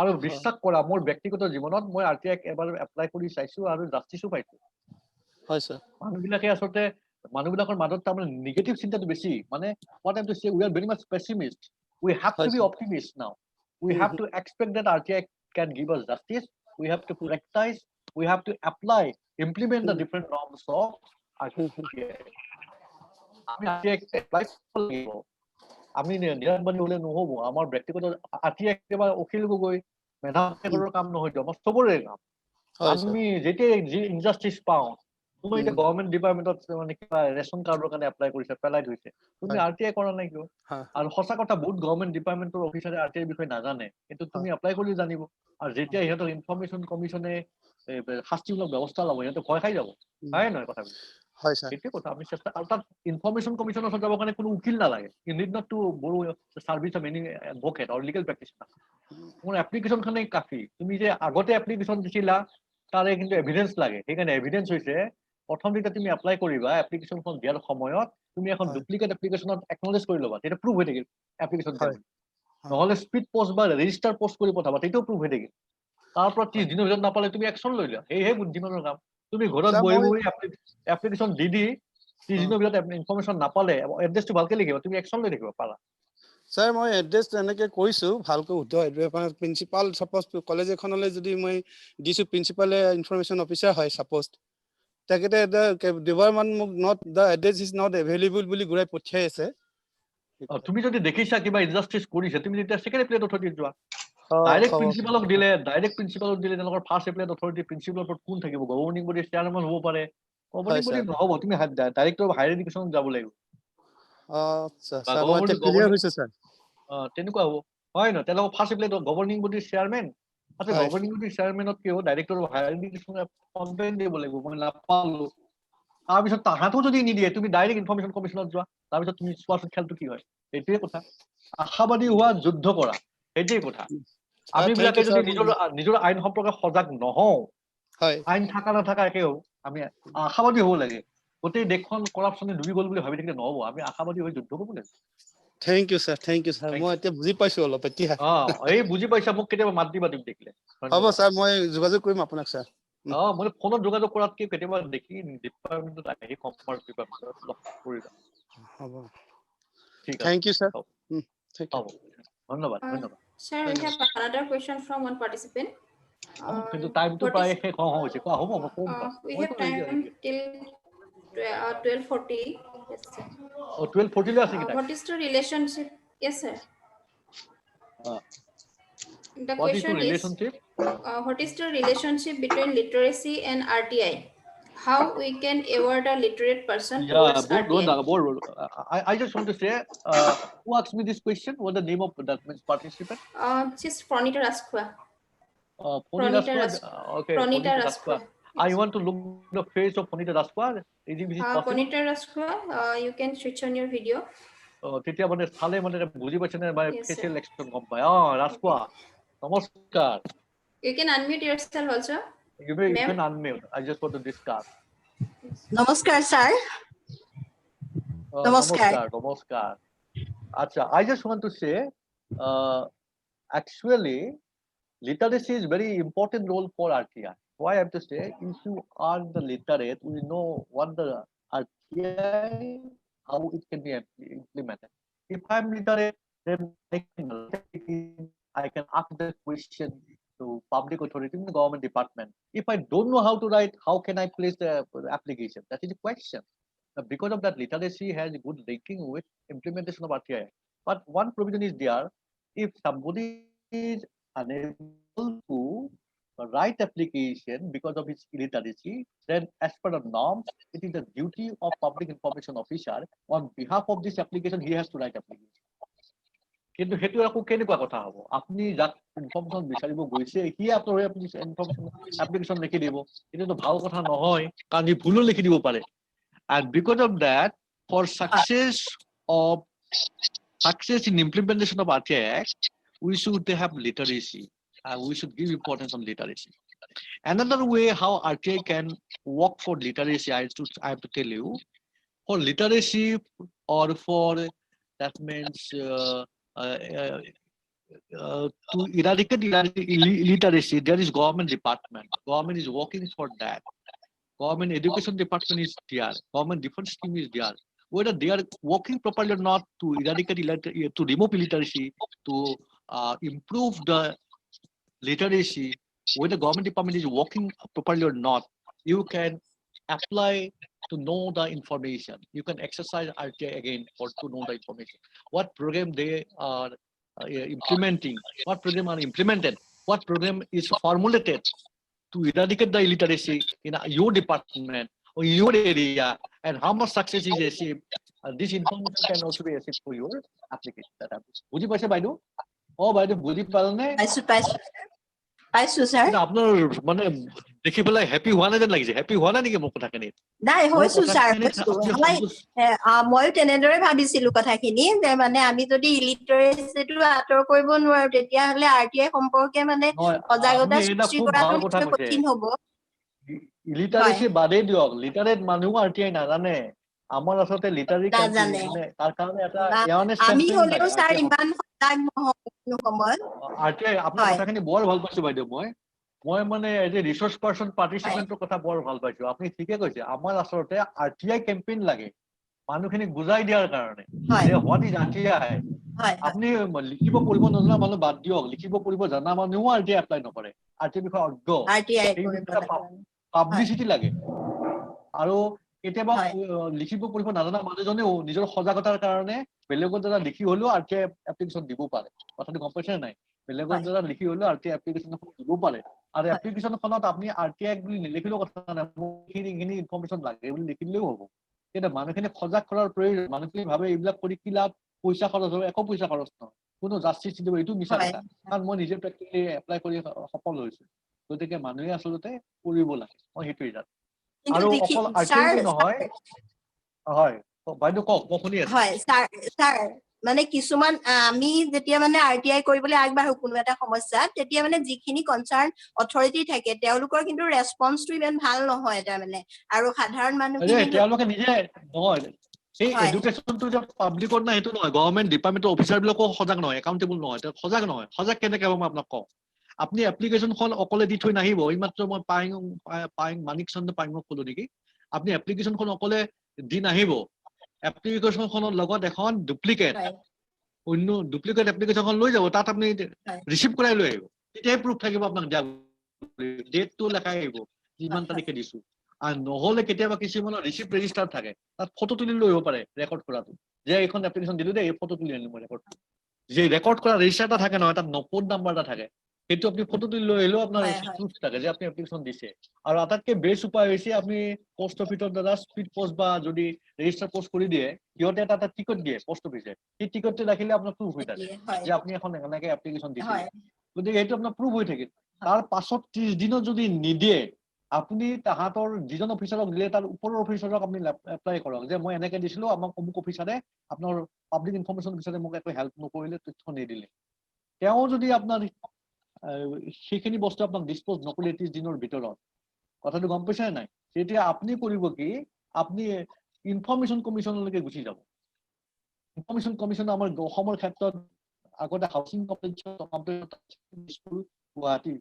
আৰু বিশ্বাস কৰা মোৰ ব্যক্তিগত জীৱনত মই RTI এবাৰ এপ্লাই কৰি চাইছো আৰু জাষ্টিছো পাইছো হয় স্যাৰ মানুহবিলাকে আচলতে মানুহবিলাকৰ মাজত তাৰমানে নিগেটিভ চিন্তাটো বেছি মানে what I'm to say we are very much pessimist we have to be optimist now we have to expect that RTI can give us justice we have to practice we have to apply implement the different norms of RTI আমি RTI apply কৰিব লাগিব আমি নিৰাপত্তা হ'লে নহ'ব আমাৰ ব্যক্তিগত RTI একেবাৰে অখিল গগৈ মেধাৱৰ কাম নহয় আমাৰ চবৰে কাম আমি যেতিয়া যি ইনজাষ্টিস পাওঁ তুমি এতিয়া গভৰ্ণমেণ্ট ডিপাৰ্টমেণ্টত মানে কিবা ৰেচন কাৰ্ডৰ কাৰণে এপ্লাই কৰিছে পেলাই থৈছে তুমি RTI কৰা নাই কিয় আৰু সঁচা কথা বহুত গভৰ্ণমেণ্ট ডিপাৰ্টমেণ্টৰ অফিচাৰে RTI বিষয়ে নাজানে কিন্তু তুমি এপ্লাই কৰি জানিব আৰু যেতিয়া ইহঁতৰ ইনফৰমেশ্যন কমিশ্যনে শাস্তিমূলক ব্যৱস্থা ল'ব সিহঁতে ভয় খাই যাব হয় নহয় কথাবিলাক হয় স্যাৰ সেইটোৱে কথা আমি চেষ্টা আৰু তাত ইনফৰমেশ্যন কমিশ্যনৰ ওচৰত যাবৰ কাৰণে কোনো উকিল নালাগে you need not to borrow service of any advocate or legal practitioner মোৰ এপ্লিকেশ্যনখনেই কাফি তুমি যে আগতে এপ্লিকেশ্যন দিছিলা তাৰে কিন্তু এভিডেন্স লাগে সেইকাৰণে এভিডেন্স হৈছে প্ৰথম যেতিয়া তুমি এপ্লাই কৰিবা এপ্লিকেশ্যনখন দিয়াৰ সময়ত তুমি এখন ডুপ্লিকেট এপ্লিকেশ্যনত একনলেজ কৰি ল'বা তেতিয়া প্ৰুভ হৈ থাকিল এপ্লিকেশ্যন দিয়া নহ'লে স্পীড পোষ্ট বা ৰেজিষ্টাৰ পোষ্ট কৰি পঠাবা তেতিয়াও প্ৰুভ হৈ থাকিল তাৰ পৰা 30 দিনৰ ভিতৰত নাপালে তুমি একশ্যন লৈ লোৱা সেয়েহে বুদ্ধিমানৰ কাম তুমি ঘৰত বহি বহি এপ্লিকেশ্যন দি 30 দিনৰ ভিতৰত ইনফৰমেশ্যন নাপালে এড্ৰেছটো ভালকে লিখিবা তুমি একশ্যন লৈ থাকিব পাৰা স্যাৰ মই এড্ৰেছ এনেকৈ কৰিছো ভালকৈ শুদ্ধ প্ৰিন্সিপাল সাপোজ কলেজ এখনলৈ যদি মই দিছো প্ৰিন্সিপালে ইনফৰমেশ্যন অফিচাৰ হয় সাপোজ তেখেতে দুবাৰমান মোক not the address is not available বুলি ঘূৰাই পঠিয়াই আছে তুমি যদি দেখিছা কিবা ইনজাষ্টিস কৰিছে তুমি যেতিয়া ছেকেণ্ড এপ্লেট অথৰিটিত যোৱা ডাইৰেক্ট প্ৰিন্সিপালক দিলে তেওঁলোকৰ ফাৰ্ষ্ট এপ্লেট অথৰিটি প্ৰিন্সিপালৰ ওপৰত কোন থাকিব গভৰ্নিং বডি চেয়াৰমেন হ'ব পাৰে গভৰ্নিং বডি নহ'ব তুমি ডাইৰেক্টৰ অফ হায়াৰ এডুকেশ্যনত যাব লাগিব আচ্ছা স্যাৰ মই ক্লিয়াৰ হৈছে স্যাৰ তেনেকুৱা হ'ব হয় নহয় তেওঁলোকৰ ফাৰ্ষ্ট এপ্লেট গভৰ্নিং বডিৰ চেয়াৰমেন আচ্ছা গভৰ্নিং বডিৰ চেয়াৰমেনক কিয় ডাইৰেক্টৰ অফ হায়াৰ এডুকেশ্যনত কমপ্লেইন দিব লাগিব মই নাপালো তাৰপিছত তাহাঁতো যদি নিদিয়ে তুমি ডাইৰেক্ট ইনফৰমেশ্যন কমিশ্যনত যোৱা তাৰপিছত তুমি চোৱাচোন খেলটো কি হয় এইটোৱে কথা আশাবাদী হোৱা যুদ্ধ কৰা সেইটোৱে কথা আমি বিলাকে যদি নিজৰ আইন সম্পৰ্কে সজাগ নহওঁ আইন থাকা নাথাকা একে হ'ব আমি আশাবাদী হ'ব লাগে গোটেই দেশখন কৰাপশ্যনে ডুবি গ'ল বুলি ভাবি থাকিলে নহ'ব আমি আশাবাদী হৈ যুদ্ধ কৰিব লাগিব থেংক ইউ স্যাৰ মই এতিয়া বুজি পাইছো অলপ এতিয়া এই বুজি পাইছা মোক কেতিয়াবা মাত দিবা তুমি দেখিলে হ'ব স্যাৰ মই যোগাযোগ কৰিম আপোনাক স্যাৰ মই ফোনত যোগাযোগ কৰাতকে কেতিয়াবা দেখি ডিপাৰ্টমেণ্টত আহি কমাৰ্চ ডিপাৰ্টমেণ্টত লগ কৰিবা হ'ব ঠিক আছে থেংক ইউ স্যাৰ হ'ব ধন্যবাদ ধন্যবাদ Sir, we have another question from one participant. কিন্তু টাইমটো প্ৰায় শেষ হৈছে কোৱা হ'ব মই ক'ম We have time till 12:40. Yes, sir. 12:40 লৈ আছে কি What is the relationship? Yes, sir. The What is the question is, relationship? what is the relationship between literacy and RTI? How we can award a literate person towards RTI? I just want to say, who asked me this question? What the name of that participant? She's Pranita Raskwa. Pranita Raskwa. Okay. Pranita Raskwa. I want to look the face of Pranita Raskwa. Is it possible? Pranita Raskwa, you can switch on your video. তেতিয়া মানে চালে মানে বুজি পাইছে নে মানে facial expression গম পায় ৰাজকোৱা নমস্কাৰ You can unmute yourself also. You can unmute. I just want to discuss. Namaskar, sir. Namaskar. Namaskar. Acha, I just want to say, actually, literacy is very important role for RTI. Why I have to say, if you are the literate, we know what the RTI, how it can be implemented. If I'm literate, then I can ask the question to public authority in the government department. If I don't know how to write, how can I place the application? That is the question. Because of that, literacy has a good linking with implementation of RTI. But one provision is there: if somebody is unable to write application because of his illiteracy, then as per the norms, it is the duty of public information officer on behalf of this application, he has to write application. কিন্তু সেইটো আকৌ কেনেকুৱা কথা হ'ব আপুনি যাক information বিচাৰিব গৈছে সি আপোনাৰ ইনফৰমেশ্যন এপ্লিকেশ্যন লিখি দিব এইটো ভাল কথা নহয় কাৰণ সি ভুলো লিখি দিব পাৰে and because of that for success in implementation of RTI Act we should have literacy and we should give importance on literacy. Another way how RTI can work for literacy I have to tell you for literacy or for that means to eradicate illiteracy, there is government department. Government is working for that. Government education department is there. Government different scheme is there. Whether they are working properly or not to eradicate to remove illiteracy, to improve the literacy, whether government department is working properly or not, you can apply to know the information. You can exercise RTI again or to know the information. What program they are implementing, what program are implemented, what program is formulated to eradicate the illiteracy in your department or your area, and how much success is achieved. This information can also be achieved for your application. বুজি পাইছে বাইদেউ বাইদেউ বুজি পালনে পাইছো sir আপনার মানে দেখি পেলাই হ্যাপি হোৱা নাই যেন লাগিছে হ্যাপি হোৱা নাই নেকি মোৰ কথাখিনি নাই হৈছো স্যার ময়ো তেনেদৰে ভাবিছিলো কথাখিনি যে মানে আমি যদি ইলিটাৰেচিটো আঁতৰ কৰিব নোৱাৰো তেতিয়াহলে RTI সম্পৰ্কে মানে সজাগতা সৃষ্টি কৰাটো নিশ্চয় কঠিন হ'ব ইলিটাৰেচি বাদেই দিয়ক লিটাৰেট মানুহ RTI নাজানে আমাৰ আচলতে লিটাৰেৰী মানে তাৰ কাৰণে এটা এৱাৰনেছ আমি কেম্পেইন হলেও স্যাৰ ইমান সজাগ নহওঁ কোনো সময়ত RTI আপোনাৰ কথাখিনি বৰ ভাল পাইছো বাইদেউ মই মানে এজ এ ৰিসোৰ্স পাৰ্সন পাৰ্টিসিপেন্টৰ কথা বৰ ভাল পাইছো আপুনি ঠিকে কৈছে আমাৰ আচলতে RTI কেম্পেইন লাগে মানুহখিনি বুজাই দিয়াৰ কাৰণে যে হোৱাট ইজ RTI আপুনি লিখিব পঢ়িব নজনা মানুহ বাদ দিয়ক লিখিব পঢ়িব জানা মানুহও RTI এপ্লাই নকৰে RTI বিষয়ে অজ্ঞ পাব্লিচিটি লাগে আৰু কেতিয়াবা লিখিব পঢ়িব নাজানা মানুহজনেও নিজৰ সজাগতাৰ কাৰণে বেলেগৰ দ্বাৰা লিখি হলেও RTI এপ্লিকেশ্যন দিব পাৰে কথাটো গম পাইছে নাই বেলেগৰ দ্বাৰা লিখি হলেও RTI এপ্লিকেশ্যন দিব পাৰে আৰু এপ্লিকেশ্যনখনত আপুনি RTI বুলি নিলিখিলেও কথা নাই এইখিনি ইনফৰমেশ্যন লাগে বুলি লিখিলেও হ'ব কিন্তু মানুহখিনি সজাগ কৰাৰ প্ৰয়োজন মানুহখিনি ভাবে এইবিলাক কৰি কি লাভ পইচা খৰচ হ'ব একো পইচা খৰচ নহয় কোনো জাষ্টিছ দিব এইটো মিছা কথা কাৰণ মই নিজে প্ৰেক্টিকেলি এপ্লাই কৰি সফল হৈছো গতিকে মানুহে আচলতে কৰিব লাগে মই সেইটোৱেই জানো আৰু অকল RTI নহয় হয় বাইদেউ কওক মই শুনি আছো হয় স্যাৰ মানে কিছুমান আমি যেতিয়া মানে RTI কৰিবলৈ আগবাঢ়ো কোনো এটা সমস্যাত তেতিয়া মানে যিখিনি কনচাৰ্ন অথৰিটি থাকে তেওঁলোকৰ কিন্তু ৰেসপন্সটো ইমান ভাল নহয় তাৰ মানে আৰু সাধাৰণ মানুহখিনি তেওঁলোকে নিজে নহয় এই এডুকেশ্যনটো যে পাব্লিকত নাই সেইটো নহয় গভৰ্ণমেণ্ট ডিপাৰ্টমেণ্টৰ অফিচাৰ বিলাকো সজাগ নহয় একাউণ্টেবল নহয় সজাগ কেনেকে হ'ব মই আপোনাক কওঁ আপুনি এপ্লিকেশ্যনখন অকলে দি থৈ নাহিব এইমাত্ৰ মই পাইং মানিক চন্দ্ৰ পাইঙক ক'লো নেকি আপুনি এপ্লিকেশ্যনখন অকলে দি নাহিব এপ্লিকেশ্যনখনৰ লগত এখন ডুপ্লিকেট অন্য ডুপ্লিকেট এপ্লিকেশ্যনখন লৈ যাব তাত আপুনি ৰিচিভ কৰাই লৈ আহিব তেতিয়াই প্ৰুফ থাকিব আপোনাক দিয়া ডেটটো লেখাই আহিব কিমান তাৰিখে দিছো আৰু নহলে কেতিয়াবা কিছুমানৰ ৰিচিভ ৰেজিষ্টাৰ থাকে তাত ফটো তুলি লৈ আহিব পাৰে ৰেকৰ্ড কৰাটো যে এইখন এপ্লিকেশ্যন দিলো দেই এই ফটো তুলি আনিলো মই ৰেকৰ্ড যে ৰেকৰ্ড কৰা ৰেজিষ্টাৰ এটা থাকে নহয় তাত কোড নাম্বাৰ এটা থাকে সেইটো আপুনি ফটো তুলি লৈ আহিলেও আপোনাৰ প্ৰুফ থাকে যে আপুনি এপ্লিকেশ্যন দিছে আৰু আটাইতকৈ বেষ্ট উপায় হৈছে আপুনি পোষ্ট অফিচৰ দ্বাৰা স্পীড পোষ্ট বা যদি ৰেজিষ্টাৰ পোষ্ট কৰি দিয়ে সিহঁতে এটা টিকট দিয়ে পোষ্ট অফিচে সেই টিকটটো ৰাখিলে আপোনাৰ প্ৰুফ হৈ থাকে যে আপুনি এখন এনেকৈ এপ্লিকেশ্যন দিছে গতিকে সেইটো আপোনাৰ প্ৰুফ হৈ থাকিল তাৰ পাছত 30 দিনত যদি নিদিয়ে আপুনি তাহাঁতৰ যিজন অফিচাৰক দিলে তাৰ ওপৰৰ অফিচাৰক আপুনি এপ্লাই কৰক যে মই এনেকৈ দিছিলো আমাক অমুক অফিচাৰে আপোনাৰ পাব্লিক ইনফৰমেশ্যন অফিচাৰে মোক একো হেল্প নকৰিলে তথ্য নিদিলে তেওঁ যদি আপোনাৰ সেইখিনি বস্তু আপোনাক ডিসপোজ নকৰিলে 30 দিনৰ ভিতৰত কথাটো গম পাইছে নাই তেতিয়া আপুনি কৰিব কি আপুনি ইনফৰমেশন কমিশনলৈকে গুচি যাব ইনফৰমেশন কমিশন আমাৰ অসমৰ ক্ষেত্ৰত আগতে হাউচিং কমপ্লেক্স গুৱাহাটী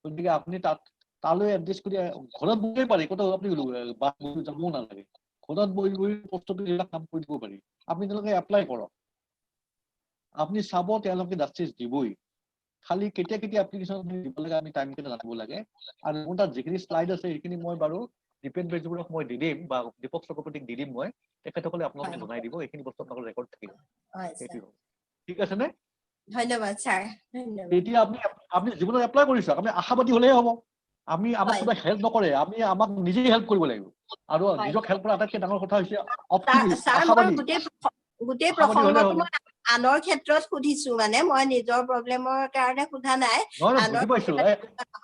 গতিকে আপুনি তালৈ এড্ৰেছ কৰি ঘৰত বহিবই পাৰি কত আপুনি যাবও নালাগে ঘৰত বহি বহি পোষ্টটো কাম কৰি দিব পাৰি আপুনি তেওঁলোকে এপ্লাই কৰক আপুনি চাব তেওঁলোকে জাস্টিস দিবই খালি কেতিয়া কেতিয়া এপ্লিকেশন দিব লাগে আমি টাইম কেটা জানিব লাগে আৰু মোৰ তাত যিখিনি স্লাইড আছে সেইখিনি মই বাৰু ডিপেন্ড বেজবোৰক মই দি দিম বা দীপক চক্ৰৱৰ্তীক দি দিম মই তেখেতসকলে আপোনালোকে জনাই দিব এইখিনি বস্তু আপোনালোকৰ ৰেকৰ্ড থাকিব ঠিক আছে নে ধন্যবাদ স্যাৰ ধন্যবাদ এতিয়া আপুনি জীৱনত এপ্লাই কৰিছে আপুনি আশাবাদী হলেই হ'ব আমি আমাক কিবা হেল্প নকৰে আমি আমাক নিজে হেল্প কৰিব লাগিব আৰু নিজক হেল্প কৰা আটাইতকৈ ডাঙৰ কথা হৈছে অপটিমিষ্ট স্যাৰ মই আশাবাদী গোটেই আশাবাদী হলে প্ৰসংগটো হ'ব মই আনৰ ক্ষেত্ৰত সুধিছো মানে মই নিজৰ প্ৰব্লেমৰ কাৰণে সোধা নাই নহয় আনৰ বুজি পাইছো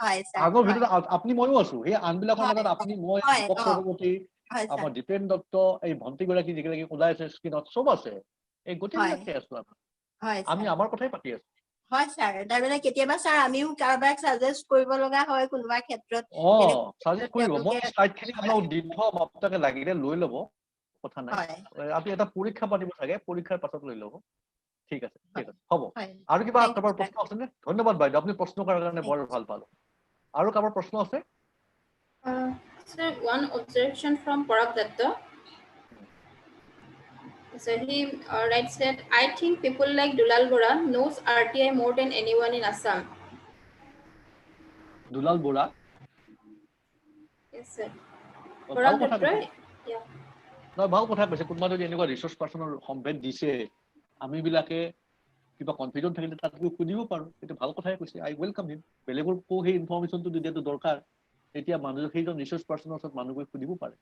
হয় স্যাৰ আগৰ ভিতৰত আপুনি ময়ো আছো সেই আনবিলাকৰ মাজত আপুনি মই হয় দীপক চক্ৰৱৰ্তী হয় আমাৰ স্যাৰ দীপেন দত্ত এই ভণ্টিগৰাকী যিগৰাকী ওলাই আছে স্ক্ৰীণত চব আছে এই গোটেইবিলাকে আছো হয় আমি স্যাৰ আমাৰ কথাই পাতি আছো হয় স্যাৰ তাৰমানে কেতিয়াবা স্যাৰ আমিও কাৰোবাক সাজেষ্ট কৰিব লগা হয় কোনোবা ক্ষেত্ৰত সাজেষ্ট কৰিব মই স্লাইডখিনি আপোনাক দি থম আপোনালোকে লাগিলে লৈ ল'ব কথা নাই আপুনি এটা পৰীক্ষা পাতিব চাগে পৰীক্ষাৰ পাছত লৈ ল'ব ঠিক আছে হ'ব আৰু কিবা কাৰোবাৰ প্ৰশ্ন আছে নে ধন্যবাদ বাইদেউ আপুনি প্ৰশ্ন কৰাৰ কাৰণে বৰ ভাল পালো আৰু কাৰোবাৰ প্ৰশ্ন আছে Sir, one objection from Parag Datta. So he writes that I think people like Dulal Bora knows RTI more than anyone in Assam. Dulal Bora Yes, sir. ভাল Parag কথা Datta, কৈছে yeah. নহয় ভাল কথা কৈছে কোনোবা যদি এনেকুৱা ৰিচোৰ্চ পাৰ্চনৰ সম্ভেদ দিছে আমি বিলাকে কিবা কনফিউজন থাকিলে তাত সুধিব পাৰো এইটো ভাল কথাই কৈছে আই ওয়েলকাম হিম বেলেগকো সেই ইনফৰমেশ্যনটো দিয়াটো দৰকাৰ তেতিয়া মানুহ সেইজন ৰিচোৰ্চ পাৰ্চনৰ ওচৰত মানুহ গৈ সুধিব পাৰে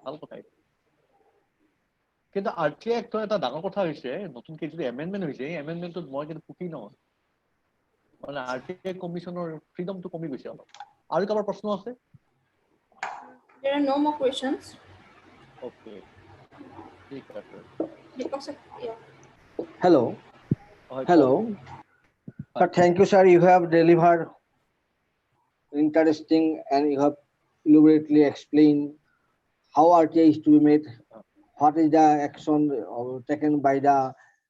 ভাল কথা এইটো কিন্তু RTI এক্টৰ এটা ডাঙৰ কথা হৈছে নতুনকৈ যিটো এমেণ্ডমেণ্ট হৈছে এই এমেণ্ডমেণ্টত মই কিন্তু সুখী নহয় মানে RTI কমিশনৰ ফ্ৰীডমটো কমি গৈছে অলপ আৰু কাৰোবাৰ প্ৰশ্ন আছে There are no more questions. Okay. ঠিক আছে Deepak sir, yeah. Hello. Hello. Sir, thank you, sir. You have delivered interesting and you have elaborately explained how RTI is to be made, what is the action taken by the,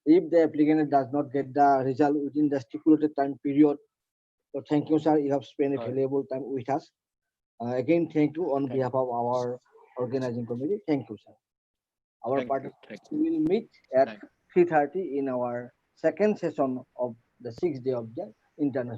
if the applicant does not get the result within the stipulated time period. So thank you, sir. You have spent a valuable time with us. Again, thank you on behalf of our organizing committee. Thank you, sir. Our participants will meet at 3:30 in our second session of the 6th day of the international